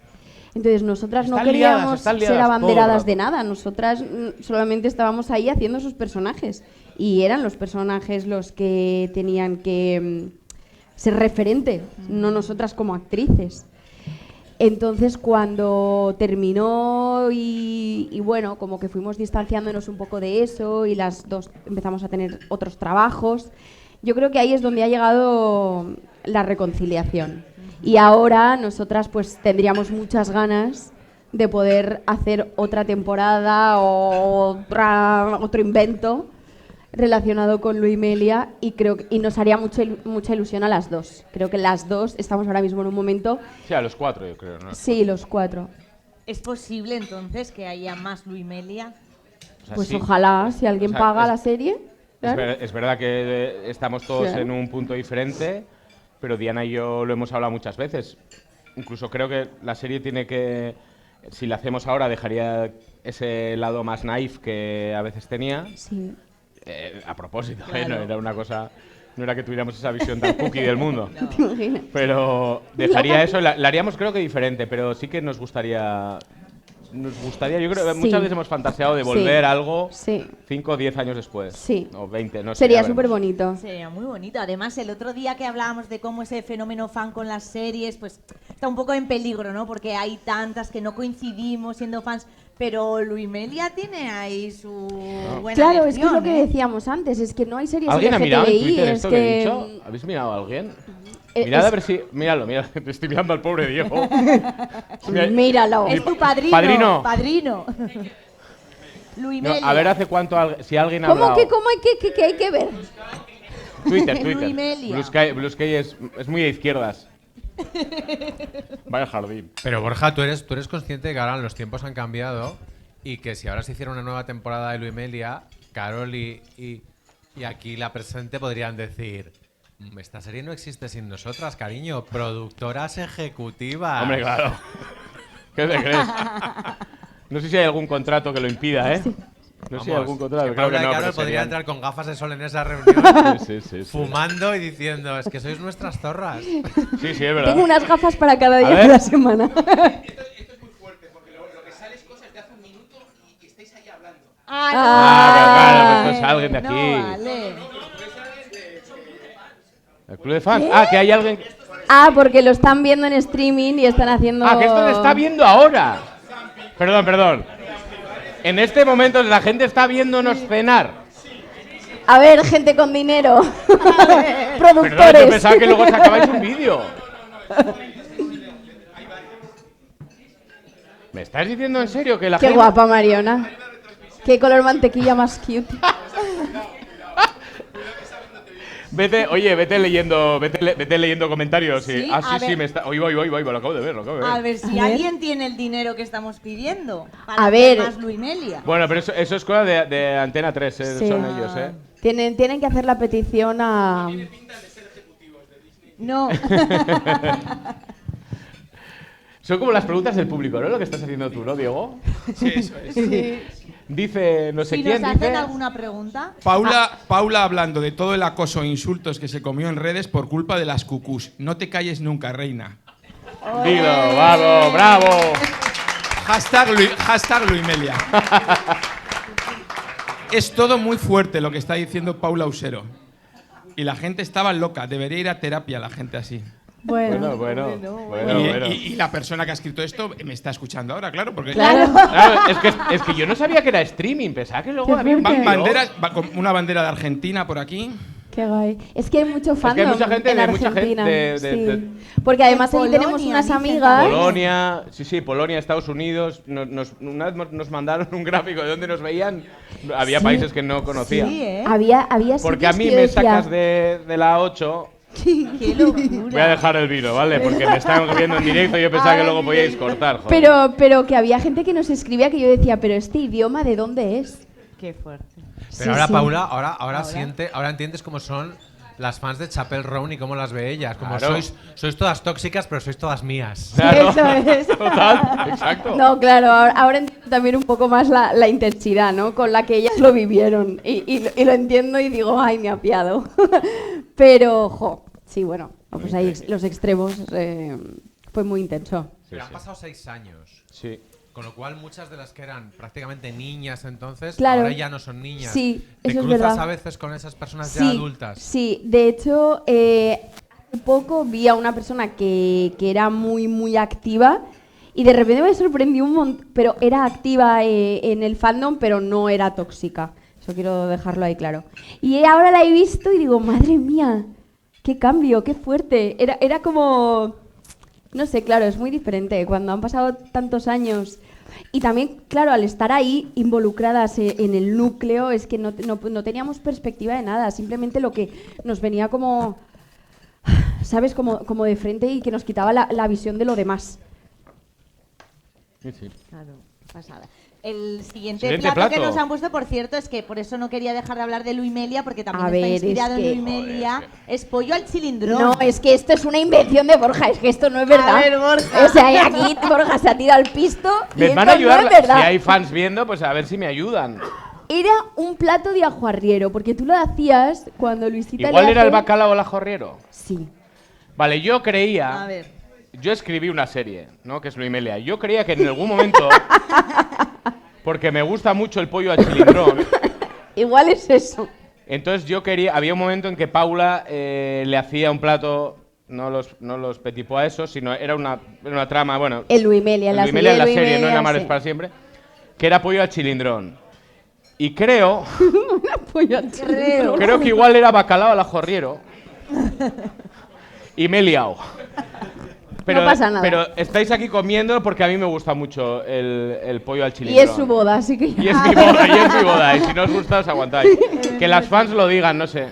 Entonces nosotras no queríamos ser abanderadas de nada, nosotras solamente estábamos ahí haciendo sus personajes y eran los personajes los que tenían que ser referente, no nosotras como actrices. Entonces cuando terminó y bueno, como que fuimos distanciándonos un poco de eso y las dos empezamos a tener otros trabajos, yo creo que ahí es donde ha llegado la reconciliación. Y ahora nosotras pues tendríamos muchas ganas de poder hacer otra temporada o otro invento relacionado con Luimelia y creo y nos haría mucha ilusión a las dos. Creo que las dos estamos ahora mismo en un momento... Sí, a los 4 yo creo, ¿no? Sí, los 4. ¿Es posible entonces que haya más Luimelia? O sea, Pues sí. ojalá, si alguien paga la serie. Claro. Es verdad que estamos todos en un punto diferente, pero Diana y yo lo hemos hablado muchas veces. Incluso creo que la serie tiene que, si la hacemos ahora, dejaría ese lado más naif que a veces tenía. Sí. A propósito, Claro. no era una cosa, no era que tuviéramos esa visión tan cookie del mundo. ¿Te imaginas? Pero dejaría eso, la haríamos creo que diferente, pero sí que nos gustaría, yo creo que Sí. muchas veces hemos fantaseado de volver a algo Sí. 5 o 10 años después. Sí. O 20, no sé. Sería ya veremos. súper bonito. Sería muy bonito. Además, el otro día que hablábamos de cómo ese fenómeno fan con las series, pues está un poco en peligro, ¿no? Porque hay tantas que no coincidimos siendo fans. Pero Luimelia tiene ahí su buena Claro, es que es lección, lo que ¿eh? decíamos antes, es que no hay series ¿Alguien ha mirado en LGTBI, Twitter es esto que he que... dicho? ¿Habéis mirado a alguien? Eh, Mirad es- a ver si... Míralo, te estoy mirando al pobre Diego. Míralo. Es tu padrino. Padrino. Padrino. No, Luimelia. a ver hace cuánto, si alguien ha ¿Cómo hablado. que hay que ver? Twitter. Luimelia. Blue Sky es muy de izquierdas. Vaya jardín. Pero Borja, tú eres consciente de que ahora los tiempos han cambiado y que si ahora se hiciera una nueva temporada de Luimelia, Carol y aquí la presente podrían decir: esta serie no existe sin nosotras, cariño. Productoras ejecutivas. Hombre, claro. ¿Qué te crees? No sé si hay algún contrato que lo impida, ¿eh? No sé si hay algún contrato. que Creo Paula que no, y Carol pero podrían serían- entrar con gafas de sol en esa reunión, Sí. fumando y diciendo: es que sois nuestras zorras. Sí, es verdad. Tengo unas gafas para cada día A de ver. la semana. Claro, pues es alguien de aquí. No, vale. ¿El club de fans? Ah, que hay alguien... Ah, porque lo están viendo en streaming y están haciendo... Ah, que esto se está viendo ahora. Perdón. En este momento la gente está viéndonos cenar. A ver, gente con dinero. Perdón, Productores. yo pensaba que luego sacabais un vídeo. ¿Me estás diciendo en serio que la Qué gente... guapa, Mariona. Qué color mantequilla más cute. Vete leyendo comentarios. Sí, Ah, a sí, ver. me está... Hoy voy, lo acabo de ver, A ver si alguien tiene el dinero que estamos pidiendo para A hacer ver. más Luimelia. Bueno, pero eso es cosa de Antena 3, Sí. son ellos, ¿eh? Tienen que hacer la petición a... No. Son como las preguntas del público, ¿no? Lo que estás haciendo tú, ¿no, Diego? Sí, eso es. Dice, no sé Si quién, nos hacen dice... alguna pregunta. Paula hablando de todo el acoso e insultos que se comió en redes por culpa de las cucús. No te calles nunca, reina. Dilo, vamos, bravo. Hashtag Luimelia. Es todo muy fuerte lo que está diciendo Paula Usero. Y la gente estaba loca. Debería ir a terapia la gente así. Bueno. Y la persona que ha escrito esto me está escuchando ahora, claro, porque Claro. Claro, es que yo no sabía que era streaming, pensaba que luego había un vídeo. banderas, con una bandera de Argentina por aquí. Qué guay. Es que hay mucho fandom que hay mucha gente en de mucha Argentina. gente sí. Porque además En ahí tenemos Polonia, unas dicen amigas. Polonia, Polonia, Estados Unidos. Una vez nos mandaron un gráfico de donde nos veían. Había países que no conocía. Sí, ¿eh? Había Porque a sitios mí que yo me decía, sacas de la 8. Qué locura. Voy a dejar el vino, ¿vale? Porque me están viendo en directo y yo pensaba que luego podíais cortar. Joder. pero que había gente que nos escribía que yo decía, pero este idioma, ¿de dónde es? Qué fuerte. Pero ahora, Paula, ahora entiendes cómo son las fans de Chapel Roan y cómo las ve ellas. Como Claro. sois todas tóxicas, pero sois todas mías. Claro. Eso es. Total, exacto. No, claro, ahora entiendo también un poco más la intensidad, ¿no? Con la que ellas lo vivieron. Y lo entiendo y digo, ay, me apiado. Pero, sí, bueno, pues ahí los extremos fue muy intenso. Pero han pasado 6 años. Sí. Con lo cual, muchas de las que eran prácticamente niñas entonces, Claro. ahora ya no son niñas. Sí, ¿Te eso es cruzas verdad. a veces con esas personas ya Sí, adultas? sí, de hecho, hace poco vi a una persona que era muy, muy activa y de repente me sorprendió un montón, pero era activa en el fandom, pero no era tóxica. Eso quiero dejarlo ahí claro. Y ahora la he visto y digo, madre mía, qué cambio, qué fuerte. Era como, no sé, claro, es muy diferente cuando han pasado tantos años. Y también, claro, al estar ahí involucradas en el núcleo, es que no teníamos perspectiva de nada, simplemente lo que nos venía como, ¿sabes? Como de frente y que nos quitaba la visión de lo demás. Sí, sí. Claro, pasada. El siguiente Siguiente plato que plato. nos han puesto, por cierto, es que por eso no quería dejar de hablar de Luimelia, porque también A está ver, inspirado es en que- Luimelia. Es pollo al chilindrón. No, es que esto es una invención de Borja, es que esto no es verdad. A ver, Borja. O sea, y aquí Borja se ha tirado al pisto y Me esto van a ayudar, no es verdad. si hay fans viendo, pues a ver si me ayudan. Era un plato de ajo arriero, porque tú lo hacías cuando Luisita Igual le era el hace- bacalao al ajorriero. Sí. Vale, yo creía... A ver. Yo escribí una serie, ¿no? Que es Luimelia. Yo creía que en algún momento, porque me gusta mucho el pollo a chilindrón, Igual es eso. entonces yo quería... Había un momento en que Paula le hacía un plato, no los petit pois esos, sino era una trama, bueno... El Luimelia, el la Luimelia en la serie de serie, no en Luimelia, Amares sí. para siempre, que era pollo a chilindrón. Y creo Pollo al chilindrón. creo que igual era bacalao al ajorriero. Y me he liado. No pasa nada. Pero estáis aquí comiendo porque a mí me gusta mucho el pollo al Y chilindrón. es su boda, así que... Y es mi boda, y es mi boda. Y si no os gusta, os aguantáis. Que las fans lo digan, no sé.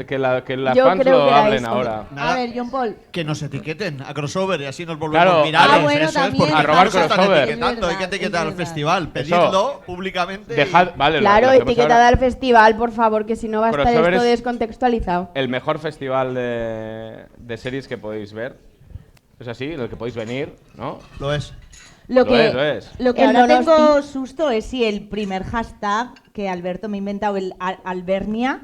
Que las Yo fans creo lo que era hablen esto. ahora. A ver, John Paul. Que nos etiqueten a crossover y así nos volvemos Claro. virales. Ah, bueno, eso es, también. porque A robar nos están crossover. etiquetando. Es Hay que verdad, etiquetar es al verdad. festival. Pedidlo públicamente. Dejad, vale, Claro, lo hacemos etiquetad ahora. al festival, por favor, que si no va a estar Crossover esto es- descontextualizado. El mejor festival de series que podéis ver. Es así, en el que podéis venir, ¿no? Lo es. Lo Lo es. que El ahora Donosti. tengo susto es si el primer hashtag que Alberto me ha inventado, el Albernia,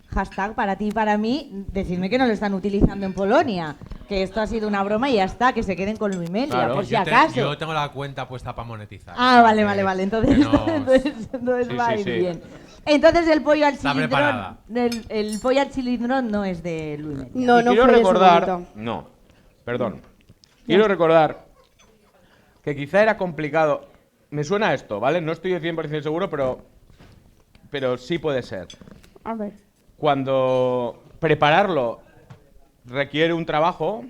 hashtag para ti y para mí, decirme que no lo están utilizando en Polonia. Que esto ha sido una broma y ya está, que se queden con Luimelia, Claro. por si Yo acaso. tengo la cuenta puesta para monetizar. Ah, o sea vale, que- vale, vale. Entonces, que no- entonces Sí, va a sí, ir sí. bien. Entonces el pollo al Está cilindrón. preparada. El pollo al cilindrón no es de Luimelia. No, Y no quiero fue de su recordar, momento. no, perdón. Quiero recordar que quizá era complicado. Me suena esto, ¿vale? No estoy 100% seguro, pero sí puede ser. A ver. Cuando prepararlo requiere un trabajo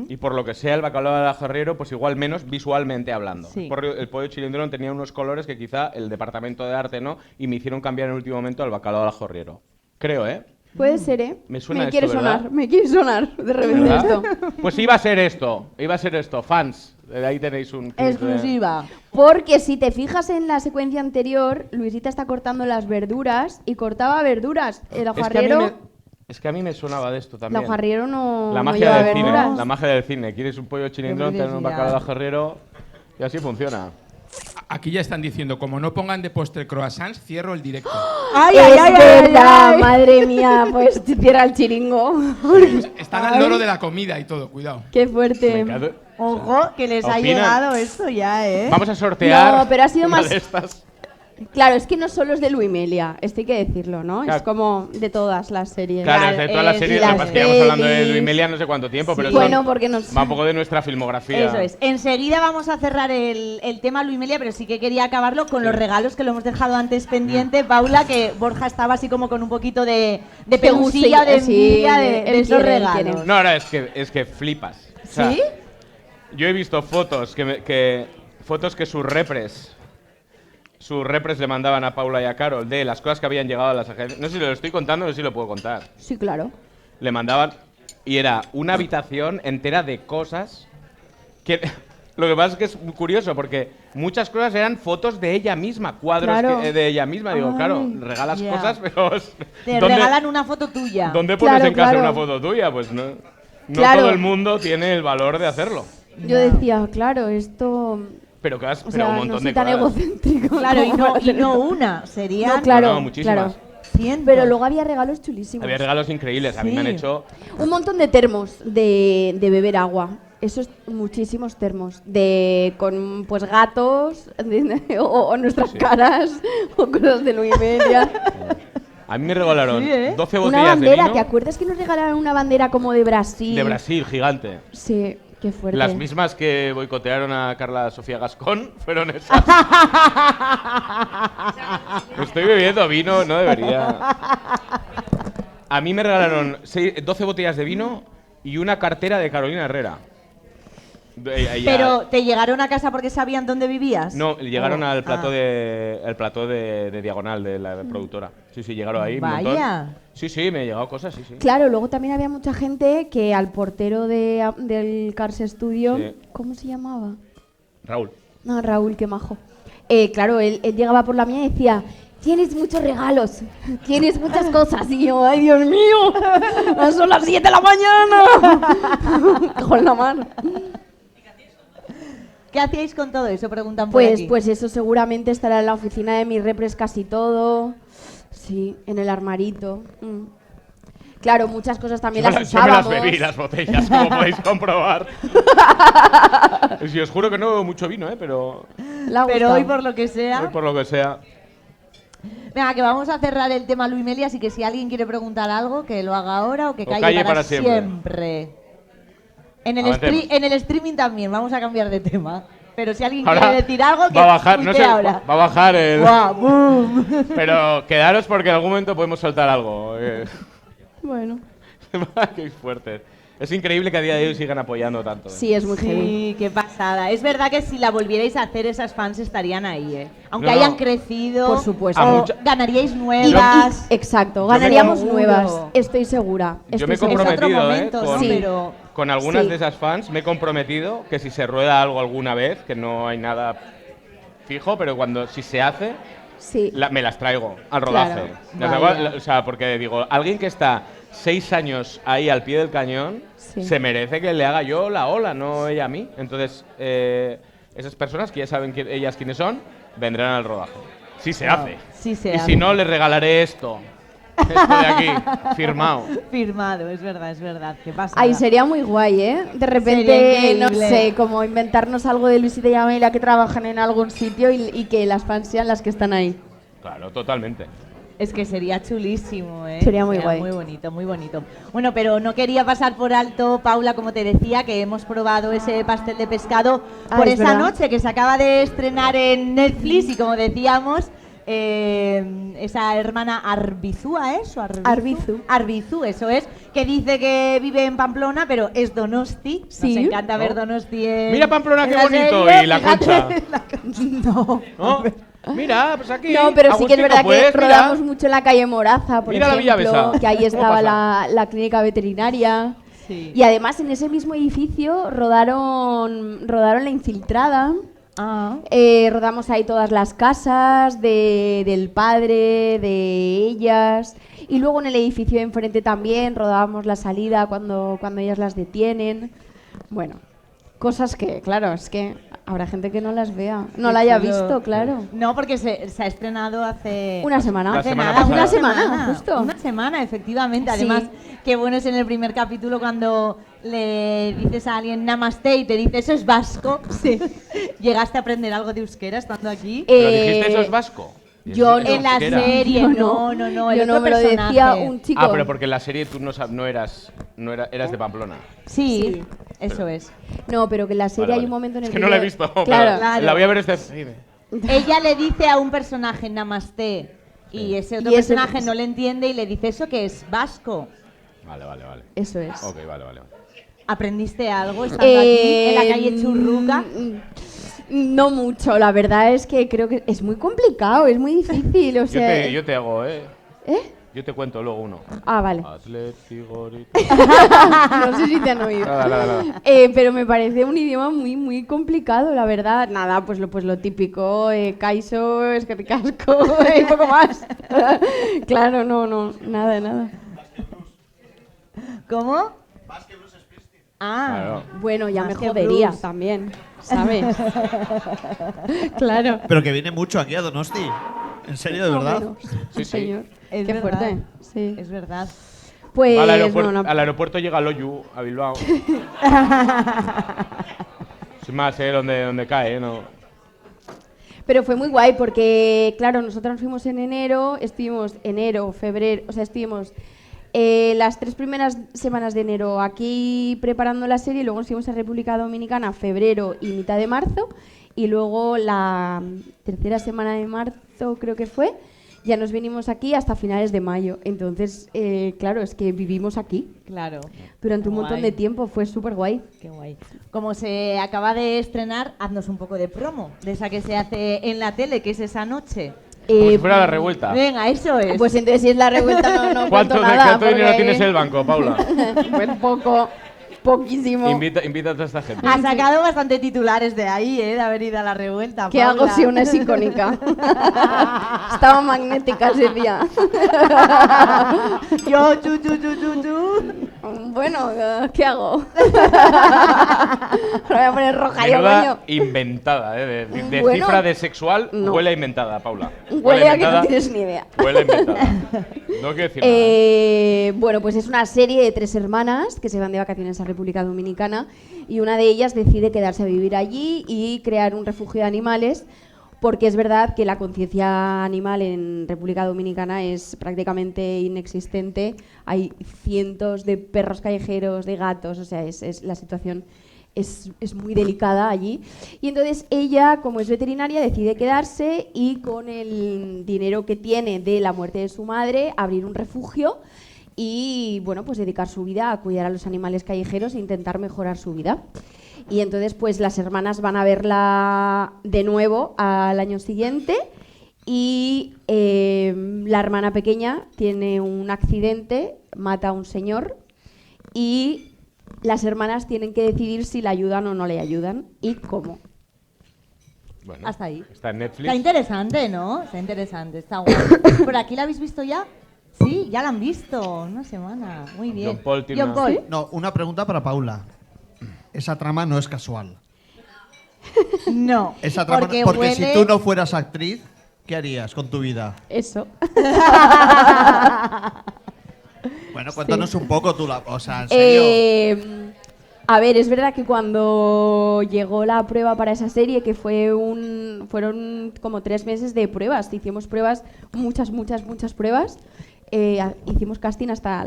y por lo que sea el bacalao al ajorriero, pues igual menos visualmente hablando. Sí. Porque el pollo chilindrón tenía unos colores que quizá el departamento de arte no y me hicieron cambiar en el último momento al bacalao al ajorriero. Creo, ¿eh? Puede ser, ¿eh? Me suena quiere esto, ¿verdad? sonar, me quiere sonar de repente ¿Verdad? esto. Pues iba a ser esto, fans. De ahí tenéis un kit de- Exclusiva. Porque si te fijas en la secuencia anterior, Luisita está cortando las verduras y cortaba verduras. El ajuarriero, Es que a mí me sonaba de esto el también. ajuarriero no, La no magia lleva del cine, verduras. la magia del cine. Quieres un pollo chilindrón, Qué tener un curiosidad. bacalao de ajorriero y así funciona. Aquí ya están diciendo, como no pongan de postre croissants, cierro el directo. Ay, Es verdad, madre mía, pues cierra el chiringo. Están al loro de la comida y todo, cuidado. Qué Me fuerte. encanta. Ojo, que les ha Opinan. llegado esto ya, ¿eh? Vamos a sortear. No, pero ha sido una más- de estas. Claro, es que no solo es de Luimelia, esto hay que decirlo, ¿no? Claro. Es como de todas las series. Claro, es de todas las series. Lo que pasa es que llevamos hablando de Luimelia no sé cuánto tiempo, pero Bueno, son- porque nos... va un poco de nuestra filmografía. Eso es. Enseguida vamos a cerrar el tema Luimelia, pero sí que quería acabarlo con los regalos que lo hemos dejado antes pendiente. Paula, que Borja estaba así como con un poquito de pelusilla, de Sí, envidia de él esos quiere, él regalos. quiere. No, es que flipas. O sea, ¿Sí? Yo he visto fotos fotos que sus repres le mandaban a Paula y a Carol de las cosas que habían llegado a las agencias. No sé si lo estoy contando, no sé si lo puedo contar. Sí, claro. Le mandaban y era una habitación entera de cosas que Lo que pasa es que es muy curioso porque muchas cosas eran fotos de ella misma, cuadros Claro. de ella misma. Digo, Ay, claro, regalas ya. cosas, pero Te regalan una foto tuya. ¿dónde pones Claro, en casa claro. una foto tuya? Pues no Claro. todo el mundo tiene el valor de hacerlo. Yo decía, claro, esto... Pero, O pero sea, un no montón soy de tan cosas. egocéntrico. Claro, y como no, para y tener- no una, serían No, claro, No, muchísimas. claro. cientos. Pero luego había regalos chulísimos. Había regalos increíbles. A mí me han Sí. hecho... Un montón de termos de beber agua. Esos muchísimos termos. Con pues gatos o nuestras caras o cosas de Luis Media. A mí me regalaron Sí, ¿eh? 12 Una botellas de bandera, vino ¿te acuerdas que nos regalaron una bandera como de Brasil? de Brasil, gigante. Sí, qué fuerte. Las mismas que boicotearon a Carla Sofía Gascón fueron esas. Estoy bebiendo vino, no debería. A mí me regalaron 12 botellas de vino y una cartera de Carolina Herrera. Pero, ¿te llegaron a casa porque sabían dónde vivías? No, llegaron Oh, al plató, ah. el plató de Diagonal de la productora. Sí, sí, llegaron ahí. un montón. Vaya. Sí, sí, me han llegado cosas, sí, sí. Claro, luego también había mucha gente que al portero del Cars Studio, Sí. ¿cómo se llamaba? Raúl. No, Raúl, qué majo. Claro, él llegaba por la mía y decía, tienes muchos regalos, tienes muchas cosas. Y yo, ay, Dios mío, son las 7 de la mañana. Con la mano. ¿Qué hacíais con todo eso? Preguntan por aquí. Pues eso seguramente estará en la oficina de mis repres casi todo. Sí, en el armarito. Claro, muchas cosas también las Yo me usábamos. las bebí, las botellas, como podéis comprobar. Sí, os juro que no bebo mucho vino, pero Le ha Pero gustado. hoy, por lo que sea. hoy por lo que sea. Venga, que vamos a cerrar el tema Luis Melia, así que si alguien quiere preguntar algo, que lo haga ahora o que calle, para siempre. En el, Avancemos. en el streaming también, vamos a cambiar de tema. Pero si alguien Ahora quiere decir algo, que va a bajar, no tuitee sé, ahora. va a bajar el. Guau, boom. Pero quedaros porque en algún momento podemos soltar algo. Bueno. Qué fuerte. Es increíble que a día de hoy sigan apoyando tanto. Sí, es muy heavy. Sí, qué pasada. Es verdad que si la volvierais a hacer, esas fans estarían ahí, ¿eh? Aunque No, hayan no. crecido. Por supuesto. A o mucha- ganaríais Y- nuevas. exacto, Yo me ganaríamos seguro. nuevas, estoy segura. Yo me he estoy segura. Es otro comprometido, momento, ¿no? con, Sí. Pero con algunas Sí. de esas fans me he comprometido que si se rueda algo alguna vez, que no hay nada fijo, pero si se hace, Sí. me las traigo al rodaje. Claro. Las traigo o sea, porque digo, alguien que está 6 años ahí al pie del cañón, Sí. se merece que le haga yo la ola, no ella a mí. Entonces, esas personas que ya saben ellas quiénes son, vendrán al rodaje. Si se hace. sí se Y hace. si no, les regalaré esto. Esto de aquí, firmado. Firmado, es verdad. ¿Qué pasa? Ay, sería muy guay, ¿eh? De repente, Sería no increíble. sé, como inventarnos algo de Luis y de Yamela que trabajan en algún sitio y que las fans sean las que están ahí. Claro, totalmente. Es que sería chulísimo, ¿eh? Sería muy guay. Muy bonito, muy bonito. Bueno, pero no quería pasar por alto, Paula, como te decía, que hemos probado ese pastel de pescado Ah, por es esa verdad. noche que se acaba de estrenar en Netflix y como decíamos, esa hermana Arbizúa, ¿es? ¿O Arbizu. Arbizú, eso es, que dice que vive en Pamplona, pero es Donosti. Sí. Nos encanta ver ¿No? Donosti en Mira Pamplona, en qué la bonito, serie, y la fíjate, Concha. No. ¿No? Mira, pues aquí. No, pero sí que es Agustino, verdad pues, que mira. rodamos mucho en la calle Moraza, por Mira la Villa ejemplo, Besa. que ahí ¿Cómo estaba pasa? la clínica veterinaria. Sí. Y además en ese mismo edificio rodaron La Infiltrada. Ah. Rodamos ahí todas las casas del padre, de ellas. Y luego en el edificio de enfrente también rodábamos la salida cuando ellas las detienen. Bueno, cosas que, claro, es que habrá gente que no las vea, no la haya visto, claro. No, porque se ha estrenado hace Una semana. La hace semana nada, pasada. Una semana, justo. Una semana, efectivamente. Sí. Además, qué bueno es en el primer capítulo cuando le dices a alguien namaste y te dice eso es vasco. Sí. ¿Llegaste a aprender algo de euskera estando aquí? Pero dijiste eso es vasco. yo Eso es en la euskera. serie, Yo no, el yo otro no me lo decía personaje. un chico. Ah, pero porque en la serie tú eras de Pamplona. Sí, eso es. No, pero que en la serie Vale, hay vale. un momento en el Es que que no la he yo- visto. Claro. pero Claro. La voy a ver este cine. Ella le dice a un personaje namaste y ese otro Y ese- personaje no le entiende y le dice eso que es vasco. Vale. Eso es. Ok, vale. ¿Aprendiste algo estando aquí en la calle Churruca? No mucho, la verdad es que creo que es muy complicado, es muy difícil, o sea... Yo te hago, ¿eh? ¿Eh? Yo te cuento luego uno. Ah, vale. Atleti, gorita. No sé si te han oído. Nada. Pero me parece un idioma muy, muy complicado, la verdad. Nada, pues lo típico, Kaiso, es que ricasco, y poco más. Claro, no, nada. ¿Cómo? Claro. Bueno, ya Más me que jodería Bruce. también, ¿sabes? Claro. Pero que viene mucho aquí a Donosti. ¿En serio, de verdad? Bueno, Sí, sí. señor. Es Qué verdad. fuerte. Sí. Es verdad. Pues Al aeropuerto, no, no. al aeropuerto llega Loyu, a Bilbao. Sin más, donde cae, ¿no? Pero fue muy guay porque, claro, nosotros nos fuimos en enero, estuvimos enero, febrero, o sea, estuvimos las 3 primeras semanas de enero aquí preparando la serie, luego nos fuimos a República Dominicana febrero y mitad de marzo, y luego la tercera semana de marzo creo que fue, ya nos venimos aquí hasta finales de mayo. Entonces, claro, es que vivimos aquí Claro. durante un montón Guay. de tiempo, fue súper guay. Qué guay. Como se acaba de estrenar, haznos un poco de promo de esa que se hace en la tele, que es esa noche. Como si fuera la revuelta. Venga, eso es. Pues entonces si es la revuelta no ¿Cuánto, cuento nada. ¿cuánto dinero porque- tienes en el banco, Paula? Pues poquísimo. Invita a toda esta gente. ha sacado bastante titulares de ahí, de haber ido a la revuelta. ¿Qué hago Paula. si una es icónica? Estaba magnética ese día. Yo, chu. Bueno, ¿qué hago? Me voy a poner roja yo, Menuda coño. inventada, de Bueno, cifra de sexual, no. huele a inventada, Paula. Huele a que no inventada, tienes ni idea. Huele a inventada. No quiero decir nada. Bueno, pues es una serie de 3 hermanas que se van de vacaciones a República Dominicana y una de ellas decide quedarse a vivir allí y crear un refugio de animales, porque es verdad que la conciencia animal en República Dominicana es prácticamente inexistente. Hay cientos de perros callejeros, de gatos, o sea, la situación es muy delicada allí. Y entonces ella, como es veterinaria, decide quedarse y con el dinero que tiene de la muerte de su madre, abrir un refugio y, bueno, pues dedicar su vida a cuidar a los animales callejeros e intentar mejorar su vida. Y entonces, pues las hermanas van a verla de nuevo al año siguiente y la hermana pequeña tiene un accidente, mata a un señor y las hermanas tienen que decidir si la ayudan o no le ayudan y cómo. Bueno, Hasta ahí. está en Netflix. Está interesante, ¿no? Está interesante, está guay. ¿Por aquí la habéis visto ya? Sí, ya la han visto. Una semana. Muy bien. John Paul tiene John una- Paul. No, una pregunta para Paula. Esa trama no es casual. No. Esa trama, porque porque huele- si tú no fueras actriz, ¿qué harías con tu vida? Eso. Bueno, cuéntanos un poco tú, o sea, en serio. A ver, es verdad que cuando llegó la prueba para esa serie, que fueron como 3 meses de pruebas, hicimos pruebas, muchas pruebas. Hicimos casting hasta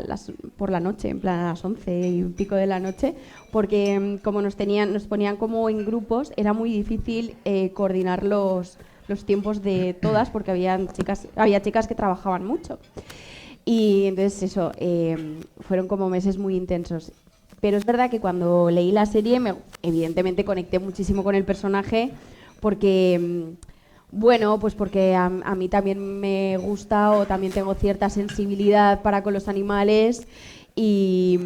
por la noche, en plan a las 11 y pico de la noche, porque como nos ponían como en grupos, era muy difícil coordinar los tiempos de todas, porque había chicas que trabajaban mucho. Y entonces eso, fueron como meses muy intensos. Pero es verdad que cuando leí la serie, evidentemente conecté muchísimo con el personaje, porque, bueno, pues porque a mí también me gusta o también tengo cierta sensibilidad para con los animales y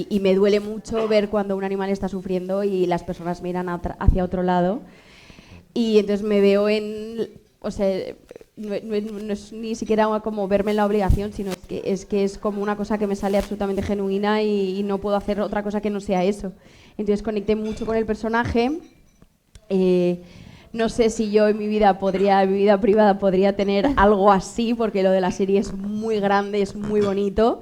me duele mucho ver cuando un animal está sufriendo y las personas miran hacia otro lado. Y entonces me veo o sea, no es ni siquiera como verme en la obligación, sino es que es como una cosa que me sale absolutamente genuina y no puedo hacer otra cosa que no sea eso. Entonces conecté mucho con el personaje. No sé si yo en mi vida privada podría tener algo así, porque lo de la serie es muy grande, es muy bonito.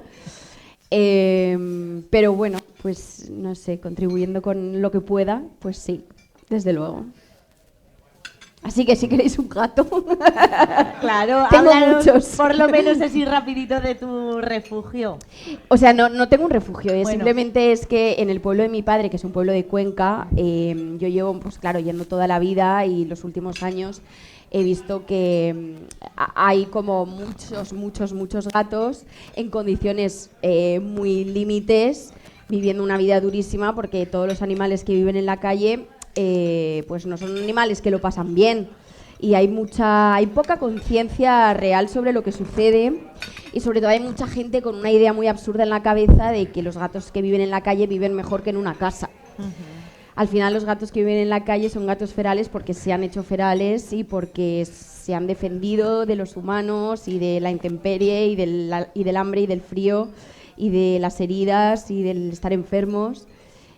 Pero bueno, pues no sé, contribuyendo con lo que pueda, pues sí, desde luego. Así que si queréis un gato, Claro, tengo háblanos muchos. por lo menos así rapidito de tu refugio. O sea, no tengo un refugio, Bueno. simplemente es que en el pueblo de mi padre, que es un pueblo de Cuenca, yo llevo, pues claro, yendo toda la vida y los últimos años he visto que hay como muchos gatos en condiciones muy límites, viviendo una vida durísima, porque todos los animales que viven en la calle pues no son animales que lo pasan bien. y hay poca conciencia real sobre lo que sucede, y sobre todo hay mucha gente con una idea muy absurda en la cabeza de que los gatos que viven en la calle viven mejor que en una casa. Al final los gatos que viven en la calle son gatos ferales porque se han hecho ferales y porque se han defendido de los humanos y de la intemperie y del hambre y del frío y de las heridas y del estar enfermos.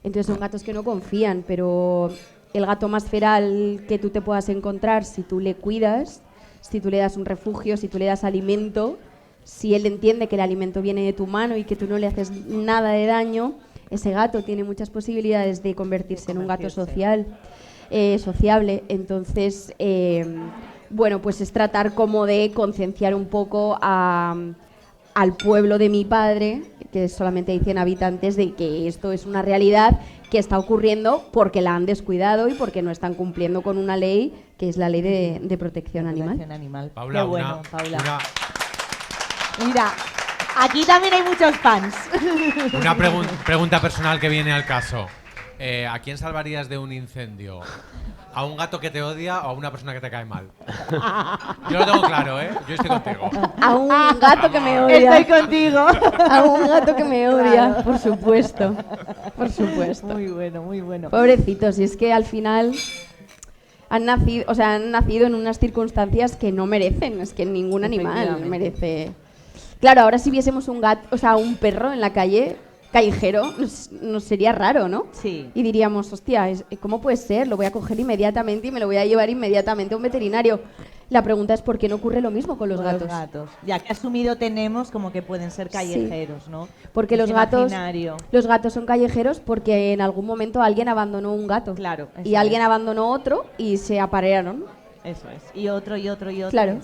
Entonces son gatos que no confían, pero el gato más feral que tú te puedas encontrar, si tú le cuidas, si tú le das un refugio, si tú le das alimento, si él entiende que el alimento viene de tu mano y que tú no le haces nada de daño, ese gato tiene muchas posibilidades de convertirse en un gato sociable. Entonces, bueno, pues es tratar como de concienciar un poco al pueblo de mi padre, que solamente hay 100 habitantes, de que esto es una realidad que está ocurriendo porque la han descuidado y porque no están cumpliendo con una ley que es la ley de protección animal. Paula, Qué bueno, Paula. Mira, aquí también hay muchos fans. Una pregunta personal que viene al caso. ¿A quién salvarías de un incendio? ¿A un gato que te odia o a una persona que te cae mal? Yo lo tengo claro, ¿eh? Yo estoy contigo. A un gato que me odia. Estoy contigo. A un gato que me odia, por supuesto. Por supuesto. Muy bueno, muy bueno. Pobrecitos, y es que al final han nacido en unas circunstancias que no merecen. Es que ningún animal merece. Claro, ahora si viésemos un gato, o sea, un perro en la calle, callejero, nos sería raro, ¿no? Sí. Y diríamos, hostia, ¿cómo puede ser? Lo voy a coger inmediatamente y me lo voy a llevar inmediatamente a un veterinario. La pregunta es ¿por qué no ocurre lo mismo con los gatos? Ya que asumido tenemos como que pueden ser callejeros, sí. ¿no? Porque los gatos son callejeros porque en algún momento alguien abandonó un gato. Claro. Y alguien abandonó otro y se aparearon. Eso es. Y otro. Claro.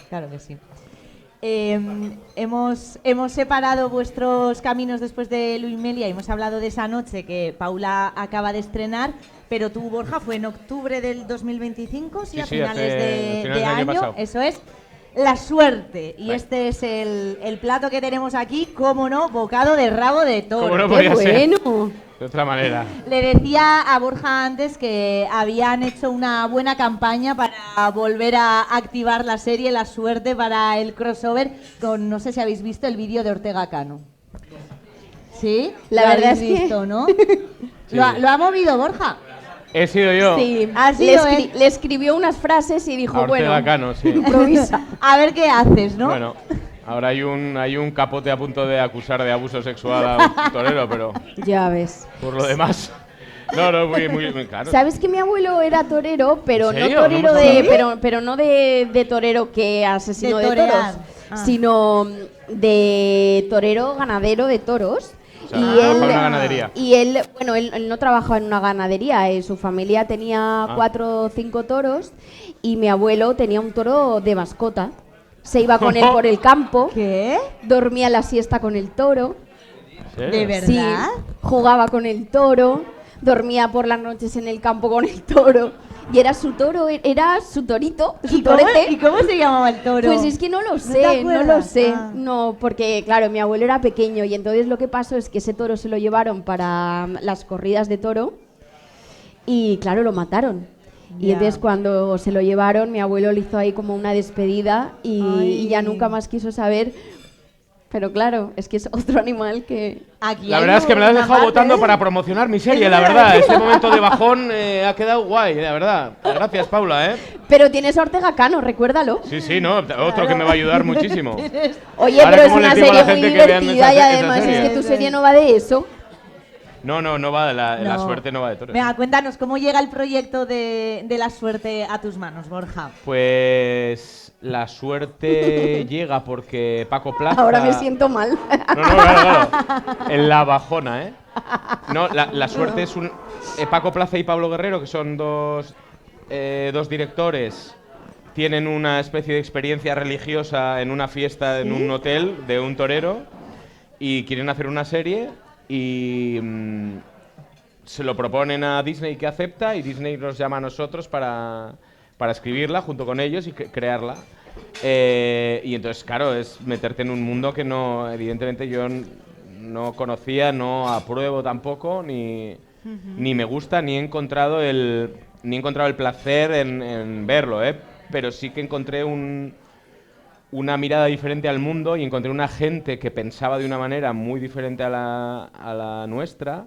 Claro que sí. Hemos separado vuestros caminos después de Luimelia y hemos hablado de esa noche que Paula acaba de estrenar, pero tú, Borja, fue en octubre del 2025, sí, a finales de año, eso es, La Suerte. Y este es el plato que tenemos aquí, cómo no, bocado de rabo de toro. ¿Cómo no ¡Qué podía ser? bueno! De otra manera. Le decía a Borja antes que habían hecho una buena campaña para volver a activar la serie La Suerte para el crossover con, no sé si habéis visto el vídeo de Ortega Cano. ¿Sí? La verdad es visto, que... ¿no? Sí. ¿Lo ha movido Borja? He sido yo. Sí, Ha sido él. le escribió unas frases y dijo, A Ortega bueno, Cano, sí. improvisa. A ver qué haces, ¿no? Bueno, ahora hay un capote a punto de acusar de abuso sexual a un torero, pero Ya ves. por lo demás... No, muy claro. ¿Sabes que mi abuelo era torero, pero ¿En no serio? torero No me de, acordaba. pero no de torero que asesinó De de toros, torear. Ah. sino de torero ganadero de toros? O sea, trabajaba en una ganadería. Y él, bueno, él no trabajaba en una ganadería, su familia tenía 4 o 5 toros y mi abuelo tenía un toro de mascota. Se iba con él por el campo, ¿Qué? dormía la siesta con el toro. ¿Sí? ¿De verdad? Sí, jugaba con el toro, dormía por las noches en el campo con el toro. Y era su toro, era su torito, su ¿Y cómo torete. se llamaba el toro? Pues es que no lo te sé, no lo acuerdas? sé. Ah. No, porque claro, mi abuelo era pequeño y entonces lo que pasó es que ese toro se lo llevaron para las corridas de toro y claro, lo mataron. Y Ya. entonces cuando se lo llevaron, mi abuelo le hizo ahí como una despedida y ya nunca más quiso saber. Pero claro, es que es otro animal que... Aquí La hay verdad es que me la has una dejado parte- votando para promocionar mi serie, Es la verdad. verdad. Este momento de bajón ha quedado guay, la verdad. Gracias, Paula, ¿eh? Pero tienes a Ortega Cano, recuérdalo. Sí, no, otro que me va a ayudar muchísimo. Oye, Ahora, pero es ¿cómo les una digo a la serie muy gente que vean divertida esa y esa además es serie? que tu serie no va de eso. No va de la No. suerte, no va de toros. Venga, cuéntanos, ¿cómo llega el proyecto de La Suerte a tus manos, Borja? Pues la suerte llega porque Paco Plaza... Ahora me siento mal. No, claro. En la bajona, ¿eh? No, la suerte es un... Paco Plaza y Pablo Guerrero, que son dos directores, tienen una especie de experiencia religiosa en una fiesta en un hotel de un torero y quieren hacer una serie y se lo proponen a Disney, que acepta, y Disney nos llama a nosotros para escribirla junto con ellos y crearla. Y entonces, claro, es meterte en un mundo que no, evidentemente yo no conocía, no apruebo tampoco, ni me gusta, ni he encontrado el ni he encontrado el placer en verlo, pero sí que encontré una mirada diferente al mundo y encontré una gente que pensaba de una manera muy diferente a la nuestra,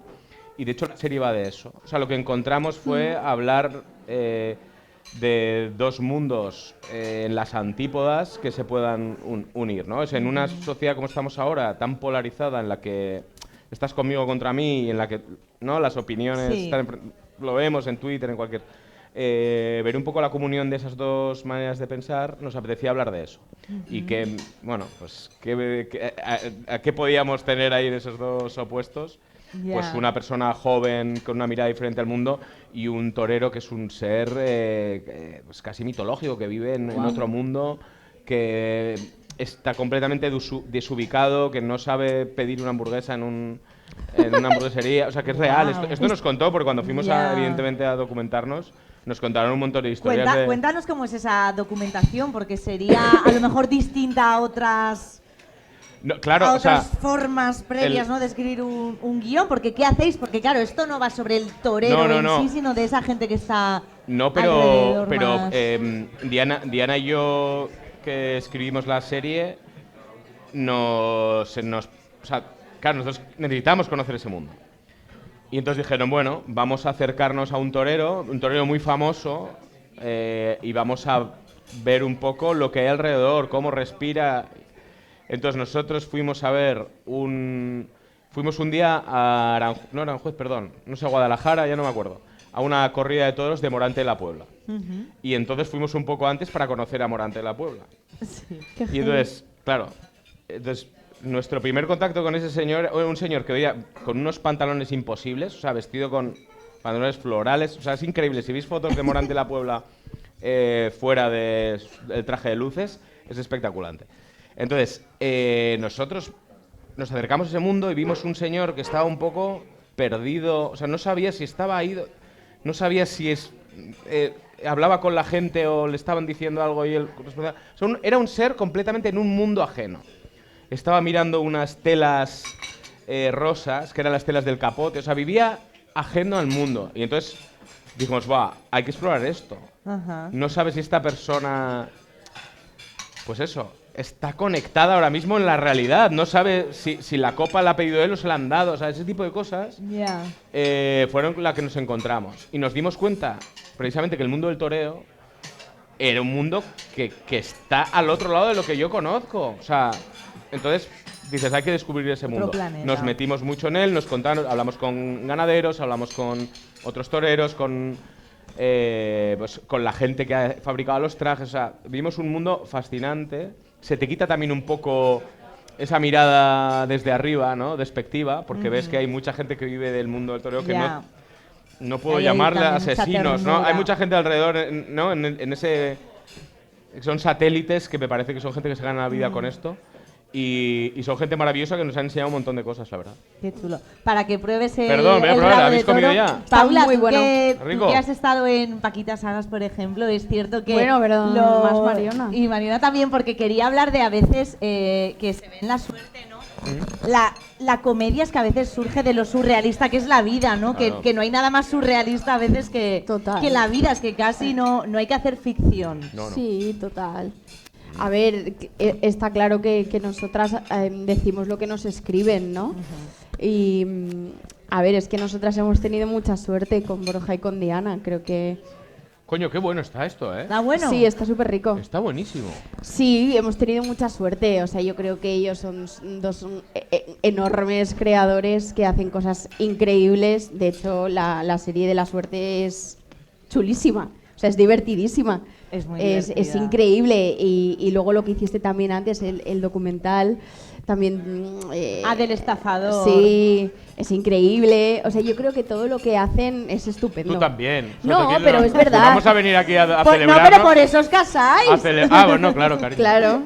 y de hecho la serie va de eso. O sea, lo que encontramos fue hablar de dos mundos en las antípodas que se puedan unir, ¿no? Es en una sociedad como estamos ahora, tan polarizada, en la que estás conmigo contra mí y en la que, ¿no?, las opiniones lo vemos en Twitter, en cualquier... ver un poco la comunión de esas dos maneras de pensar, nos apetecía hablar de eso. Y que, bueno, pues, ¿a qué podíamos tener ahí en esos dos opuestos? Pues una persona joven con una mirada diferente al mundo y un torero que es un ser pues casi mitológico, que vive en otro mundo, que está completamente desubicado, que no sabe pedir una hamburguesa en una hamburguesería. O sea, que es real. Esto nos contó, porque cuando fuimos evidentemente a documentarnos, nos contaron un montón de historias. Cuéntanos cómo es esa documentación, porque sería a lo mejor distinta a otras... No, claro, a otras formas previas, ¿no?, de escribir un guión, porque ¿qué hacéis? Porque claro, esto no va sobre el torero en sí, sino de esa gente que está alrededor más. Diana y yo, que escribimos la serie, o sea, claro, nosotros necesitamos conocer ese mundo. Y entonces dijeron, bueno, vamos a acercarnos a un torero muy famoso, y vamos a ver un poco lo que hay alrededor, cómo respira. Entonces nosotros fuimos a ver fuimos un día a Aranjuez, no sé, a Guadalajara, ya no me acuerdo, a una corrida de toros de Morante de la Puebla. Y entonces fuimos un poco antes para conocer a Morante de la Puebla. Sí, y entonces, claro, nuestro primer contacto con ese señor, un señor que veía con unos pantalones imposibles, o sea, vestido con pantalones florales, o sea, es increíble. Si veis fotos de Morante de la Puebla fuera del traje de luces, es espectacular. Entonces, nosotros nos acercamos a ese mundo y vimos un señor que estaba un poco perdido, o sea, no sabía si estaba ahí, no sabía si hablaba con la gente o le estaban diciendo algo y él respondía. O sea, era un ser completamente en un mundo ajeno. Estaba mirando unas telas rosas, que eran las telas del capote, o sea, vivía ajeno al mundo. Y entonces dijimos, hay que explorar esto. No sabes si esta persona, pues eso, está conectada ahora mismo en la realidad, no sabe si la copa la ha pedido él o se la han dado, o sea, ese tipo de cosas fueron las que nos encontramos. Y nos dimos cuenta, precisamente, que el mundo del toreo era un mundo que está al otro lado de lo que yo conozco. O sea, entonces dices, hay que descubrir ese mundo. Nos metimos mucho en él, nos contaron, hablamos con ganaderos, hablamos con otros toreros, pues, con la gente que ha fabricado los trajes. O sea, vimos un mundo fascinante. Se te quita también un poco esa mirada desde arriba, ¿no?, despectiva, porque ves que hay mucha gente que vive del mundo del toreo que no puedo llamarle asesinos, ¿no? Hay mucha gente alrededor, ¿no?, en ese... Son satélites que me parece que son gente que se gana la vida con esto. Y son gente maravillosa que nos ha enseñado un montón de cosas, la verdad. Qué chulo. Para que pruebes el Perdón, voy a probar, ¿habéis comido ya? Paula, muy bueno. Tú que has estado en Paquita Salas, por ejemplo, es cierto que... Bueno, pero más Mariona. Y Mariona también, porque quería hablar de a veces que se ve en la suerte, ¿no? La comedia es que a veces surge de lo surrealista que es la vida, ¿no? Claro. Que no hay nada más surrealista a veces que la vida, es que casi no hay que hacer ficción. No. Sí, total. A ver, está claro que nosotras decimos lo que nos escriben, ¿no? Y, a ver, es que nosotras hemos tenido mucha suerte con Borja y con Diana, creo que... Coño, qué bueno está esto, ¿eh? ¿Está bueno? Sí, está súper rico. Está buenísimo. Sí, hemos tenido mucha suerte. O sea, yo creo que ellos son dos enormes creadores que hacen cosas increíbles. De hecho, la serie de La Suerte es chulísima. O sea, es divertidísima. Es muy es increíble. Y luego lo que hiciste también antes, el documental, también... del estafador. Sí, es increíble. O sea, yo creo que todo lo que hacen es estupendo. Tú también. No, pero es verdad. Vamos a venir aquí a celebrar. No, pero por eso os casáis. Bueno, claro, cariño. Claro.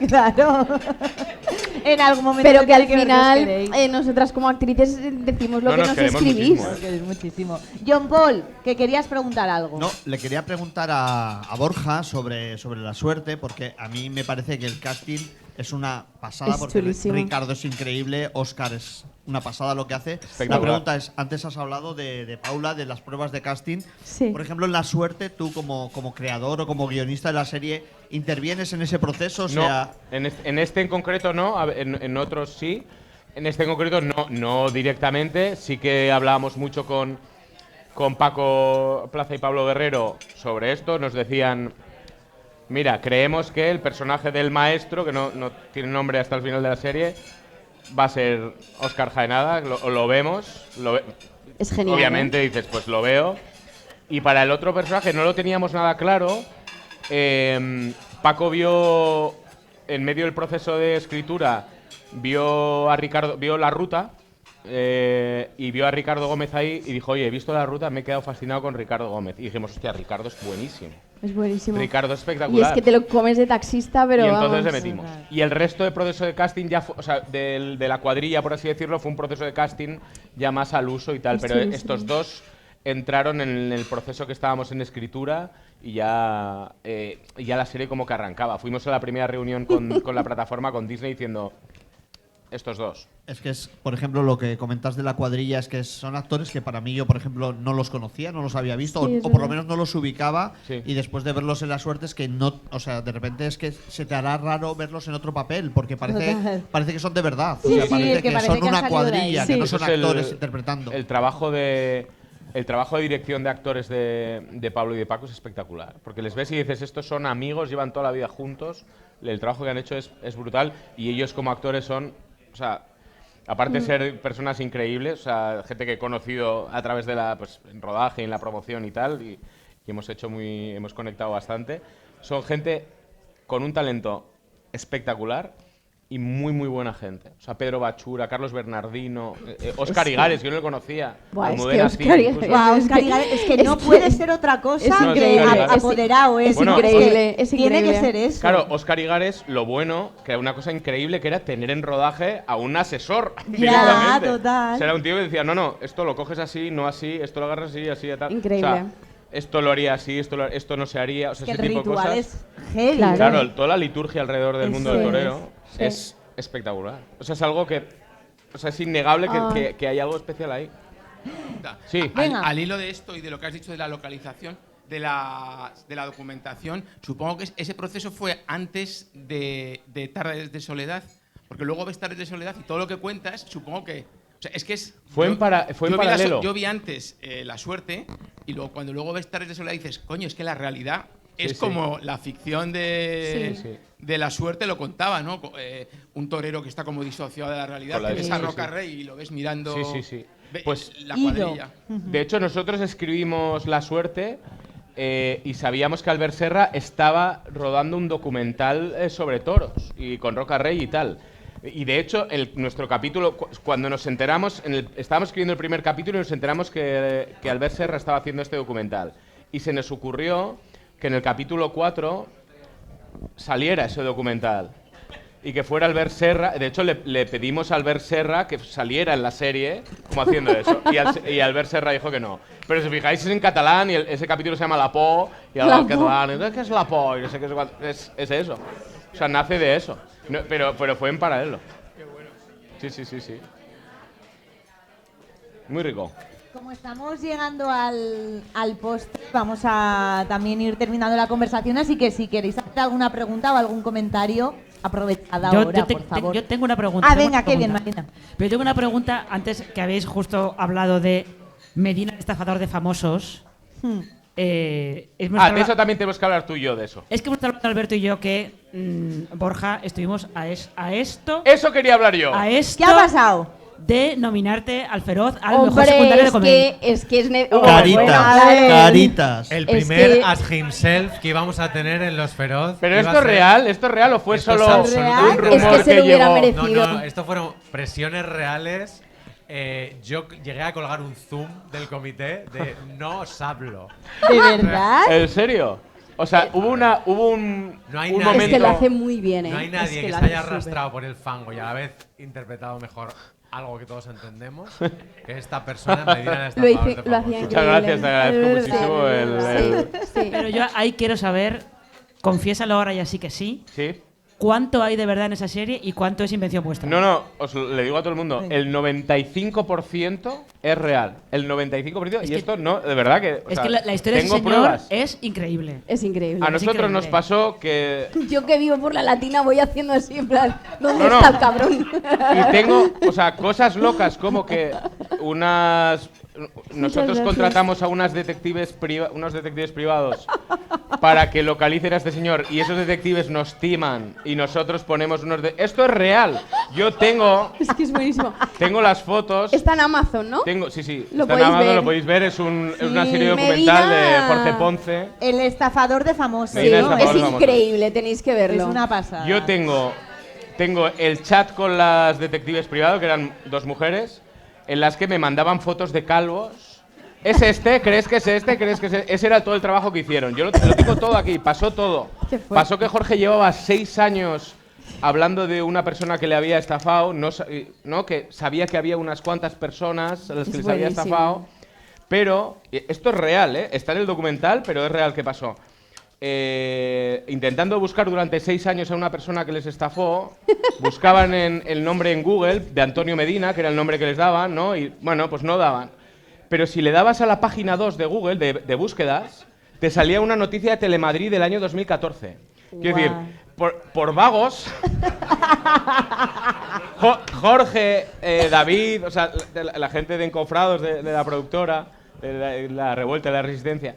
En algún momento. Pero que al final, nosotras como actrices decimos lo que nos escribís. Nos queréis muchísimo. John Paul, que querías preguntar algo. No, le quería preguntar a Borja sobre La Suerte, porque a mí me parece que el casting es una pasada Es porque chulísimo. Ricardo es increíble, Óscar es una pasada lo que hace. La Espectacular. pregunta es, antes has hablado de Paula, de las pruebas de casting. Sí. Por ejemplo, en La Suerte, tú como creador o como guionista de la serie, ¿intervienes en ese proceso? O sea, No, en este en concreto no, en otros sí. En este en concreto no directamente. Sí que hablábamos mucho con Paco Plaza y Pablo Guerrero sobre esto. Nos decían, mira, creemos que el personaje del maestro, que no tiene nombre hasta el final de la serie, va a ser Óscar Jaenada. Lo vemos. Es genial. Obviamente dices, pues lo veo. Y para el otro personaje no lo teníamos nada claro. Paco vio, en medio del proceso de escritura, vio La Ruta y vio a Ricardo Gómez ahí y dijo, oye, he visto La Ruta, me he quedado fascinado con Ricardo Gómez. Y dijimos, hostia, Ricardo es buenísimo. Es buenísimo. Ricardo es Y espectacular. es que te lo comes de taxista, pero Y entonces vamos. le metimos. Y el resto del proceso de casting ya fue, o sea, de la cuadrilla, por así decirlo, fue un proceso de casting ya más al uso y tal. Es Pero chulísimo. estos dos entraron en el proceso que estábamos en escritura y ya la serie como que arrancaba. Fuimos a la primera reunión con la plataforma, con Disney, diciendo, estos dos. es que es, por ejemplo, lo que comentas de la cuadrilla, es que son actores que para mí yo, por ejemplo, no los conocía, no los había visto, Sí, es o por lo verdad. menos no los ubicaba, Sí. y después de verlos en La Suerte es que no, o sea, de repente es que se te hará raro verlos en otro papel, porque Total. parece que son de verdad, Sí, o sea, sí, parece es que que parece son que han una salido de ahí. cuadrilla, Sí. que no Eso son es actores interpretando. El trabajo de dirección de actores de Pablo y de Paco es espectacular. Porque les ves y dices, estos son amigos, llevan toda la vida juntos. El trabajo que han hecho es brutal. Y ellos como actores son, o sea, aparte de ser personas increíbles, o sea, gente que he conocido a través de en rodaje, en la promoción y tal, y hemos conectado bastante. Son gente con un talento espectacular y muy, muy buena gente. O sea, Pedro Bachura, Carlos Bernardino, Óscar Es que- Igares, yo no lo conocía. Buah, es que Almudena Óscar Cid, Igares- incluso. Guau, Es Óscar que- Igares, es que es no que- puede ser otra cosa es que increíble. apoderado. Es Bueno, increíble, es Tiene que increíble. ser eso. Claro, Óscar Igares, lo bueno, que era una cosa increíble, que era tener en rodaje a un asesor directamente. total. O sea, era un tío que decía, no, esto lo coges así, no así, esto lo agarras así, así y tal. Increíble. O sea, esto lo haría así, esto no se haría, o sea, Que ese el tipo de ritual cosas. es heavy. Claro. Claro, toda la liturgia alrededor del mundo del Eso torero es, es espectacular. O sea, es algo que, o sea, es innegable Ah. que hay algo especial ahí. Sí. Venga. Al hilo de esto y de lo que has dicho de la localización, de la documentación, supongo que ese proceso fue antes de Tardes de Soledad, porque luego ves Tardes de Soledad y todo lo que cuentas, supongo que... O sea, es que es... Fue en paralelo. Yo vi antes La Suerte y luego ves Tardes de Soledad y dices, coño, es que la realidad es sí. como la ficción de... Sí, sí. De La Suerte lo contaba, ¿no? Un torero que está como disociado de la realidad, Con la que ves a sí, Roca sí. Rey y lo ves mirando Sí. Pues la Ido. cuadrilla. De hecho, nosotros escribimos La Suerte y sabíamos que Albert Serra estaba rodando un documental sobre toros y con Roca Rey y tal. Y de hecho, nuestro capítulo, cuando nos enteramos, estábamos escribiendo el primer capítulo y nos enteramos que Albert Serra estaba haciendo este documental. Y se nos ocurrió que en el capítulo 4 saliera ese documental. Y que fuera Albert Serra. De hecho, le pedimos a Albert Serra que saliera en la serie como haciendo eso. Y Albert Serra dijo que no. Pero si fijáis, es en catalán y ese capítulo se llama La Por. Y habla en catalán. Entonces, ¿qué es La Por? Y no sé qué es eso. O sea, nace de eso. No, pero fue en paralelo. Sí. Muy rico. Como estamos llegando al postre, vamos a también ir terminando la conversación, así que si queréis hacer alguna pregunta o algún comentario, aprovechad ahora, por favor. Yo tengo una pregunta. Ah, tengo venga, una qué bien, pregunta. Marina. Pero tengo una pregunta antes que habéis justo hablado de Medina, el estafador de famosos. Hmm. De eso también tenemos que hablar tú y yo de eso. Es que hemos hablado Alberto y yo que Borja estuvimos a esto. Eso quería hablar yo. A esto. ¿Qué ha pasado? De nominarte al Feroz al mejor Hombre, secundario de comedia. es que es... Caritas. El Es primer que- As Himself que íbamos a tener en Los Feroz. Pero iba esto a es ser- ¿Esto es real o fue Esto es solo absolutamente un real. rumor Es que se lo hubiera llegó? merecido. No, esto fueron presiones reales. Yo llegué a colgar un Zoom del comité de no os hablo. ¿De verdad? ¿En serio? O sea, hubo un No hay un nadie- Es que lo momento. hace muy bien, ¿eh? No hay Es nadie que lo se hace haya súper. arrastrado por el fango y a la vez interpretado mejor algo que todos entendemos que esta persona me diera la Lo estafador de hacía famosos. Muchas gracias, te agradezco Es muchísimo verdad. el- Sí. Pero yo ahí quiero saber, confiésalo ahora y así que sí. Sí. cuánto hay de verdad en esa serie y cuánto es invención vuestra. No, os le digo a todo el mundo, el 95% es real. El 95%, Es y que- esto no, de verdad que... o Es sea, que la historia de ese tengo señor pruebas. es increíble. Es increíble. A nosotros increíble. nos pasó que... Yo que vivo por la Latina voy haciendo así, en plan, ¿dónde No, no. está el cabrón? Y tengo, o sea, cosas locas como que nosotros gracias. contratamos a unos detectives privados para que localicen a este señor y esos detectives nos timan y nosotros ponemos Esto es real. Yo tengo Es que es buenísimo. las fotos. Está en Amazon, ¿no? Sí, Lo está en podéis Amazon, ver. lo podéis ver. Es una Sí, serie documental Medina. de Jorge Ponce. El estafador de famosos. Sí, Medina ¿no? Estafador es famoso. increíble, tenéis que Es verlo. una pasada. Yo tengo el chat con las detectives privados, que eran 2 mujeres, en las que me mandaban fotos de calvos. ¿Es este? ¿Crees que es este? ¿Crees que es este? Ese era todo el trabajo que hicieron. Yo lo tengo todo aquí, pasó todo. Qué fuerte. Pasó que Jorge llevaba 6 años hablando de una persona que le había estafado, que sabía que había unas cuantas personas a las que Es les había buenísimo. estafado. Pero esto es real, ¿eh? Está en el documental, pero es real que pasó. Intentando buscar durante 6 años a una persona que les estafó, buscaban el nombre en Google de Antonio Medina, que era el nombre que les daban, ¿no? Y bueno, pues no daban. Pero si le dabas a la página 2 de Google, de búsquedas, te salía una noticia de Telemadrid del año 2014. Quiero decir, por vagos, Jorge, David, o sea, la gente de Encofrados, de la productora, de la Revuelta, de la Resistencia,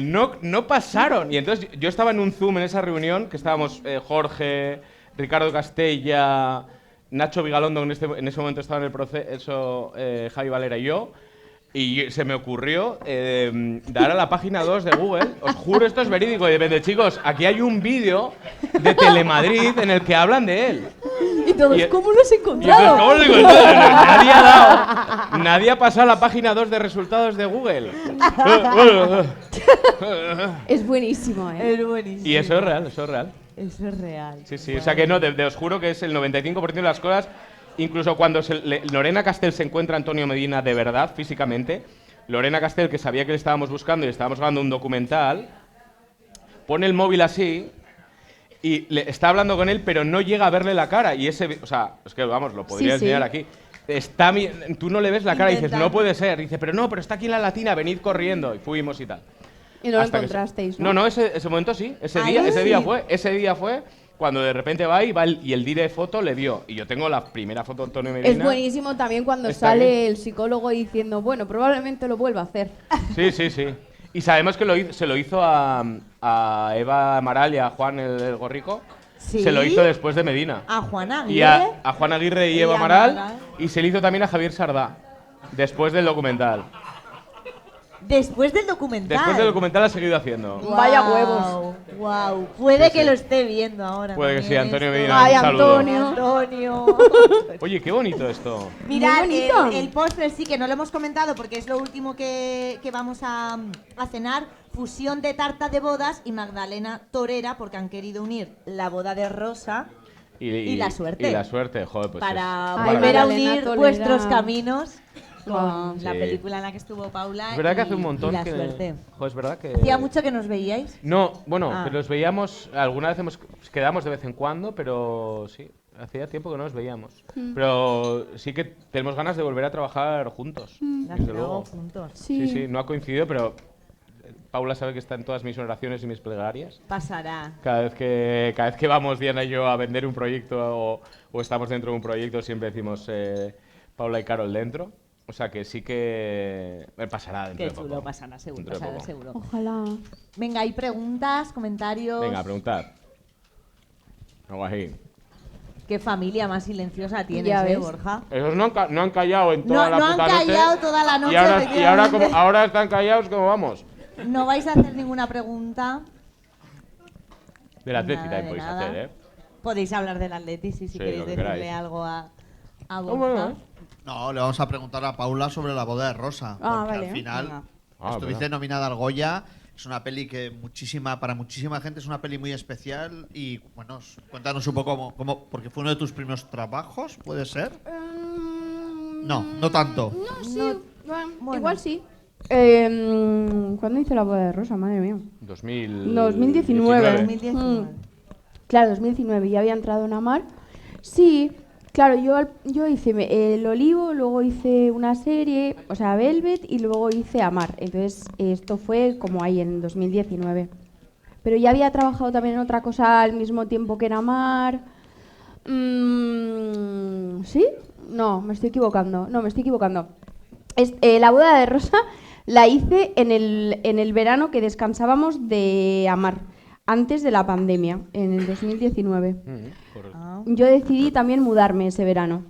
no pasaron. Y entonces yo estaba en un Zoom en esa reunión, que estábamos Jorge, Ricardo Castella, Nacho Vigalondo, en ese momento estaba en el proceso, Javi Valera y yo. Y se me ocurrió dar a la página 2 de Google. Os juro, esto es verídico. Y de repente, chicos, aquí hay un vídeo de Telemadrid en el que hablan de él. Y todos, Y- ¿cómo lo has Y entonces, encontrado? ¿cómo lo digo? Nadie ha dado. Nadie ha pasado a la página 2 de resultados de Google. Es buenísimo, ¿eh? Es buenísimo. Y eso es real, eso es real. Eso es real. Sí, sí. O sea que no, os juro que es el 95% de las cosas. Incluso cuando Lorena Castell se encuentra a Antonio Medina de verdad, físicamente, Lorena Castell, que sabía que le estábamos buscando y estábamos grabando un documental, pone el móvil así y está hablando con él, pero no llega a verle la cara. Y o sea, es que vamos, lo podría Sí, sí. enseñar aquí. Tú no le ves la cara y dices, no puede ser. Dice, pero está aquí en la Latina, venid corriendo. Y fuimos y tal. Y no lo Hasta que encontrasteis, No, ¿no? ese momento sí. Ese Ahí día fue cuando de repente va y el dire de foto le vio. Y yo tengo la primera foto de Antonio Medina. Es buenísimo también cuando Está sale bien. el psicólogo diciendo, bueno, probablemente lo vuelva a hacer. Sí, sí, sí. Y sabemos que se lo hizo a Eva Amaral y a Juan el Gorrico. ¿Sí? Se lo hizo después de Medina. A Juana Y Aguirre. a Juan Aguirre y Y Eva a Amaral. Amaral. Y se le hizo también a Javier Sardá. Después del documental. Después del documental. Después del documental ha seguido haciendo. Guau, Vaya huevos. Wow. Puede Sí, que sí. lo esté viendo ahora. Puede que sí, también Antonio esto. Medina. Ay, un saludo. Antonio. Antonio. Oye, qué bonito esto. Mirad, Muy bonito. el postre sí que no lo hemos comentado porque es lo último que vamos a cenar. Fusión de tarta de bodas y magdalena torera porque han querido unir la boda de Rosa y la suerte. Y la suerte, joder, pues para es Ay, volver a Magdalena unir Tolera. vuestros caminos con Guau. la Sí. película en la que estuvo Paula. Es verdad que y- hace un montón y la que... suerte. Joder, es verdad que... Hacía mucho que nos veíais. No, bueno, Ah. que los veíamos, alguna vez quedamos de vez en cuando, pero sí, hacía tiempo que no nos veíamos. Pero sí que tenemos ganas de volver a trabajar juntos, Las desde grabo luego. juntos. Sí, sí, no ha coincidido, pero Paula sabe que está en todas mis oraciones y mis plegarias. Pasará. Cada vez que vamos Diana y yo a vender un proyecto o estamos dentro de un proyecto, siempre decimos Paula y Carol dentro. O sea que sí que pasará dentro Qué de poco. chulo, pasará seguro, Dentro de pasará poco. seguro. Ojalá. Venga, hay preguntas, comentarios. Venga, a preguntar. Algo así. Qué familia más silenciosa tienes, Ya ves. Pues Borja? Esos no han callado en toda No, la no han puta noche. callado toda la noche, Y ahora, efectivamente. ahora están callados, ¿cómo vamos? No vais a hacer ninguna pregunta. Del Atleti Nada también de podéis nada. hacer, ¿eh? Podéis hablar del Atleti si Sí, queréis lo que decirle queráis. algo a bueno, Borja. No, le vamos a preguntar a Paula sobre la boda de Rosa. Ah, Porque vale. al final Venga. estuviste verdad. nominada al Goya. Es una peli que para muchísima gente es una peli muy especial. Y bueno, cuéntanos un poco porque fue uno de tus primeros trabajos, ¿puede ser? No, no tanto. No, sí. bueno. Igual sí. ¿Cuándo hice la boda de Rosa? Madre mía. 2019. 2019. 2019. Claro, 2019, ya había entrado en Amar. Sí, claro, yo hice El Olivo, luego hice una serie, o sea, Velvet, y luego hice Amar. Entonces, esto fue como ahí en 2019. Pero ya había trabajado también en otra cosa al mismo tiempo que en Amar. ¿Sí? No, me estoy equivocando. La boda de Rosa la hice en el verano que descansábamos de Amar, antes de la pandemia, en el 2019. Yo decidí también mudarme ese verano.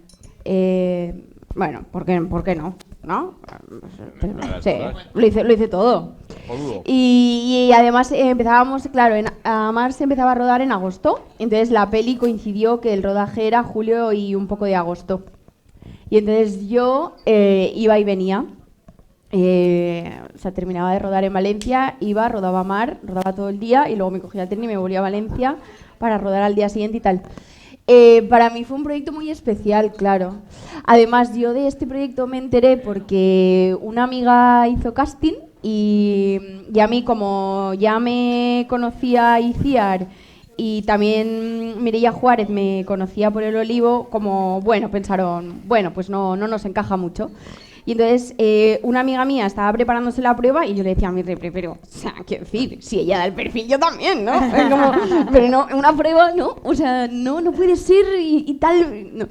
Bueno, ¿por qué no? ¿No? Sí, lo hice todo. Y además empezábamos, claro, Amar se empezaba a rodar en agosto, entonces la peli coincidió que el rodaje era julio y un poco de agosto. Y entonces yo iba y venía. Terminaba de rodar en Valencia, rodaba Amar, rodaba todo el día y luego me cogía el tren y me volvía a Valencia para rodar al día siguiente y tal. Para mí fue un proyecto muy especial, claro. Además, yo de este proyecto me enteré porque una amiga hizo casting y a mí, como ya me conocía Iciar y también Mireia Juárez me conocía por El Olivo, como, bueno, pensaron, bueno, pues no nos encaja mucho. Y entonces una amiga mía estaba preparándose la prueba y yo le decía a mi repre, pero, o sea, quiero decir, si ella da el perfil, yo también, ¿no? Como, pero no, una prueba, ¿no? O sea, no puede ser y tal.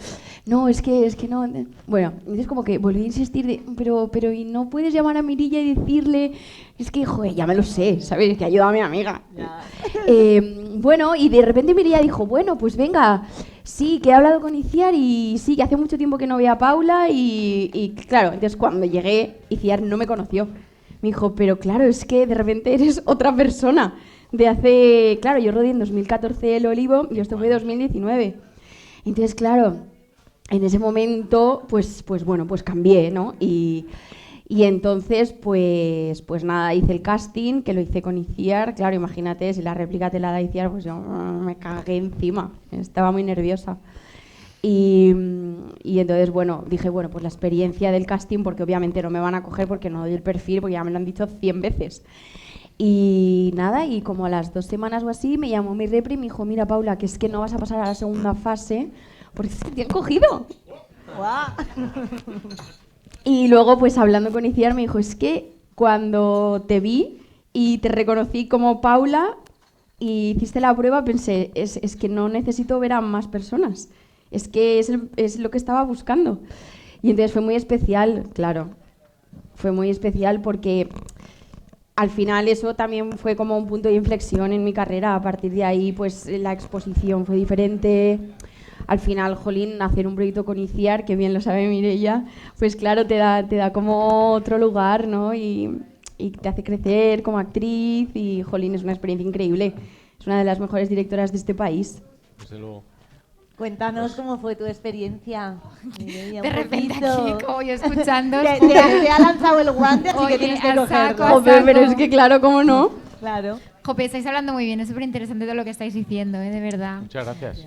No, es que no. Bueno, entonces como que volví a insistir, pero ¿y no puedes llamar a Mirilla y decirle? Es que, joder, ya me lo sé, ¿sabes? Que ayuda a mi amiga. Bueno, y de repente Mirilla dijo, bueno, pues venga, sí, que he hablado con Iciar y sí, que hace mucho tiempo que no veía a Paula y claro, entonces cuando llegué, Iciar no me conoció. Me dijo, pero claro, es que de repente eres otra persona. Claro, yo rodé en 2014 El Olivo y esto fue 2019. Entonces, claro, en ese momento, pues bueno, pues cambié, ¿no? Y entonces, pues nada, hice el casting, que lo hice con Iciar. Claro, imagínate, si la réplica te la da Iciar, pues yo me cagué encima. Estaba muy nerviosa. Y entonces, bueno, dije, bueno, pues la experiencia del casting, porque obviamente no me van a coger porque no doy el perfil, porque ya me lo han dicho 100 veces. Y nada, y como a las 2 semanas o así, me llamó mi repre y me dijo, mira, Paula, que es que no vas a pasar a la segunda fase porque es que te han cogido. Y luego, pues hablando con Iciar, me dijo, es que cuando te vi y te reconocí como Paula y hiciste la prueba, pensé, es que no necesito ver a más personas. Es que es lo que estaba buscando. Y entonces fue muy especial, claro. Fue muy especial porque al final eso también fue como un punto de inflexión en mi carrera. A partir de ahí, pues la exposición fue diferente. Al final, jolín, hacer un proyecto con Iciar, que bien lo sabe Mireia, pues claro, te da como otro lugar, ¿no? Y te hace crecer como actriz y, jolín, es una experiencia increíble. Es una de las mejores directoras de este país. Desde luego. Cuéntanos cómo fue tu experiencia. Mireia, de repente aquí, como yo escuchando. Te ha lanzado el guante, así que tienes que cogerlo. Joder, pero es que claro, ¿cómo no? Claro. Jope, estáis hablando muy bien, es súper interesante todo lo que estáis diciendo, de verdad. Muchas gracias.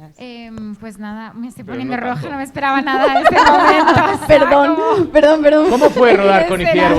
Pues nada, me estoy Pero poniendo no roja, tanto. no me esperaba nada de este momento. O sea, Perdón. ¿Cómo fue rodar con Iciar?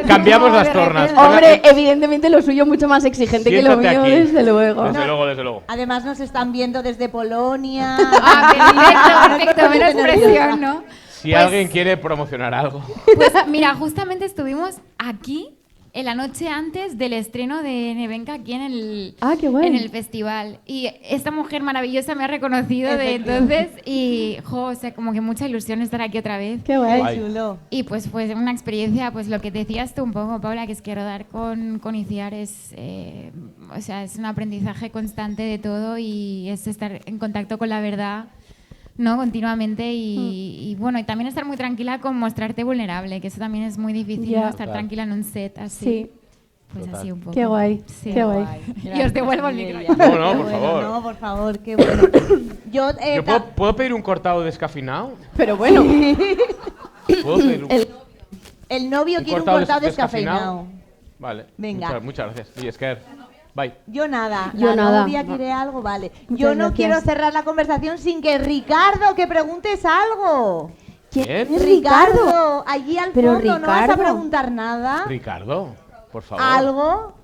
Cambiamos las tornas. Hombre, evidentemente lo suyo mucho más exigente que lo Siéntate mío, aquí. desde luego. Desde luego. Además nos están viendo desde Polonia. Perfecto, menos presión, ¿no? Si Pues- alguien quiere promocionar algo. Pues mira, justamente estuvimos aquí en la noche antes del estreno de Nevenka aquí en el, qué guay. en el festival. Y esta mujer maravillosa me ha reconocido de entonces y, o sea, como que mucha ilusión estar aquí otra vez. Qué guay. Guay. Chulo. Y pues fue una experiencia, pues lo que decías tú un poco, Paula, que es que rodar con Iciar es, o sea, es un aprendizaje constante de todo y es estar en contacto con la verdad, ¿no? Continuamente y bueno, y también estar muy tranquila con mostrarte vulnerable, que eso también es muy difícil, Ya. ¿no? Estar Claro. tranquila en un set así. Sí. Pues Total. así un poco. Qué guay. Sí. Qué guay. Y os devuelvo el Mireia. micro. No, Qué por favor. No, por favor, qué bueno. Yo, ¿Yo puedo pedir un cortado descafeinado? Pero bueno. ¿Puedo pedir un, el novio quiere un cortado descafeinado. Vale. Venga. Muchas gracias. Y Esker, bye. Yo nada. Yo la nada. novia quiere algo, vale. Muchas Yo no gracias. quiero cerrar la conversación sin que Ricardo, que preguntes algo. ¿Quién? es Ricardo, allí al Pero fondo, ¿no vas a Ricardo. preguntar nada? Ricardo, por favor. ¿Algo?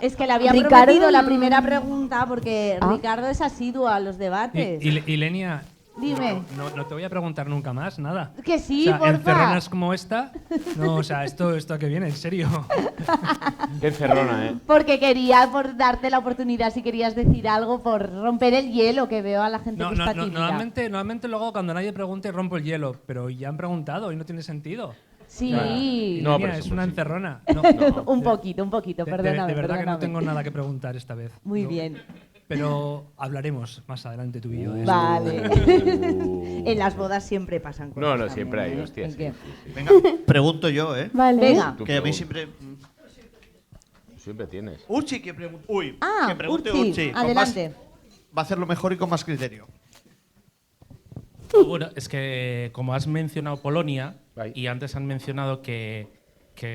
Es que le había Ricardo, prometido la primera pregunta porque Ah. Ricardo es asiduo a los debates. Ricardo es asiduo a los debates. Y Lenia, Dime. no te voy a preguntar nunca más, nada. Que sí, o sea, porfa. encerronas como esta, no, o sea, esto a qué viene, en serio. Qué encerrona, ¿eh? Porque quería por darte la oportunidad si querías decir algo por romper el hielo, que veo a la gente que está tímida. Normalmente luego cuando nadie pregunte rompo el hielo, pero ya han preguntado y no tiene sentido. Sí. O sea, No, Lenia, pero es eso una sí. encerrona. un poquito, perdóname. De verdad que no perdóname. tengo nada que preguntar esta vez. Muy No. bien. Pero hablaremos más adelante tú y yo de eso. Vale. En las bodas siempre pasan cosas. No, siempre hay, también, ¿eh? hostias. ¿En qué? Venga, pregunto yo, ¿eh? Vale. Venga. Tú Que a mí pregunta. siempre... Siempre tienes. Urchi, que pregunte. Uy, Ah, que pregunte Urchi, Urchi. Con adelante. va a hacerlo mejor y con más criterio. Bueno, es que como has mencionado Polonia y antes han mencionado que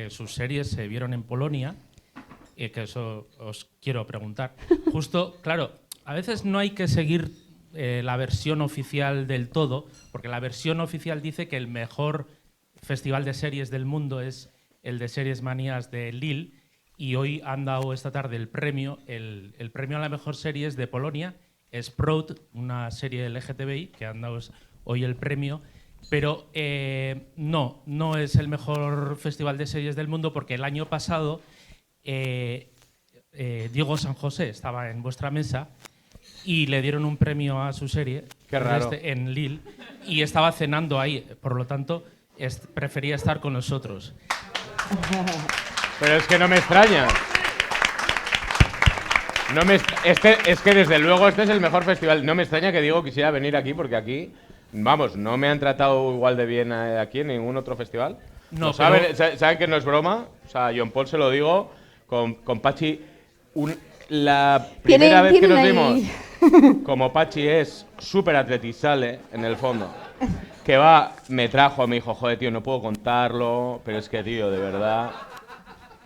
sus series se vieron en Polonia, y que eso os quiero preguntar. Justo, claro, a veces no hay que seguir la versión oficial del todo, porque la versión oficial dice que el mejor festival de series del mundo es el de Series Manías de Lille, y hoy han dado esta tarde el premio a la mejor serie es de Polonia, es Proud, una serie LGTBI, que han dado hoy el premio, pero no es el mejor festival de series del mundo, porque el año pasado Diego San José estaba en vuestra mesa y le dieron un premio a su serie. Qué raro. En Lille, y estaba cenando ahí, por lo tanto prefería estar con nosotros. Pero es que no me extraña. Es que desde luego este es el mejor festival. No me extraña que Diego quisiera venir aquí, porque aquí, vamos, no me han tratado igual de bien aquí en ningún otro festival. No, Lo saben, saben que no es broma. O sea, John Paul se lo digo. Con Pachi, la primera vez que nos vimos, como Pachi es súper atletizale en el fondo, que me dijo, joder, tío, no puedo contarlo, pero es que, tío, de verdad,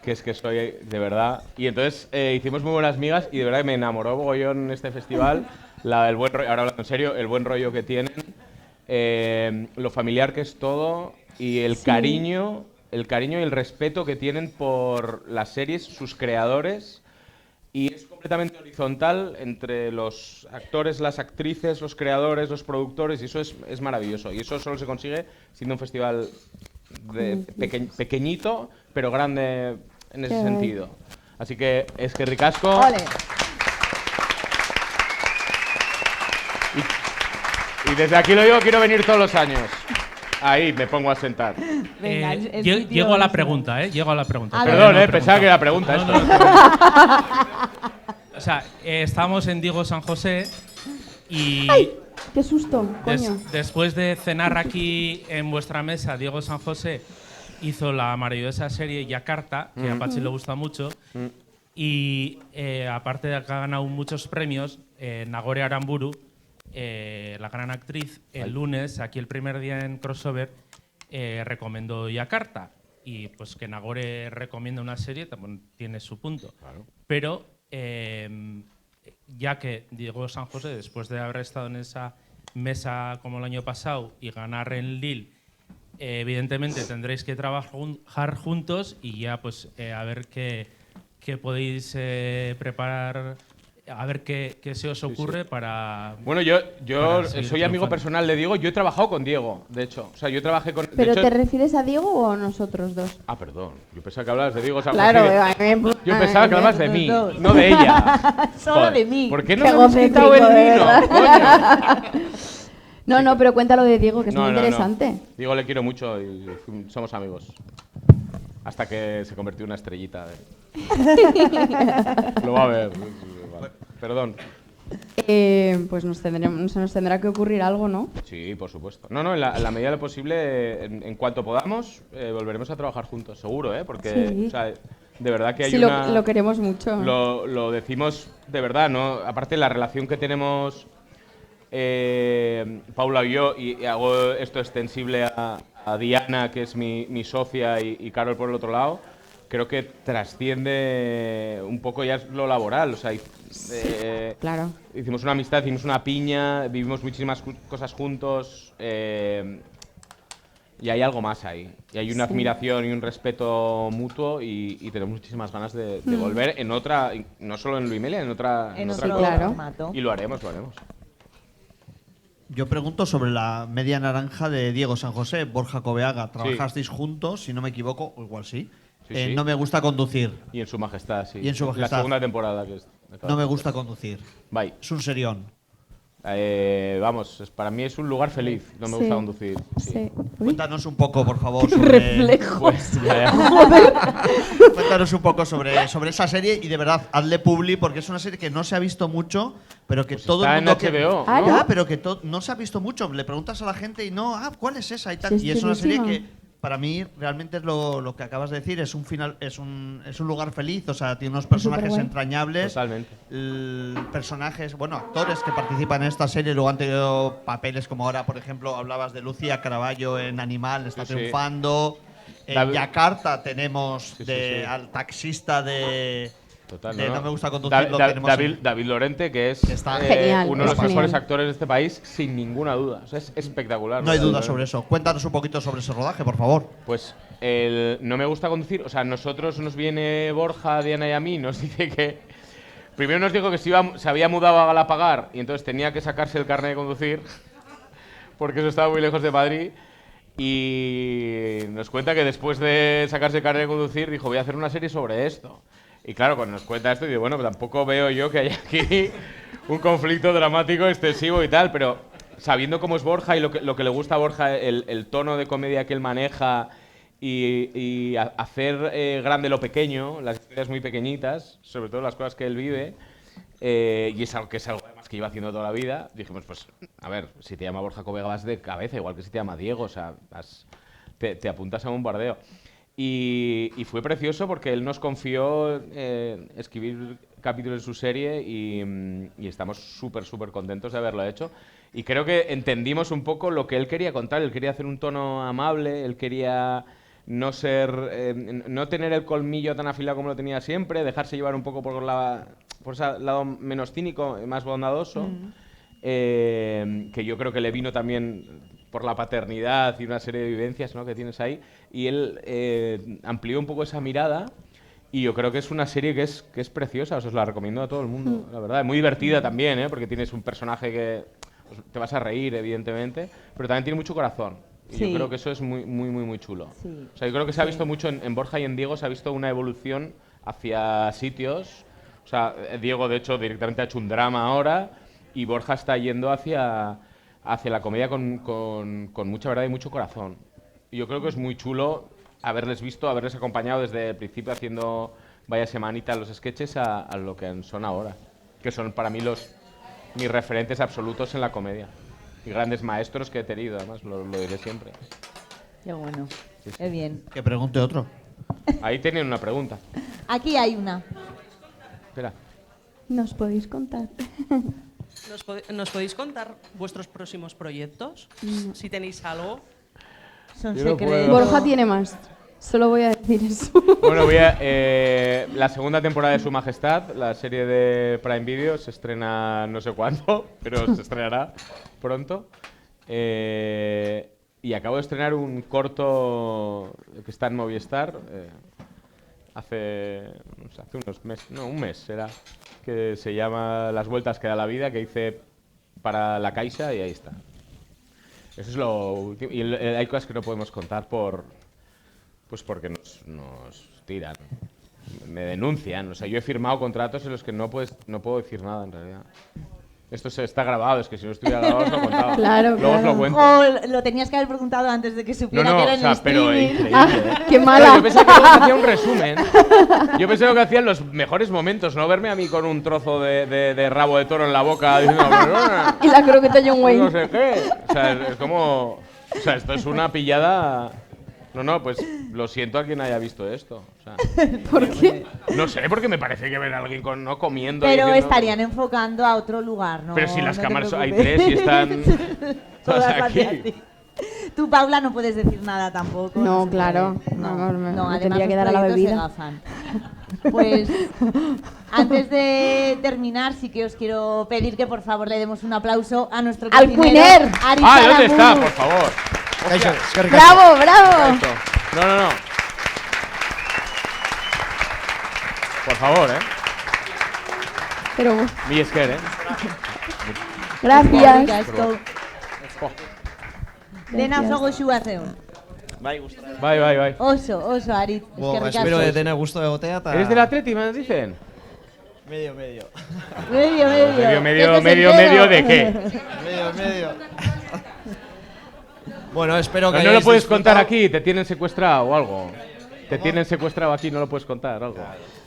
que es que soy, de verdad. Y entonces hicimos muy buenas migas y de verdad me enamoró mogollón este festival, el buen rollo, ahora hablando en serio, el buen rollo que tienen, lo familiar que es todo y el cariño y el respeto que tienen por las series, sus creadores, y es completamente horizontal entre los actores, las actrices, los creadores, los productores, y eso es maravilloso. Y eso solo se consigue siendo un festival pequeñito, pero grande en ese sentido. Así que es que ricasco. Ole. Y desde aquí lo digo, quiero venir todos los años. Ahí me pongo a sentar. Venga, Llego a la pregunta, Llego a la pregunta. A ver. Perdón, pensaba que era pregunta. No, esto. O sea, estamos en Diego San José y ¡Qué susto, coño! después de cenar aquí en vuestra mesa, Diego San José hizo la maravillosa serie Yakarta, que a Pachi le gusta mucho, y aparte de que ha ganado muchos premios, Nagore Aramburu, la gran actriz, el lunes, aquí el primer día en Crossover, recomendó Yakarta. Y pues que Nagore recomienda una serie también tiene su punto. Claro. Pero ya que Diego San José, después de haber estado en esa mesa como el año pasado y ganar en Lille, evidentemente tendréis que trabajar juntos y ya pues a ver qué podéis preparar, a ver qué se os ocurre para... Bueno, yo para seguir soy amigo triunfando. personal de Diego. Yo he trabajado con Diego, de hecho. O sea, yo trabajé con... de ¿Pero hecho- te refieres a Diego o a nosotros dos? Ah, perdón. Yo pensaba que hablabas de Diego San Claro, José. Yo pensaba que hablabas de mí, no de ella. Solo Joder, de mí. ¿Por qué no Qué me has quitado el egocéntrico, de vino? verdad. Coño. No, pero cuéntalo de Diego, que es No, muy no, no. interesante. Diego le quiero mucho y somos amigos. Hasta que se convirtió en una estrellita. Lo va a ver. Vale. Perdón. Pues se nos tendrá que ocurrir algo, ¿no? Sí, por supuesto. No, en la medida de lo posible, en cuanto podamos, volveremos a trabajar juntos, seguro, ¿eh? Porque, Sí. o sea, de verdad que hay Sí, una... lo queremos mucho. Lo decimos de verdad, ¿no? Aparte, la relación que tenemos Paula y yo, y hago esto extensible a Diana, que es mi socia, y Carol por el otro lado, creo que trasciende un poco ya lo laboral. O sea, Claro. hicimos una amistad, hicimos una piña, vivimos muchísimas cosas juntos. Y hay algo más ahí. Y hay una admiración y un respeto mutuo y tenemos muchísimas ganas de volver en otra, no solo en Luimelia, en otra otro cosa. formato. Y lo haremos, lo haremos. Yo pregunto sobre la media naranja de Diego San José, Borja Coveaga. Trabajasteis juntos, si no me equivoco, o igual sí. Sí. No me gusta conducir. Y en Su Majestad, sí. Y en Su Majestad. La segunda temporada que es. No me gusta conducir. Bye. Es un serión. Vamos, para mí es un lugar feliz. No me gusta conducir. Sí. Cuéntanos un poco, por favor, sobre... Pues, Cuéntanos un poco sobre esa serie y de verdad, hazle publi porque es una serie que no se ha visto mucho, pero que pues todo está el mundo... en HBO, que, ¿no? Ya, pero que no se ha visto mucho. Le preguntas a la gente y no, ¿cuál es esa? Y, tal. Y es una serie que para mí realmente es lo que acabas de decir, es un final, es un lugar feliz, o sea, tiene unos personajes entrañables. Totalmente. Personajes, bueno, actores que participan en esta serie, luego han tenido papeles como ahora, por ejemplo, hablabas de Lucía Caraballo en Animal, está triunfando. En Yakarta tenemos al taxista de... Total, no me gusta conducir. David Lorente, que es genial, uno de los mejores actores de este país, sin ninguna duda. O sea, es espectacular. No hay duda sobre eso. Cuéntanos un poquito sobre ese rodaje, por favor. Pues no me gusta conducir. O sea, nosotros nos viene Borja, Diana y a mí, nos dice que... Primero nos dijo que se había mudado a Galapagar y entonces tenía que sacarse el carnet de conducir porque eso estaba muy lejos de Madrid. Y nos cuenta que después de sacarse el carnet de conducir dijo, voy a hacer una serie sobre esto. Y claro, cuando nos cuenta esto, digo, bueno, tampoco veo yo que haya aquí un conflicto dramático excesivo y tal, pero sabiendo cómo es Borja y lo que le gusta a Borja, el tono de comedia que él maneja y hacer grande lo pequeño, las historias muy pequeñitas, sobre todo las cosas que él vive, y es algo además que lleva haciendo toda la vida, dijimos, pues, a ver, si te llama Borja Coveaga vas de cabeza, igual que si te llama Diego, o sea, te apuntas a un bombardeo. Y fue precioso porque él nos confió escribir capítulos de su serie y estamos súper contentos de haberlo hecho. Y creo que entendimos un poco lo que él quería contar. Él quería hacer un tono amable, él quería no tener el colmillo tan afilado como lo tenía siempre, dejarse llevar un poco por ese lado menos cínico, más bondadoso, que yo creo que le vino también por la paternidad y una serie de vivencias, ¿no?, que tienes ahí, y él amplió un poco esa mirada y yo creo que es una serie que es preciosa, os la recomiendo a todo el mundo, la verdad, muy divertida también, porque tienes un personaje que te vas a reír, evidentemente, pero también tiene mucho corazón. Y yo creo que eso es muy chulo. Sí. O sea, yo creo que se ha visto mucho en Borja y en Diego, se ha visto una evolución hacia sitios. O sea, Diego, de hecho, directamente ha hecho un drama ahora y Borja está yendo hacia la comedia con mucha verdad y mucho corazón. Y yo creo que es muy chulo haberles visto, haberles acompañado desde el principio haciendo vaya semanita los sketches a lo que son ahora, que son para mí mis referentes absolutos en la comedia. Y grandes maestros que he tenido, además, lo diré siempre. Qué bueno, qué bien. Que pregunte otro. Ahí tienen una pregunta. Aquí hay una. Espera. ¿Nos podéis contar? ¿Nos podéis contar vuestros próximos proyectos? No. Si tenéis algo. Son secretos. Borja tiene más. Solo voy a decir eso. Bueno, la segunda temporada de Su Majestad, la serie de Prime Video, se estrena no sé cuándo, pero se estrenará pronto. Y acabo de estrenar un corto que está en Movistar hace unos meses, no, un mes será, que se llama Las vueltas que da la vida, que hice para La Caixa y ahí está. Eso es lo último. Y hay cosas que no podemos contar pues porque nos tiran, me denuncian. O sea, yo he firmado contratos en los que no puedo decir nada en realidad. Esto está grabado, es que si no estuviera grabado os lo contaba. Claro, Luego os lo cuento. O lo tenías que haber preguntado antes de que supiera que era en pero streaming. increíble. ¡Qué mala! Claro, yo pensaba que luego hacía un resumen. Yo pensaba que hacían los mejores momentos, no verme a mí con un trozo de rabo de toro en la boca diciendo "Perdona". Y la croqueta John Wayne. No sé qué. O sea, es como... O sea, esto es una pillada... No, pues lo siento a quien haya visto esto. O sea, ¿por qué? No sé, porque me parece que ver a alguien no comiendo... Pero diciendo, estarían enfocando a otro lugar, ¿no? Pero si las no te cámaras hay preocupes. 3 y están... Todas todas hacia aquí. ti. Tú, Paula, no puedes decir nada tampoco. No, se claro. puede. No, me además tendría que los dar a la proyectos se bebida. gafan. Pues antes de terminar, sí que os quiero pedir que por favor le demos un aplauso a nuestro ¡Al cocinero, Cuiner! Ari ¿Dónde está, Salamuru. por favor? Hostia. ¡Bravo, bravo! Perfecto. No. Por favor, Pero, Mi esker, gracias. Dena zogoxua zeun. Bai. Oso, Arit. Espero Eskerrik asko. dena gusto egotea eta... ¿Eres del Atleti, me dicen? Medio. Medio. Medio, ¿de qué? Medio. Bueno, espero que No lo hayáis puedes contar disfrutado. aquí, te tienen secuestrado o algo. Te tienen secuestrado aquí, no lo puedes contar, algo.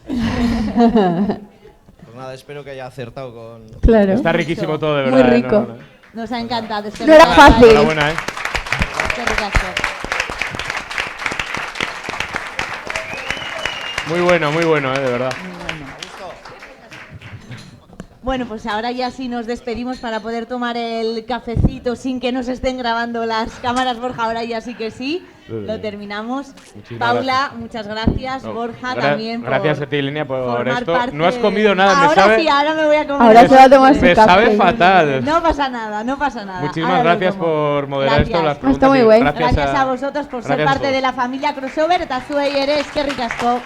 Pues nada, espero que haya acertado con... Claro. Está riquísimo todo, de Muy verdad. rico. Nos ha encantado. No era fácil. Enhorabuena, Eskerrik asko. Muy bueno, de verdad. Bueno, pues ahora ya sí nos despedimos para poder tomar el cafecito sin que nos estén grabando las cámaras, Borja. Ahora ya sí que sí, lo terminamos. Muchísimas Paula, gracias. muchas gracias. No, Borja también. Gracias por a ti, Lenia, por formar esto. parte- No has comido nada, me Ahora sabe. sí, ahora me voy a comer. Ahora se va a tomar su Me café. sabe fatal. No pasa nada. Muchísimas Ahora lo gracias tomo. por moderar Gracias. esto. Las preguntas Está muy y guay. Gracias a vosotros por ser gracias a parte todos. de la familia Crossover. Eta zuei ere eskerrik asko.